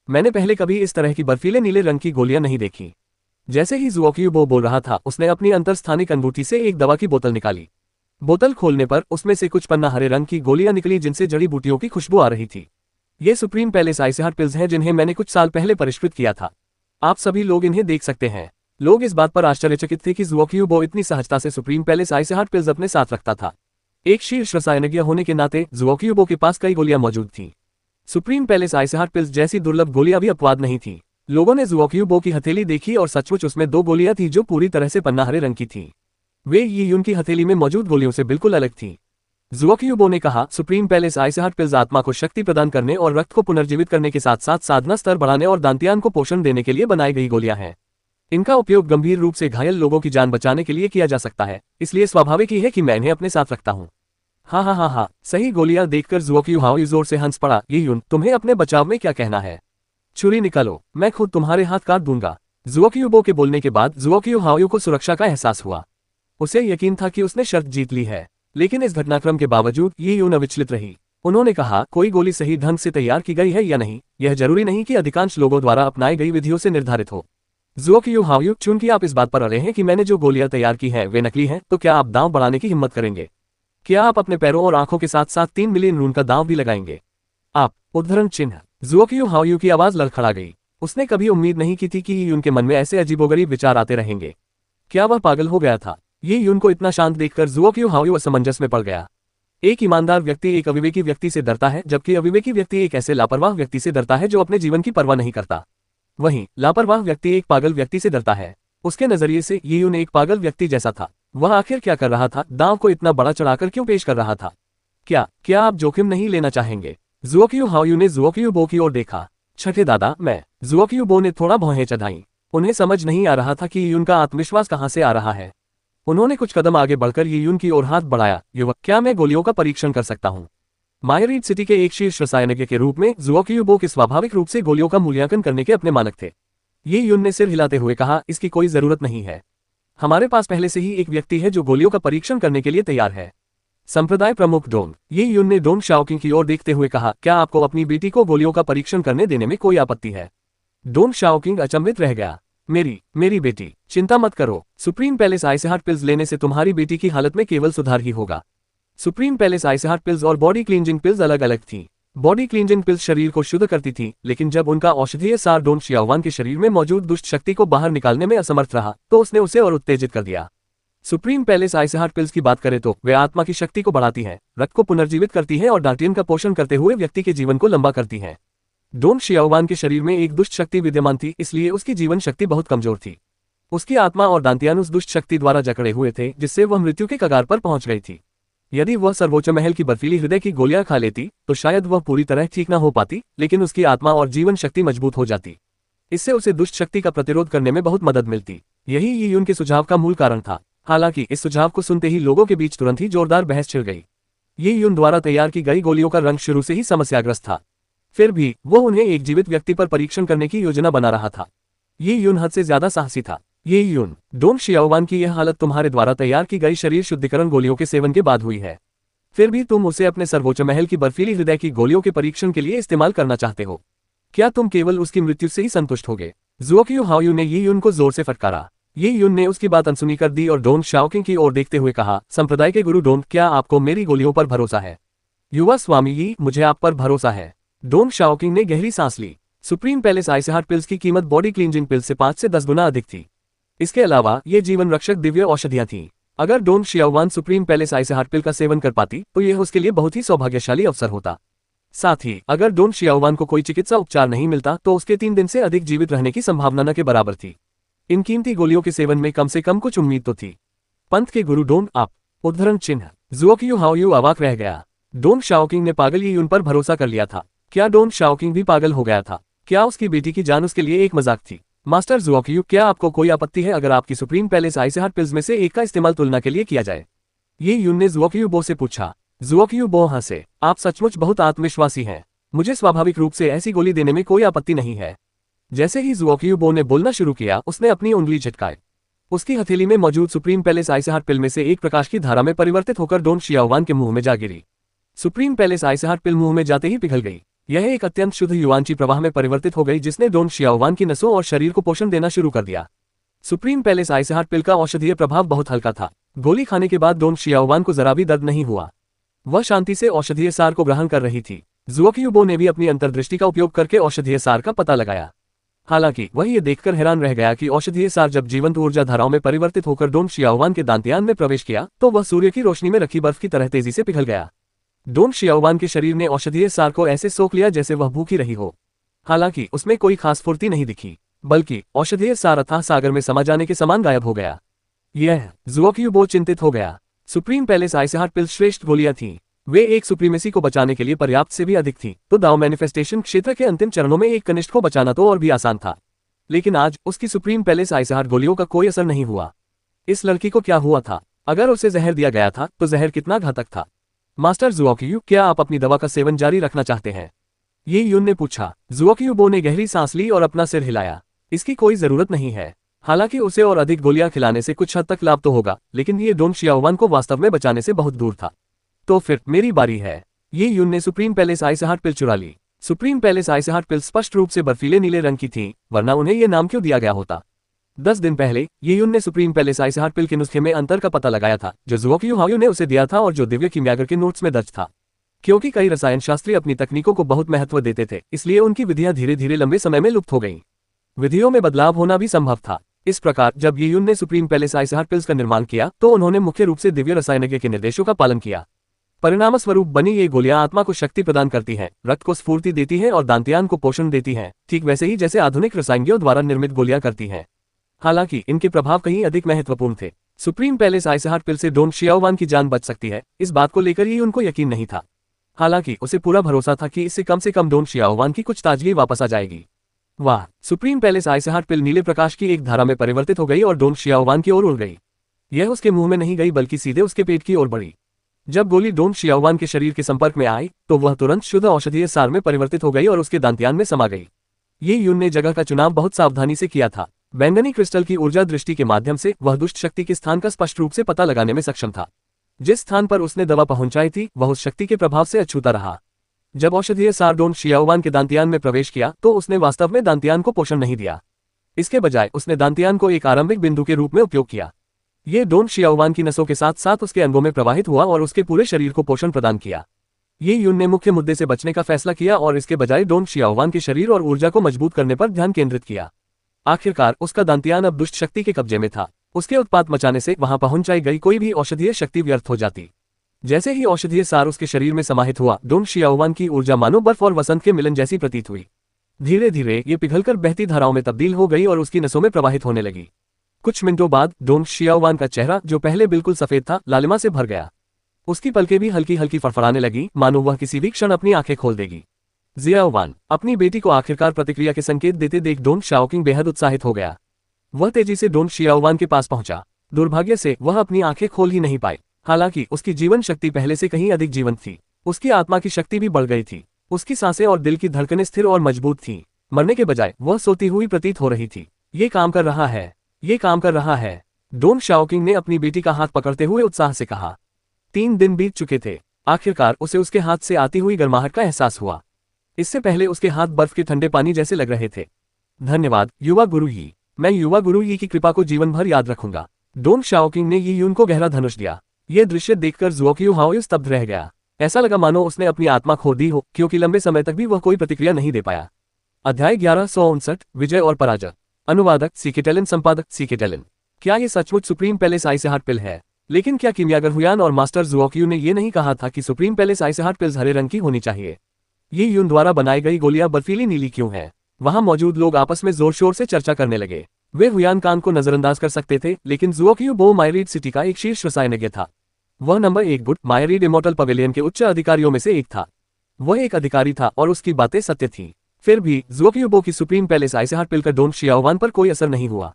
मैंने पहले कभी इस तरह की बर्फीले नीले रंग की गोलियां नहीं देखी। जैसे ही ज़ुओक्यूबो बोल रहा था, उसने अपनी अंतरस्थानिक अनुभूति से एक दवा की बोतल निकाली। बोतल खोलने पर उसमें से कुछ पन्ना हरे रंग की गोलियां निकली जिनसे जड़ी बूटियों की खुशबू आ रही थी। ये सुप्रीम पैलेस आइसहार्ट पिल्स हैं जिन्हें मैंने कुछ साल पहले परिष्कृत किया था। आप सभी लोग इन्हें देख सकते हैं। लोग इस बात पर आश्चर्यचकित थे कि ज़ुओक्यूबो इतनी सहजता से supreme palace ice heart pills अपने साथ रखता था। एक शीर्ष रसायनज्ञ होने के नाते ज़ुओक्यूबो के पास कई गोलियां मौजूद थीं। Supreme palace ice heart pills जैसी दुर्लभ गोलियां भी अपवाद नहीं थीं। लोगों ने ज़ुओक्यूबो की हथेली देखी और सचमुच उसमें 2 गोलियां थीं जो पूरी तरह से पन्ना हरे रंग की थीं। वे यी यून की हथेली में मौजूद गोलियों से बिल्कुल अलग थीं। ज़ुओक्यूबो ने कहा, supreme palace ice heart pills आत्मा को शक्ति प्रदान करने और रक्त को पुनर्जीवित करने के साथ साथ साधना स्तर बढ़ाने और दांतियान को पोषण देने के लिए बनाई गई गोलियां हैं। इनका उपयोग गंभीर रूप से घायल लोगों की जान बचाने के लिए किया जा सकता है, इसलिए स्वाभाविक ही है कि मैं इन्हें अपने साथ रखता हूँ। हाँ, सही गोलियां देखकर ज़ुओक्यूहाओ जोर से हंस पड़ा। ये यून, तुम्हें अपने बचाव में क्या कहना है? छुरी निकालो, मैं खुद तुम्हारे हाथ काट दूंगा। ज़ुओक्यूबो के बोलने के बाद ज़ुओक्यूहाओ को सुरक्षा का एहसास हुआ। उसे यकीन था कि उसने शर्त जीत ली है, लेकिन इस घटनाक्रम के बावजूद ये यून अविचलित रही। उन्होंने कहा, कोई गोली सही ढंग से तैयार की गई है या नहीं, यह जरूरी नहीं कि अधिकांश लोगों द्वारा अपनाई गई विधियों से निर्धारित हो। ज़ुओक्यूहाओ, चूंकि आप इस बात पर अड़े हैं कि मैंने जो गोलियां तैयार की हैं वे नकली हैं, तो क्या आप दांव बढ़ाने की हिम्मत करेंगे? क्या आप अपने पैरों और आंखों के साथ साथ 3 मिलियन रून का दांव भी लगाएंगे? आप उद्धरण चिन्ह। ज़ुओक्यूहाओ की आवाज लड़खड़ा गई। उसने कभी उम्मीद नहीं की थी कि ये यून के मन में ऐसे अजीबोगरीब विचार आते रहेंगे। क्या वह पागल हो गया था? ये यून को इतना शांत देखकर ज़ुओक्यूहाओ असमंजस में पड़ गया। एक ईमानदार व्यक्ति एक अविवेकी व्यक्ति से डरता है, जबकि अविवेकी व्यक्ति एक ऐसे लापरवाह व्यक्ति से डरता है जो अपने जीवन की परवाह नहीं करता। वहीं लापरवाह व्यक्ति एक पागल व्यक्ति से डरता है। उसके नजरिए से ये यून एक पागल व्यक्ति जैसा था। वह आखिर क्या कर रहा था? दांव को इतना बड़ा चढ़ाकर क्यों पेश कर रहा था? क्या आप जोखिम नहीं लेना चाहेंगे? ज़ुओक्यूहाओ ने ज़ुओक्यूबो की ओर देखा। छठे दादा, मैं। ज़ुओक्यूबो ने थोड़ा भौहें चढ़ाई। उन्हें समझ नहीं आ रहा था कि यून का आत्मविश्वास कहां से आ रहा है। उन्होंने कुछ कदम आगे बढ़कर यून की ओर हाथ बढ़ाया। युवक, क्या मैं गोलियों का परीक्षण कर सकता हूं? मायरीड सिटी के एक शीर्ष रसायनज्ञ के रूप में ज़ुओक्यूबो के स्वाभाविक रूप से गोलियों का मूल्यांकन करने के अपने मानक थे। ये यून ने सिर हिलाते हुए कहा, इसकी कोई जरूरत नहीं है। हमारे पास पहले से ही एक व्यक्ति है जो गोलियों का परीक्षण करने के लिए तैयार है। संप्रदाय प्रमुख डोंग। ये यून ने डोंग शाओकिंग की ओर देखते हुए कहा, क्या आपको अपनी बेटी को गोलियों का परीक्षण करने देने में कोई आपत्ति है? डोंग शाओकिंग अचंभित रह गया। मेरी बेटी, चिंता मत करो। Supreme palace ice heart pills लेने से तुम्हारी बेटी की हालत में केवल सुधार ही होगा। Supreme palace ice heart pills और बॉडी क्लींजिंग पिल्स अलग अलग थी। बॉडी क्लींजिंग पिल्स शरीर को शुद्ध करती थी, लेकिन जब उनका औषधीय सार डोंग शियाओवान के शरीर में मौजूद दुष्ट शक्ति को बाहर निकालने में असमर्थ रहा, तो उसने उसे और उत्तेजित कर दिया। Supreme palace ice heart pills की बात करें तो वे आत्मा की शक्ति को बढ़ाती हैं, रक्त को पुनर्जीवित करती हैं और डार्टियन का पोषण करते हुए व्यक्ति के जीवन को लंबा करती हैं। डोंग शियाओवान के शरीर में एक दुष्ट शक्ति विद्यमान थी, इसलिए उसकी जीवन शक्ति बहुत कमजोर थी। उसकी आत्मा और दांतियान उस दुष्ट शक्ति द्वारा जकड़े हुए थे, जिससे वह मृत्यु के कगार पर पहुंच गई थी। यदि वह सर्वोच्च महल की बर्फीली हृदय की गोलियां खा लेती तो शायद वह पूरी तरह ठीक न हो पाती, लेकिन उसकी आत्मा और जीवन शक्ति मजबूत हो जाती। इससे उसे दुष्ट शक्ति का प्रतिरोध करने में बहुत मदद मिलती। यही ये यून के सुझाव का मूल कारण था। हालांकि इस सुझाव को सुनते ही लोगों के बीच तुरंत ही जोरदार बहस छिड़ गई। ये यून द्वारा तैयार की गई गोलियों का रंग शुरू से ही समस्याग्रस्त था। फिर भी वो उन्हें एक जीवित व्यक्ति पर परीक्षण करने की योजना बना रहा था। ये यून हद से ज्यादा साहसी था। ये यून, डोंग शियाओवान की यह हालत तुम्हारे द्वारा तैयार की गई शरीर शुद्धिकरण गोलियों के सेवन के बाद हुई है। फिर भी तुम उसे अपने सर्वोच्च महल की बर्फीली हृदय की गोलियों के परीक्षण के लिए इस्तेमाल करना चाहते हो। क्या तुम केवल उसकी मृत्यु से ही संतुष्ट होगे? ज़ुओक्यूहाओ ने ये यून को जोर से फटकारा। ये यून ने उसकी बात अनसुनी कर दी और डोंग शाओकिंग की ओर देखते हुए कहा, संप्रदाय के गुरु डोंग, क्या आपको मेरी गोलियों पर भरोसा है? युवा स्वामी यी, मुझे आप पर भरोसा है। डोंग शाओकिंग ने गहरी सांस ली। Supreme palace ice heart pills की कीमत बॉडी क्लींजिंग पिल्स से 5 से 10 गुना अधिक थी। इसके अलावा ये जीवन रक्षक दिव्य औषधियां थीं। अगर Dong Xiaowan supreme palace ice heart pill का सेवन कर पाती तो यह उसके लिए बहुत ही सौभाग्यशाली अवसर होता। साथ ही अगर डोंग शियाओवान को कोई चिकित्सा उपचार नहीं मिलता तो उसके 3 दिन से अधिक जीवित रहने की संभावना न के बराबर थी। इन कीमती गोलियों के सेवन में कम से कम कुछ उम्मीद तो थी। पंथ के गुरु डोंग, आप। उद्धरण चिन्ह। ज़ुओक्यूहाओ अवाक रह गया। डोंग शाओकिंग ने पागल यून पर भरोसा कर लिया था। क्या डोंग शाओकिंग भी पागल हो गया था? क्या उसकी बेटी की जान उसके लिए एक मजाक थी? मास्टर ज़ुओक्यू, क्या आपको कोई आपत्ति है अगर आपकी supreme palace ice heart pills में से एक का इस्तेमाल तुलना के लिए किया जाए? ये यून ने ज़ुओक्यूबो से पूछा। ज़ुओक्यूबो हंसे। आप सचमुच बहुत आत्मविश्वासी हैं। मुझे स्वाभाविक रूप से ऐसी गोली देने में कोई आपत्ति नहीं है। जैसे ही ज़ुओक्यूबो ने बोलना शुरू किया, उसने अपनी उंगली झटकाई। उसकी हथेली में मौजूद सुप्रीम पैलेस आइस हार्ट पिल में से एक प्रकाश की धारा में परिवर्तित होकर डोंग शियाओवान के मुंह में जा गिरी। सुप्रीम पैलेस आइस हार्ट पिल मुंह में जाते ही पिघल गई। यह एक अत्यंत शुद्ध युवांची प्रवाह में परिवर्तित हो गई, जिसने डोंग शियाओवान की नसों और शरीर को पोषण देना शुरू कर दिया। Supreme palace ice heart pill का औषधीय प्रभाव बहुत हल्का था। गोली खाने के बाद डोंग शियाओवान को जरा भी दर्द नहीं हुआ। वह शांति से औषधीय सार को ग्रहण कर रही थी। ज़ुओक्यूबो ने भी अपनी अंतर्दृष्टि का उपयोग करके औषधीय सार का पता लगाया। हालांकि वह ये देखकर हैरान रह गया कि औषधीय सार जब जीवंत ऊर्जा धाराओं में परिवर्तित होकर डोंग शियाओवान के दांतियान में प्रवेश किया तो वह सूर्य की रोशनी में रखी बर्फ की तरह तेजी से पिघल गया। डोंग शियाओवान के शरीर ने औषधीय सार को ऐसे सोख लिया जैसे वह भूखी रही हो। हालांकि उसमें कोई खास फुर्ती नहीं दिखी, बल्कि औषधीय सार अथाह सागर में समा जाने के समान गायब हो गया। यह ज़ुओक्यूबो चिंतित हो गया। सुप्रीम पैलेस आइसहार्ट पिल्स श्रेष्ठ गोलियां थीं। वे एक सुप्रीमेसी को बचाने के लिए पर्याप्त से भी अधिक थी, तो दाव मैनिफेस्टेशन क्षेत्र के अंतिम चरणों में एक कनिष्ठ को बचाना तो और भी आसान था। लेकिन आज उसकी सुप्रीम पैलेस आइसहार्ट गोलियों का कोई असर नहीं हुआ। इस लड़की को क्या हुआ था? अगर उसे जहर दिया गया था तो जहर कितना घातक था? मास्टर ज़ुओक्यू, क्या आप अपनी दवा का सेवन जारी रखना चाहते हैं? ये यून ने पूछा। ज़ुओक्यूबो ने गहरी सांस ली और अपना सिर हिलाया। इसकी कोई जरूरत नहीं है। हालांकि उसे और अधिक गोलियां खिलाने से कुछ हद तक लाभ तो होगा, लेकिन ये डोंग शियाओवान को वास्तव में बचाने से बहुत दूर था। तो फिर मेरी बारी है। ये यून ने सुप्रीम पैलेस आइसहार्ट पिल चुरा ली। सुप्रीम पैलेस आइसहार्ट पिल स्पष्ट रूप से बर्फीले नीले रंग की थी, वरना उन्हें यह नाम क्यों दिया गया होता? 10 दिन पहले ये यून ने सुप्रीम पैलेस आइसहार्ट पिल के नुस्खे में अंतर का पता लगाया था, जो ज़ुओक्यू हाओयू ने उसे दिया था और जो दिव्य कीमियागर के नोट्स में दर्ज था। क्योंकि कई रसायन शास्त्री अपनी तकनीकों को बहुत महत्व देते थे, इसलिए उनकी विधियां धीरे धीरे लंबे समय में लुप्त हो गईं। विधियों में बदलाव होना भी संभव था। इस प्रकार जब ये यून ने सुप्रीम पैलेस आइसहार्ट पिल्स का निर्माण किया तो उन्होंने मुख्य रूप से दिव्य रसायनज्ञ के निर्देशों का पालन किया। परिणामस्वरूप बनी ये गोलियां आत्मा को शक्ति प्रदान करती हैं, रक्त को स्फूर्ति देती हैं और दांतियान को पोषण देती हैं, ठीक वैसे ही जैसे आधुनिक रसायनज्ञों द्वारा निर्मित गोलियां करती हैं। हालांकि इनके प्रभाव कहीं अधिक महत्वपूर्ण थे। सुप्रीम पैलेस आइसहार्ट पिल से डोंग शियाओवान की जान बच सकती है, इस बात को लेकर ये उनको यकीन नहीं था। हालांकि उसे पूरा भरोसा था कि इससे कम से कम डोंग शियाओवान की कुछ ताजगी वापस आ जाएगी। वाह! सुप्रीम पैलेस आइसहार्ट पिल नीले प्रकाश की एक धारा में परिवर्तित हो गई और डोंग शियाओवान की ओर उड़ गई। यह उसके मुंह में नहीं गई बल्कि सीधे उसके पेट की ओर बढ़ी। जब गोली डोंग शियाओवान के शरीर के संपर्क में आई तो वह तुरंत शुद्ध औषधीय सार में परिवर्तित हो गई और उसके दांतियान में समा गई। ये यून ने जगह का चुनाव बहुत सावधानी से किया था। बैंगनी क्रिस्टल की ऊर्जा दृष्टि के माध्यम से वह दुष्ट शक्ति के स्थान का स्पष्ट रूप से पता लगाने में सक्षम था। जिस स्थान पर उसने दवा पहुंचाई थी वह उस शक्ति के प्रभाव से अछूता रहा। जब औषधीय सार डोंग शियाओवान के दांतियान में प्रवेश किया तो उसने वास्तव में दांतियान को पोषण नहीं दिया। इसके बजाय उसने दांतियान को एक आरंभिक बिंदु के रूप में उपयोग किया। ये डोंग शियाओवान की नसों के साथ साथ उसके अंगों में प्रवाहित हुआ और उसके पूरे शरीर को पोषण प्रदान किया। ये यून ने मुख्य मुद्दे से बचने का फैसला किया और इसके बजाय डोंग शियाओवान के शरीर और ऊर्जा को मजबूत करने पर ध्यान केंद्रित किया। आखिरकार उसका दांतियान अब दुष्ट शक्ति के कब्जे में था। उसके उत्पात मचाने से वहां पहुंचाई गई कोई भी औषधीय शक्ति व्यर्थ हो जाती। जैसे ही औषधीय सार उसके शरीर में समाहित हुआ, डोंग शियाओवान की ऊर्जा मानो बर्फ और वसंत के मिलन जैसी प्रतीत हुई। धीरे धीरे ये पिघलकर बहती धाराओं में तब्दील हो गई और उसकी नसों में प्रवाहित होने लगी। कुछ मिनटों बाद डोंग शियाओवान का चेहरा, जो पहले बिल्कुल सफेद था, लालिमा से भर गया। उसकी पलकें भी हल्की हल्की फड़फड़ाने लगी, मानो वह किसी भी क्षण अपनी आंखें खोल देगी। जियाओवान अपनी बेटी को आखिरकार प्रतिक्रिया के संकेत देते देख डोंग शाओकिंग बेहद उत्साहित हो गया। वह तेजी से डोंग शियाओवान के पास पहुंचा। दुर्भाग्य से वह अपनी आंखें खोल ही नहीं पाई। हालांकि उसकी जीवन शक्ति पहले से कहीं अधिक जीवंत थी। उसकी आत्मा की शक्ति भी बढ़ गई थी। उसकी सांसें और दिल की धड़कनें स्थिर और मजबूत थीं। मरने के बजाय वह सोती हुई प्रतीत हो रही थी। ये काम कर रहा है, ये काम कर रहा है, डोंग शाओकिंग ने अपनी बेटी का हाथ पकड़ते हुए उत्साह से कहा। 3 दिन बीत चुके थे। आखिरकार उसे उसके हाथ से आती हुई गर्माहट का एहसास हुआ। इससे पहले उसके हाथ बर्फ के ठंडे पानी जैसे लग रहे थे। धन्यवाद युवा गुरु यी, मैं युवा गुरु यी की कृपा को जीवन भर याद रखूंगा। डोंग शाओकिंग ने यी यून को गहरा धनुष दिया। यह दृश्य देखकर ज़ुओक्यू हाओयू स्तब्ध रह गया। ऐसा लगा मानो उसने अपनी आत्मा खो दी हो, क्योंकि लंबे समय तक भी वह कोई प्रतिक्रिया नहीं दे पाया। अध्याय 1159 विजय और पराजय। अनुवादक सीके टेलन, संपादक सीके टेलन। क्या ये सचमुच सुप्रीम पैलेस आइसहार्ट पिल है? लेकिन क्या कीमियागर हुयान और मास्टर ज़ुओक्यू ने ये नहीं कहा था कि सुप्रीम पैलेस आइसहार्ट पिल्स हरे रंग की होनी चाहिए? ये यून द्वारा बनाई गई गोलियां बर्फीली नीली क्यों हैं? वहां मौजूद लोग आपस में जोर शोर से चर्चा करने लगे। वे हुयान कान को नजरअंदाज कर सकते थे, लेकिन ज़ुओक्यू बो मायरीड सिटी का एक शीर्ष रसायनज्ञ था। वह नंबर 1 गुड मायरीड इमोर्टल पवेलियन के उच्च अधिकारियों में से एक था। वह एक अधिकारी था और उसकी बातें सत्य थीं। फिर भी ज़ुओक्यू बो की सुप्रीम पैलेस आइसहार्ट पिल का डोंग शियाओवान पर कोई असर नहीं हुआ।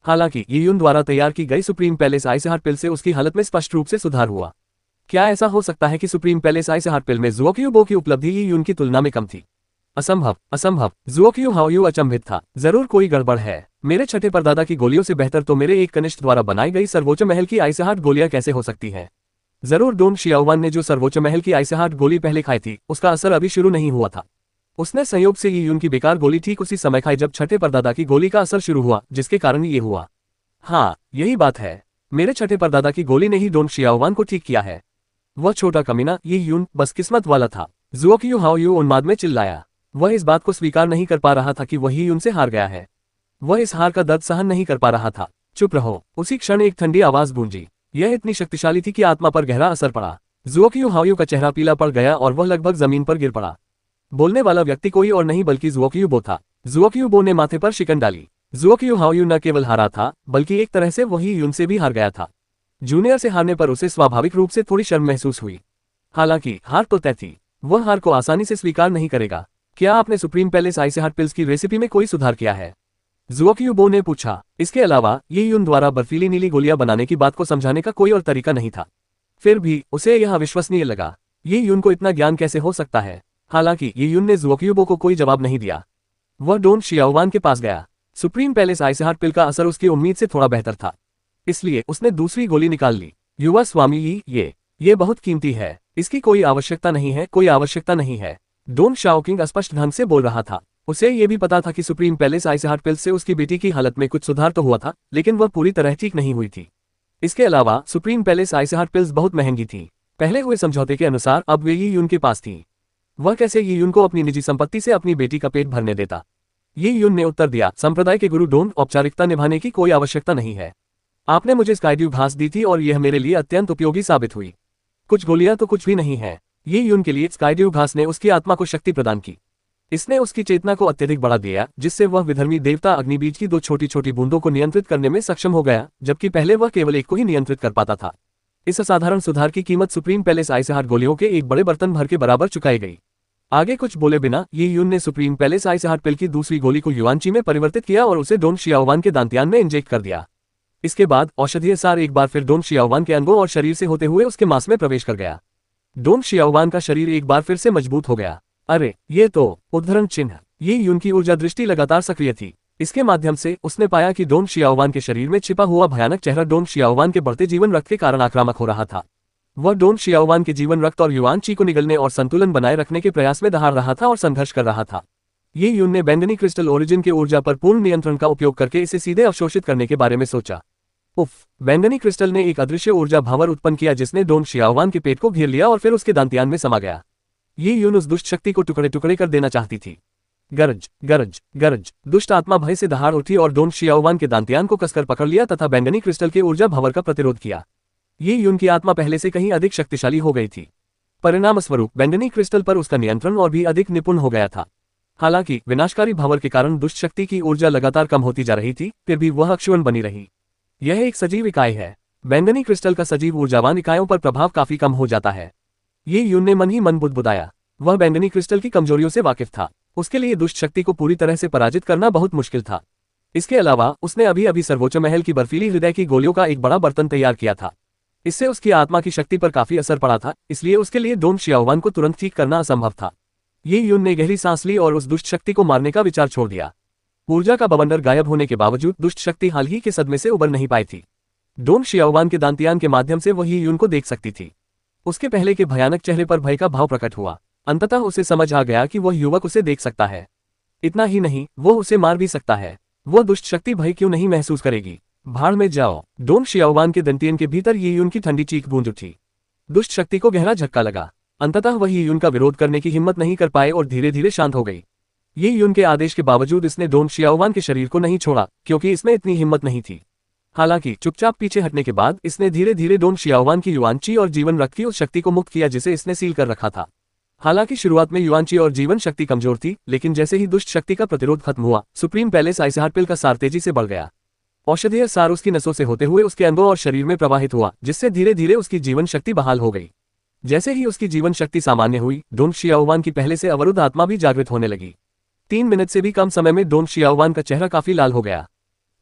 हालांकि ये यून द्वारा तैयार की गई सुप्रीम पैलेस आइसहार्ट पिल से उसकी हालत में स्पष्ट रूप से सुधार हुआ। क्या ऐसा हो सकता है कि सुप्रीम पैलेस आइसहार्ट पिल में ज़ुओक्यू बो की उपलब्धि ये यून की तुलना में कम थी? असंभव, असंभव। ज़ुओक्यू हाओयू अचंभित था। जरूर कोई गड़बड़ है। मेरे छठे परदादा की गोलियों से बेहतर तो मेरे एक कनिष्ठ द्वारा बनाई गई सर्वोच्च महल की आइसहार्ट गोलियां कैसे हो सकती हैं? जरूर डोंग शियाओवान ने जो सर्वोच्च महल की आइसहार्ट गोली पहले खाई थी, उसका असर अभी शुरू नहीं हुआ था। उसने संयोग से ये यून की बेकार गोली ठीक उसी समय खाई जब छठे परदादा की गोली का असर शुरू हुआ, जिसके कारण ये हुआ। हाँ, यही बात है। मेरे छठे परदादा की गोली ने ही डोंग शियाओवान को ठीक किया है। वह छोटा कमीना ये यून बस किस्मत वाला था। ज़ुओक्यू हाओयू उन्माद में चिल्लाया। वह इस बात को स्वीकार नहीं कर पा रहा था कि वही उनसे हार गया है। वह इस हार का दर्द सहन नहीं कर पा रहा था। चुप रहो। उसी क्षण एक ठंडी आवाज गूंजी। यह इतनी शक्तिशाली थी कि आत्मा पर गहरा असर पड़ा। ज़ुओक्यू हाओयू का चेहरा पीला पड़ गया और वह लगभग जमीन पर गिर पड़ा। बोलने वाला व्यक्ति कोई और नहीं बल्कि ज़ुओक्यू बो था। ज़ुओक्यू बो ने माथे पर शिकन डाली। ज़ुओक्यू हाओयू न केवल हारा था बल्कि एक तरह से वही यून से भी हार गया था। जूनियर से हारने पर उसे स्वाभाविक रूप से थोड़ी शर्म महसूस हुई। हालांकि हार तो तय थी। वह हार को आसानी से स्वीकार नहीं करेगा। क्या आपने supreme palace ice heart pills की रेसिपी में कोई सुधार किया है? ज़ुओक्यू बो ने पूछा। इसके अलावा ये यून द्वारा बर्फीली नीली गोलियां बनाने की बात को समझाने का कोई और तरीका नहीं था। फिर भी उसे यह अविश्वसनीय लगा। ये यून को इतना ज्ञान कैसे हो सकता है? हालांकि ये यून ने ज़ुओक्यू बो को कोई जवाब नहीं दिया। वह डोन शियाओवान के पास गया। Supreme palace ice heart pill का असर उसकी उम्मीद से थोड़ा बेहतर था, इसलिए उसने दूसरी गोली निकाल ली। युवा स्वामी, ये बहुत कीमती है। इसकी कोई आवश्यकता नहीं है, कोई आवश्यकता नहीं है। डोन शाओकिंग स्पष्ट ढंग से बोल रहा था। उसे ये भी पता था कि supreme palace ice heart pills से उसकी बेटी की हालत में कुछ सुधार तो हुआ था, लेकिन वह पूरी तरह ठीक नहीं हुई थी। इसके अलावा supreme palace ice heart pills बहुत महंगी थी। पहले हुए समझौते के अनुसार अब वे ये यून के पास थी। वह कैसे ये यून को अपनी निजी संपत्ति से अपनी बेटी का पेट भरने देता? ये यून ने उत्तर दिया, संप्रदाय के गुरु डोन, औपचारिकता निभाने की कोई आवश्यकता नहीं है। आपने मुझे स्काईड्यू घास दी थी और यह मेरे लिए अत्यंत उपयोगी साबित हुई। कुछ गोलियां तो कुछ भी नहीं है। ये यून के लिए स्काईड्यू घास ने उसकी आत्मा को शक्ति प्रदान की। इसने उसकी चेतना को अत्यधिक बढ़ा दिया, जिससे वह विधर्मी देवता अग्निबीज की 2 छोटी छोटी बूंदों को नियंत्रित करने में सक्षम हो गया, जबकि पहले वह केवल एक को ही नियंत्रित कर पाता था। इस असाधारण सुधार की कीमत सुप्रीम पैलेस आइस हार्ट गोलियों के एक बड़े बर्तन भर के बराबर चुकाई गई। आगे कुछ बोले बिना ये यून ने सुप्रीम पैलेस आइस हार्ट पिल की दूसरी गोली को युआनची में परिवर्तित किया और उसे डोन शियाओवान के दांतियान में इंजेक्ट कर दिया। इसके बाद औषधीय सार एक बार फिर डोन शियाओवान के अंगों और शरीर से होते हुए उसके मांस में प्रवेश कर गया। डोन शियाओवान का शरीर एक बार फिर से मजबूत हो गया। अरे, ये तो उद्धरण चिन्ह। ये यून की ऊर्जा दृष्टि लगातार सक्रिय थी। इसके माध्यम से उसने पाया कि डोन शियाओवान के शरीर में छिपा हुआ भयानक चेहरा डोन शियाओवान के बढ़ते जीवन रक्त के कारण आक्रामक हो रहा था। वह डोन शियाओवान के जीवन रक्त और युआनची को निगलने और संतुलन बनाए रखने के प्रयास में दहाड़ रहा था और संघर्ष कर रहा था। ये यून ने बैंगनी क्रिस्टल ओरिजिन के ऊर्जा पर पूर्ण नियंत्रण का उपयोग करके इसे सीधे अवशोषित करने के बारे में सोचा। उफ! बैंगनी क्रिस्टल ने एक अदृश्य ऊर्जा भावर उत्पन्न किया जिसने डोन शियाओवान के पेट को घेर लिया और फिर उसके दांतियान में समा गया। ये यून उस दुष्ट शक्ति को टुकड़े टुकड़े कर देना चाहती थी। गरज गरज गरज! दुष्ट आत्मा भय से दहाड़ उठी और डोन शियाओवान के दांतियान को कसकर पकड़ लिया तथा बैंगनी क्रिस्टल के ऊर्जा भावर का प्रतिरोध किया। ये यून की आत्मा पहले से कहीं अधिक शक्तिशाली हो गई थी। परिणामस्वरूप बैंगनी क्रिस्टल पर उसका नियंत्रण और भी अधिक निपुण हो गया था। हालांकि विनाशकारी भावर के कारण दुष्ट शक्ति की ऊर्जा लगातार कम होती जा रही थी, फिर भी वह अक्षुण्ण बनी रही। यह एक सजीव इकाई है। बैंगनी क्रिस्टल का सजीव ऊर्जावान इकाइयों पर प्रभाव काफी कम हो जाता है। ये यून ने मन ही मन बुदबुदाया। वह बैंगनी क्रिस्टल की कमजोरियों से वाकिफ था। उसके लिए दुष्ट शक्ति को पूरी तरह से पराजित करना बहुत मुश्किल था। इसके अलावा उसने अभी अभी सर्वोच्च महल की बर्फीली हृदय की गोलियों का एक बड़ा बर्तन तैयार किया था। इससे उसकी आत्मा की शक्ति पर काफी असर पड़ा था, इसलिए उसके लिए डोन शियाओवान को तुरंत ठीक करना असंभव था। ये यून ने गहरी सांस ली और उस दुष्ट शक्ति को मारने का विचार छोड़ दिया। ऊर्जा का बवंडर गायब होने के बावजूद दुष्ट शक्ति हाल ही के सदमे से उबर नहीं पाई थी। डोन शियाओवान के दांतियान के माध्यम से वह ये यून को देख सकती थी। उसके पहले के भयानक चेहरे पर भय का भाव प्रकट हुआ। अंततः उसे समझ आ गया कि वह युवक उसे देख सकता है। इतना ही नहीं, वह उसे मार भी सकता है। वह दुष्ट शक्ति भय क्यों नहीं महसूस करेगी? भाड़ में जाओ! डोन शियाओवान के दंतियन के भीतर ये यून की ठंडी चीख गूंज उठी। दुष्ट शक्ति को गहरा झटका लगा। अंततः वह ये यून का विरोध करने की हिम्मत नहीं कर पाए और धीरे धीरे शांत हो गई। ये यून के आदेश के बावजूद इसने डोन शियाओवान के शरीर को नहीं छोड़ा, क्योंकि इसमें इतनी हिम्मत नहीं थी। हालांकि चुपचाप पीछे हटने के बाद इसने धीरे धीरे डोन शियाओवान की युआनची और जीवन रक्त की उस शक्ति को मुक्त किया जिसे इसने सील कर रखा था। हालांकि शुरुआत में युआनची और जीवन शक्ति कमजोर थी, लेकिन जैसे ही दुष्ट शक्ति का प्रतिरोध खत्म हुआ, supreme palace ice heart pill का सार तेजी से बढ़ गया। औषधीय सार उसकी नसों से होते हुए उसके अंगों और शरीर में प्रवाहित हुआ, जिससे धीरे धीरे उसकी जीवन शक्ति बहाल हो गई। जैसे ही उसकी जीवन शक्ति सामान्य हुई, डोन शियाओवान की पहले से अवरुद्ध आत्मा भी जागृत होने लगी। 3 मिनट से भी कम समय में डोन शियाओवान का चेहरा काफी लाल हो गया।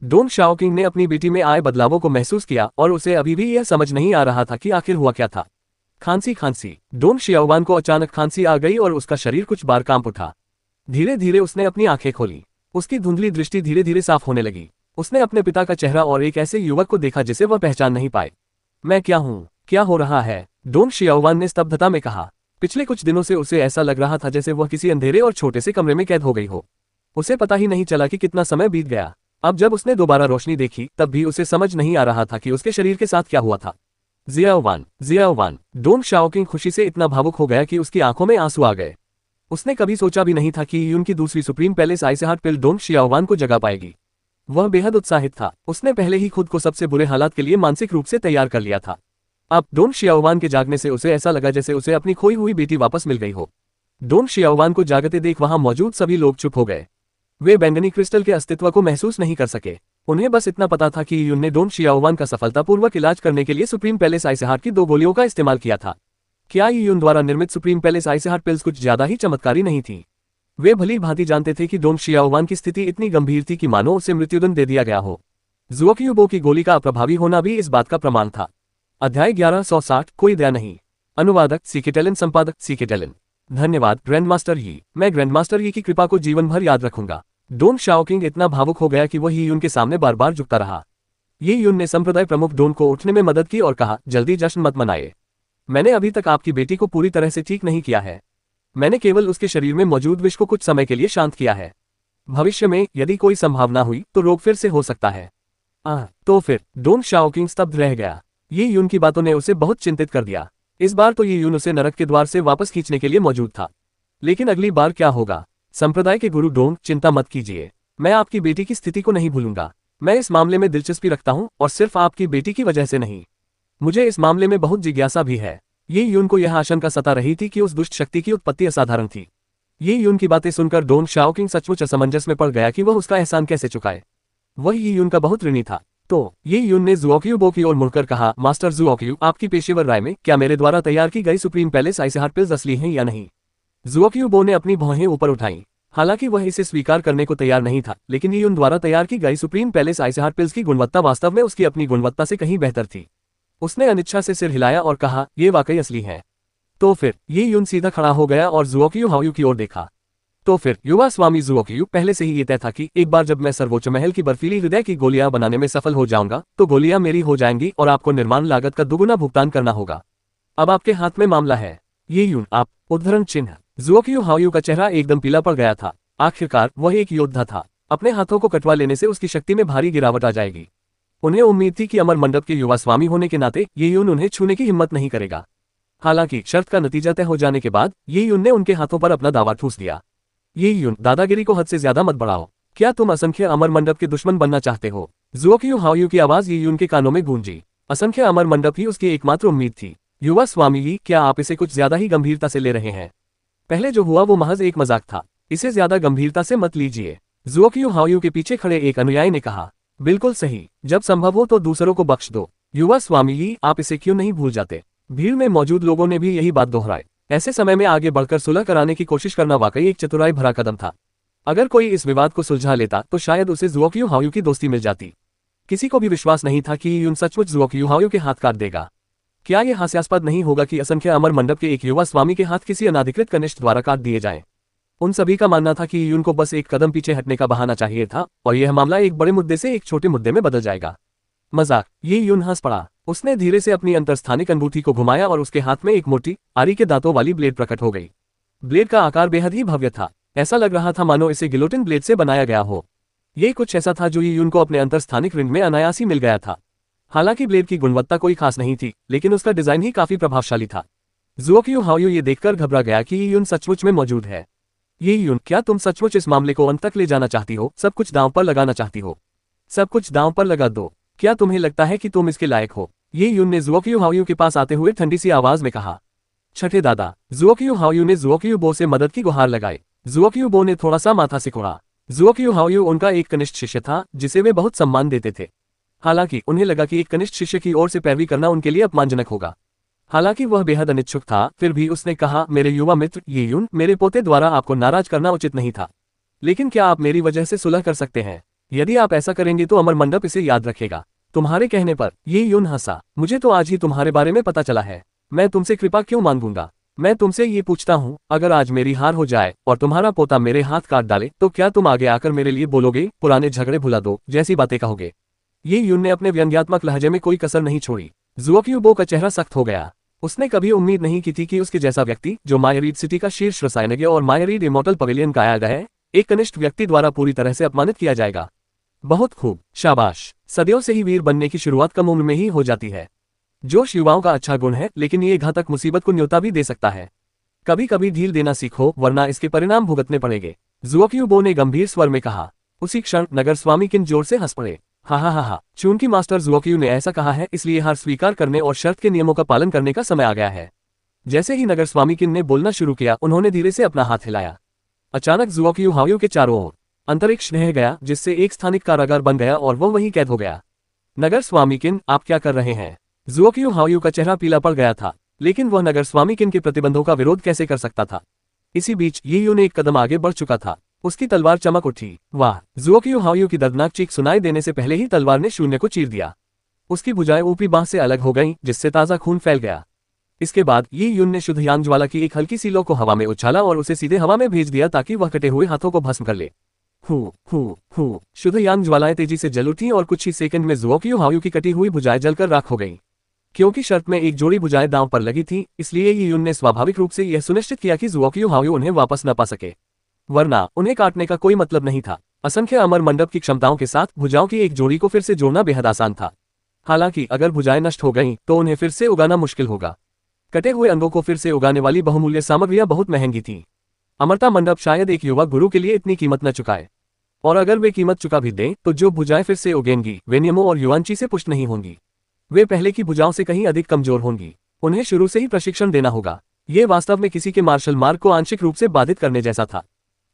डोन शाओकिंग ने अपनी बेटी में आए बदलावों को महसूस किया और उसे अभी भी यह समझ नहीं आ रहा था कि आखिर हुआ क्या था। खांसी। डोन शियाओवान को अचानक खांसी आ गई और उसका शरीर कुछ बार कांप उठा। धीरे धीरे उसने अपनी आंखें खोली। उसकी धुंधली दृष्टि धीरे धीरे साफ होने लगी। उसने अपने पिता का चेहरा और एक ऐसे युवक को देखा जिसे वह पहचान नहीं पाए। मैं क्या हूँ? क्या हो रहा है? डोन शियाओवान ने स्तब्धता में कहा। पिछले कुछ दिनों से उसे ऐसा लग रहा था जैसे वह किसी अंधेरे और छोटे से कमरे में कैद हो गई हो। उसे पता ही नहीं चला कि कितना समय बीत गया। अब जब उसने दोबारा रोशनी देखी, तब भी उसे समझ नहीं आ रहा था कि उसके शरीर के साथ क्या हुआ था। जियाओवान। डोन शाओकिंग खुशी से इतना भावुक हो गया कि उसकी आंखों में आंसू आ गए। उसने कभी सोचा भी नहीं था कि यून की दूसरी सुप्रीम पैलेस आइसहार्ट पिल डोंग शियाओवान को जगा पाएगी। वह बेहद उत्साहित था। उसने पहले ही खुद को सबसे बुरे हालात के लिए मानसिक रूप से तैयार कर लिया था। अब डोंग शियाओवान के जागने से उसे ऐसा लगा जैसे उसे अपनी खोई हुई बेटी वापस मिल गई हो। डोंग शियाओवान को जागते देख वहां मौजूद सभी लोग चुप हो गए। वे बैंगनी क्रिस्टल के अस्तित्व को महसूस नहीं कर सके। उन्हें बस इतना पता था कि यून ने डोंग शियाओवान का सफलतापूर्वक इलाज करने के लिए सुप्रीम पैलेस आइसहार्ट की 2 गोलियों का इस्तेमाल किया था। क्या यून द्वारा निर्मित सुप्रीम पैलेस आइसहार्ट पिल्स कुछ ज्यादा ही चमत्कारी नहीं थी? वे भली भांति जानते थे कि डोंग शियाओवान की स्थिति इतनी गंभीर थी कि मानो उसे मृत्युदंड दे दिया गया हो। जुओक्यूबो की गोली का अप्रभावी होना भी इस बात का प्रमाण था। अध्याय 1160 कोई दया नहीं। अनुवादक सीकेटेलन, संपादक सीकेटेलन। धन्यवाद ग्रैंडमास्टर यी। मैं ग्रैंडमास्टर यी की कृपा को जीवन भर याद रखूंगा। डोन शाओकिंग इतना भावुक हो गया कि वह यून के सामने बार बार झुकता रहा। ये यून ने संप्रदाय प्रमुख डोन को उठने में मदद की और कहा, जल्दी जश्न मत मनाइए। मैंने अभी तक आपकी बेटी को पूरी तरह से ठीक नहीं किया है। मैंने केवल उसके शरीर में मौजूद विष को कुछ समय के लिए शांत किया है। भविष्य में यदि कोई संभावना हुई तो रोग फिर से हो सकता है। तो फिर डोन शाओकिंग स्तब्ध रह गया। ये यून की बातों ने उसे बहुत चिंतित कर दिया। इस बार तो ये यून उसे नरक के द्वार से वापस खींचने के लिए मौजूद था। लेकिन अगली बार क्या होगा? संप्रदाय के गुरु डोन, चिंता मत कीजिए। मैं आपकी बेटी की स्थिति को नहीं भूलूंगा। मैं इस मामले में दिलचस्पी रखता हूं और सिर्फ आपकी बेटी की वजह से नहीं। मुझे इस मामले में बहुत जिज्ञासा भी है। ये यून को यह आशंका सता रही थी कि उस दुष्ट शक्ति की उत्पत्ति असाधारण थी। ये यून की बातें सुनकर डोन शाओकिंग सचमुच असमंजस में पड़ गया कि वह उसका एहसान कैसे चुकाए। वह ये यून का बहुत ऋणी था। तो ये यून ने जुओक्यूबो की ओर मुड़कर कहा, मास्टर जुओक्यू, आपकी पेशेवर राय में क्या मेरे द्वारा तैयार की गई सुप्रीम पैलेस आइसहार्ट पिल्स असली हैं या नहीं? जुओक्यूबो ने अपनी भौहें ऊपर उठाई। हालांकि वह इसे स्वीकार करने को तैयार नहीं था, लेकिन ये यून द्वारा तैयार की गई सुप्रीम पैलेस आइसहार्ट पिल्स की गुणवत्ता वास्तव में उसकी अपनी गुणवत्ता से कहीं बेहतर थी। उसने अनिच्छा से सिर हिलाया और कहा, ये वाकई असली है। तो फिर ये यून सीधा खड़ा हो गया और जुओक्यू हाओयू की ओर देखा। तो फिर युवा स्वामी जुओक्यू, पहले से ही ये तय था कि एक बार जब मैं सर्वोच्च महल की बर्फीली हृदय की गोलियां बनाने में सफल हो जाऊंगा तो गोलियां मेरी हो जाएंगी और आपको निर्माण लागत का दुगुना भुगतान करना होगा। अब आपके हाथ में मामला है। ये यून, आप। उद्धरण चिन्ह। जुओक्यू हाओयू का चेहरा एकदम पीला पड़ गया था। आखिरकार वह एक योद्धा था। अपने हाथों को कटवा लेने से उसकी शक्ति में भारी गिरावट आ जाएगी। उन्हें उम्मीद थी कि अमर मंडप के युवा स्वामी होने के नाते ये यून उन्हें छूने की हिम्मत नहीं करेगा। हालांकि शर्त का नतीजा तय हो जाने के बाद ये यून ने उनके हाथों पर अपना दावा ठूस दिया। ये यून, दादागिरी को हद से ज्यादा मत बढ़ाओ। क्या तुम असंख्य अमर मंडप के दुश्मन बनना चाहते हो? जुओक्यू हाओयू की आवाज ये यून के कानों में गूंजी। असंख्य अमर मंडप ही उसकी एकमात्र उम्मीद थी। युवा स्वामी यी, क्या आप इसे कुछ ज्यादा ही गंभीरता से ले रहे हैं? पहले जो हुआ वो महज एक मजाक था। इसे ज्यादा गंभीरता से मत लीजिए। जुओक्यू हाओयू के पीछे खड़े एक अनुयायी ने कहा। बिल्कुल सही, जब संभव हो तो दूसरों को बख्श दो। युवा स्वामी यी, आप इसे क्यों नहीं भूल जाते? भीड़ में मौजूद लोगों ने भी यही बात दोहराई। ऐसे समय में आगे बढ़कर सुलह कराने की कोशिश करना वाकई एक चतुराई भरा कदम था। अगर कोई इस विवाद को सुलझा लेता तो शायद उसे जुओक्यू हाओयू की दोस्ती मिल जाती। किसी को भी विश्वास नहीं था कि यून सचमुच जुओक्यू हाओयू के हाथ काट देगा। क्या यह हास्यास्पद नहीं होगा कि असंख्य अमर मंडप के एक युवा स्वामी के हाथ किसी अनाधिकृत कनिष्ठ द्वारा काट दिए जाएं? उन सभी का मानना था कि यून को बस एक कदम पीछे हटने का बहाना चाहिए था और यह मामला एक बड़े मुद्दे से एक छोटे मुद्दे में बदल जाएगा। मजाक। ये यून हंस पड़ा। उसने धीरे से अपनी अंतरस्थानिक अंगूठी को घुमाया और उसके हाथ में एक मोटी, आरी के दांतों वाली ब्लेड प्रकट हो गई। ब्लेड का आकार बेहद ही भव्य था। ऐसा लग रहा था मानो इसे गिलोटिन ब्लेड से बनाया गया हो। ये कुछ ऐसा था जो ये यून को अपने अंतरस्थानिक रिंग में अनायास ही मिल गया था। हालांकि ब्लेड की गुणवत्ता कोई खास नहीं थी, लेकिन उसका डिजाइन ही काफी प्रभावशाली था। जुओक्यू हाओयू ये देखकर घबरा गया कि ये यून सचमुच में मौजूद है। ये यून, क्या तुम सचमुच इस मामले को अंत तक ले जाना चाहती हो? सब कुछ दांव पर लगाना चाहती हो? सब कुछ दांव पर लगा दो। क्या तुम्हें लगता है कि तुम इसके लायक हो? ये यून ने जुओक्यू हाओयू के पास आते हुए ठंडी सी आवाज में कहा। छठे दादा। जुओक्यू हाओयू ने जुओक्यूबो से मदद की गुहार लगाई। जुओक्यूबो ने थोड़ा सा माथा सिकोड़ा। जुओक्यू हाओयू उनका एक कनिष्ठ शिष्य था जिसे वे बहुत सम्मान देते थे। हालांकि उन्हें लगा कि एक कनिष्ठ शिष्य की ओर से पैरवी करना उनके लिए अपमानजनक होगा। हालांकि वह बेहद अनिच्छुक था, फिर भी उसने कहा, मेरे युवा मित्र ये यून, मेरे पोते द्वारा आपको नाराज करना उचित नहीं था, लेकिन क्या आप मेरी वजह से सुलह कर सकते हैं? यदि आप ऐसा करेंगे तो अमर मंडप इसे याद रखेगा। तुम्हारे कहने पर ये यून हंसा। मुझे तो आज ही तुम्हारे बारे में पता चला है। मैं तुमसे कृपा क्यों मांगूंगा? मैं तुमसे ये पूछता हूँ, अगर आज मेरी हार हो जाए और तुम्हारा पोता मेरे हाथ काट डाले तो क्या तुम आगे आकर मेरे लिए बोलोगे, पुराने झगड़े भुला दो जैसी बातें कहोगे? ये यून ने अपने व्यंग्यात्मक लहजे में कोई कसर नहीं छोड़ी। जुओक्यूबो का चेहरा सख्त हो गया। उसने कभी उम्मीद नहीं की थी कि उसके जैसा व्यक्ति, जो मायरीड सिटी का शीर्ष रसायनज्ञ और मायरीड इमोर्टल पवेलियन का आया है, एक कनिष्ठ व्यक्ति द्वारा पूरी तरह से अपमानित किया जाएगा। बहुत खूब, शाबाश। सदियों से ही वीर बनने की शुरुआत कम उम्र में ही हो जाती है। जोश युवाओं का अच्छा गुण है, लेकिन ये घातक मुसीबत को न्योता भी दे सकता है। कभी कभी ढील देना सीखो वरना इसके परिणाम भुगतने पड़ेंगे, जुओक्यूबो ने गंभीर स्वर में कहा। उसी क्षण नगर स्वामी किन जोर से हंस पड़े। हा, चूंकि मास्टर जुओक्यू ने ऐसा कहा है इसलिए हार स्वीकार करने और शर्त के नियमों का पालन करने का समय आ गया है। जैसे ही नगर स्वामी किन ने बोलना शुरू किया उन्होंने धीरे से अपना हाथ हिलाया। अचानक जुओक्यू हाओयू के चारों ओर अंतरिक्ष ढह गया, जिससे एक स्थानिक कारागार बन गया और वो वहीं कैद हो गया। नगर स्वामी किन, आप क्या कर रहे हैं? जुओक्यू हाओयू का चेहरा पीला पड़ गया था, लेकिन वह नगर स्वामी किन के प्रतिबंधों का विरोध कैसे कर सकता था। इसी बीच ये यून एक कदम आगे बढ़ चुका था। उसकी तलवार चमक उठी। वाह! जुओक्यू हाओयू की दर्दनाक चीख सुनाई देने से पहले ही तलवार ने शून्य को चीर दिया। उसकी भुजाएं ऊपरी बांह से अलग हो गईं, जिससे ताजा खून फैल गया। इसके बाद ये यून ने शुद्ध यांग ज्वाला की एक हल्की सी लो को हवा में उछाला और उसे सीधे हवा में भेज दिया ताकि वह कटे हुए हाथों को भस्म कर ले। हूँ। शुद्ध यांग ज्वालाएं तेजी से जल उठी और कुछ ही सेकंड में जुओक्यू हाओयू की कटी हुई भुजाएं जलकर राख हो गईं। क्योंकि शर्त में एक जोड़ी भुजाएं दांव पर लगी थी, इसलिए ये यून ने स्वाभाविक रूप से यह सुनिश्चित किया कि जुओक्यू हाओयू उन्हें वापस न पा सके, वरना उन्हें काटने का कोई मतलब नहीं था। असंख्य अमर मंडप की क्षमताओं के साथ भुजाओं की एक जोड़ी को फिर से जोड़ना बेहद आसान था। हालांकि अगर भुजाएं नष्ट हो गईं तो उन्हें फिर से उगाना मुश्किल होगा। कटे हुए अंगों को फिर से उगाने वाली बहुमूल्य सामग्रियां बहुत महंगी थीं। अमरता मंडप शायद एक युवा गुरु के लिए इतनी कीमत न चुकाए, और अगर वे कीमत चुका भी दें तो जो भुजाएं फिर से उगेंगी वे नियमों और युआनची से पुष्ट नहीं होंगी। वे पहले की भुजाओं से कहीं अधिक कमजोर होंगी। उन्हें शुरू से ही प्रशिक्षण देना होगा। ये वास्तव में किसी के मार्शल मार्ग को आंशिक रूप से बाधित करने जैसा था।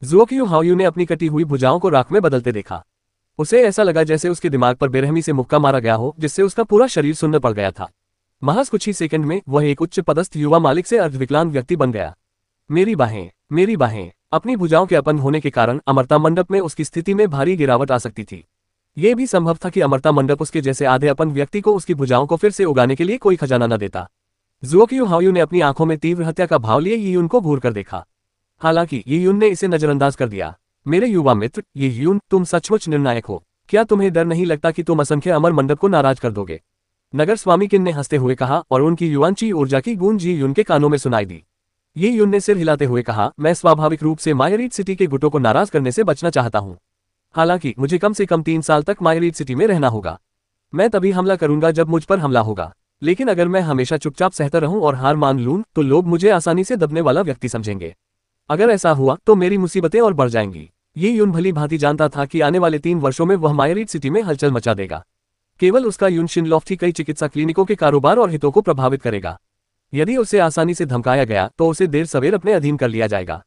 जुओक्यू हाओयू ने अपनी कटी हुई भुजाओं को राख में बदलते देखा। उसे ऐसा लगा जैसे उसके दिमाग पर बेरहमी से मुक्का मारा गया हो, जिससे उसका पूरा शरीर सुन्न पड़ गया था। महज कुछ ही सेकंड में वह एक उच्च पदस्थ युवा मालिक से अर्धविकलांग व्यक्ति बन गया। मेरी बाहें। अपनी भुजाओं के अपंग होने के कारण अमरता मंडप में उसकी स्थिति में भारी गिरावट आ सकती थी। यह भी संभव था कि अमरता मंडप उसके जैसे आधे अपंग व्यक्ति को उसकी भुजाओं को फिर से उगाने के लिए कोई खजाना न देता। जुओक्यू हाओयू ने अपनी आंखों में तीव्र हत्या का भाव लिए ये यून को घूर कर देखा। हालांकि ये यून ने इसे नजरअंदाज कर दिया। मेरे युवा मित्र, ये यून, तुम सचमुच निर्णायक हो। क्या तुम्हें डर नहीं लगता कि तुम असंख्य अमर मंडप को नाराज कर दोगे? नगर स्वामी किन ने हंसते हुए कहा, और उनकी युवांची ऊर्जा की गूंज ये यून के कानों में सुनाई दी। ये यून ने सिर हिलाते हुए कहा, मैं स्वाभाविक रूप से मायरीड सिटी के गुटों को नाराज करने से बचना चाहता हूँ। हालांकि मुझे कम से कम 3 साल तक मायरीड सिटी में रहना होगा। मैं तभी हमला करूंगा जब मुझ पर हमला होगा, लेकिन अगर मैं हमेशा चुपचाप सहता रहूं और हार मान लूं तो लोग मुझे आसानी से दबने वाला व्यक्ति समझेंगे। अगर ऐसा हुआ तो मेरी मुसीबतें और बढ़ जाएंगी। ये यून भली भांति जानता था कि आने वाले 3 वर्षों में वह मायरीड सिटी में हलचल मचा देगा। केवल उसका यून शिनलॉफ्टी कई चिकित्सा क्लिनिकों के कारोबार और हितों को प्रभावित करेगा। यदि उसे आसानी से धमकाया गया तो उसे देर सवेर अपने अधीन कर लिया जाएगा।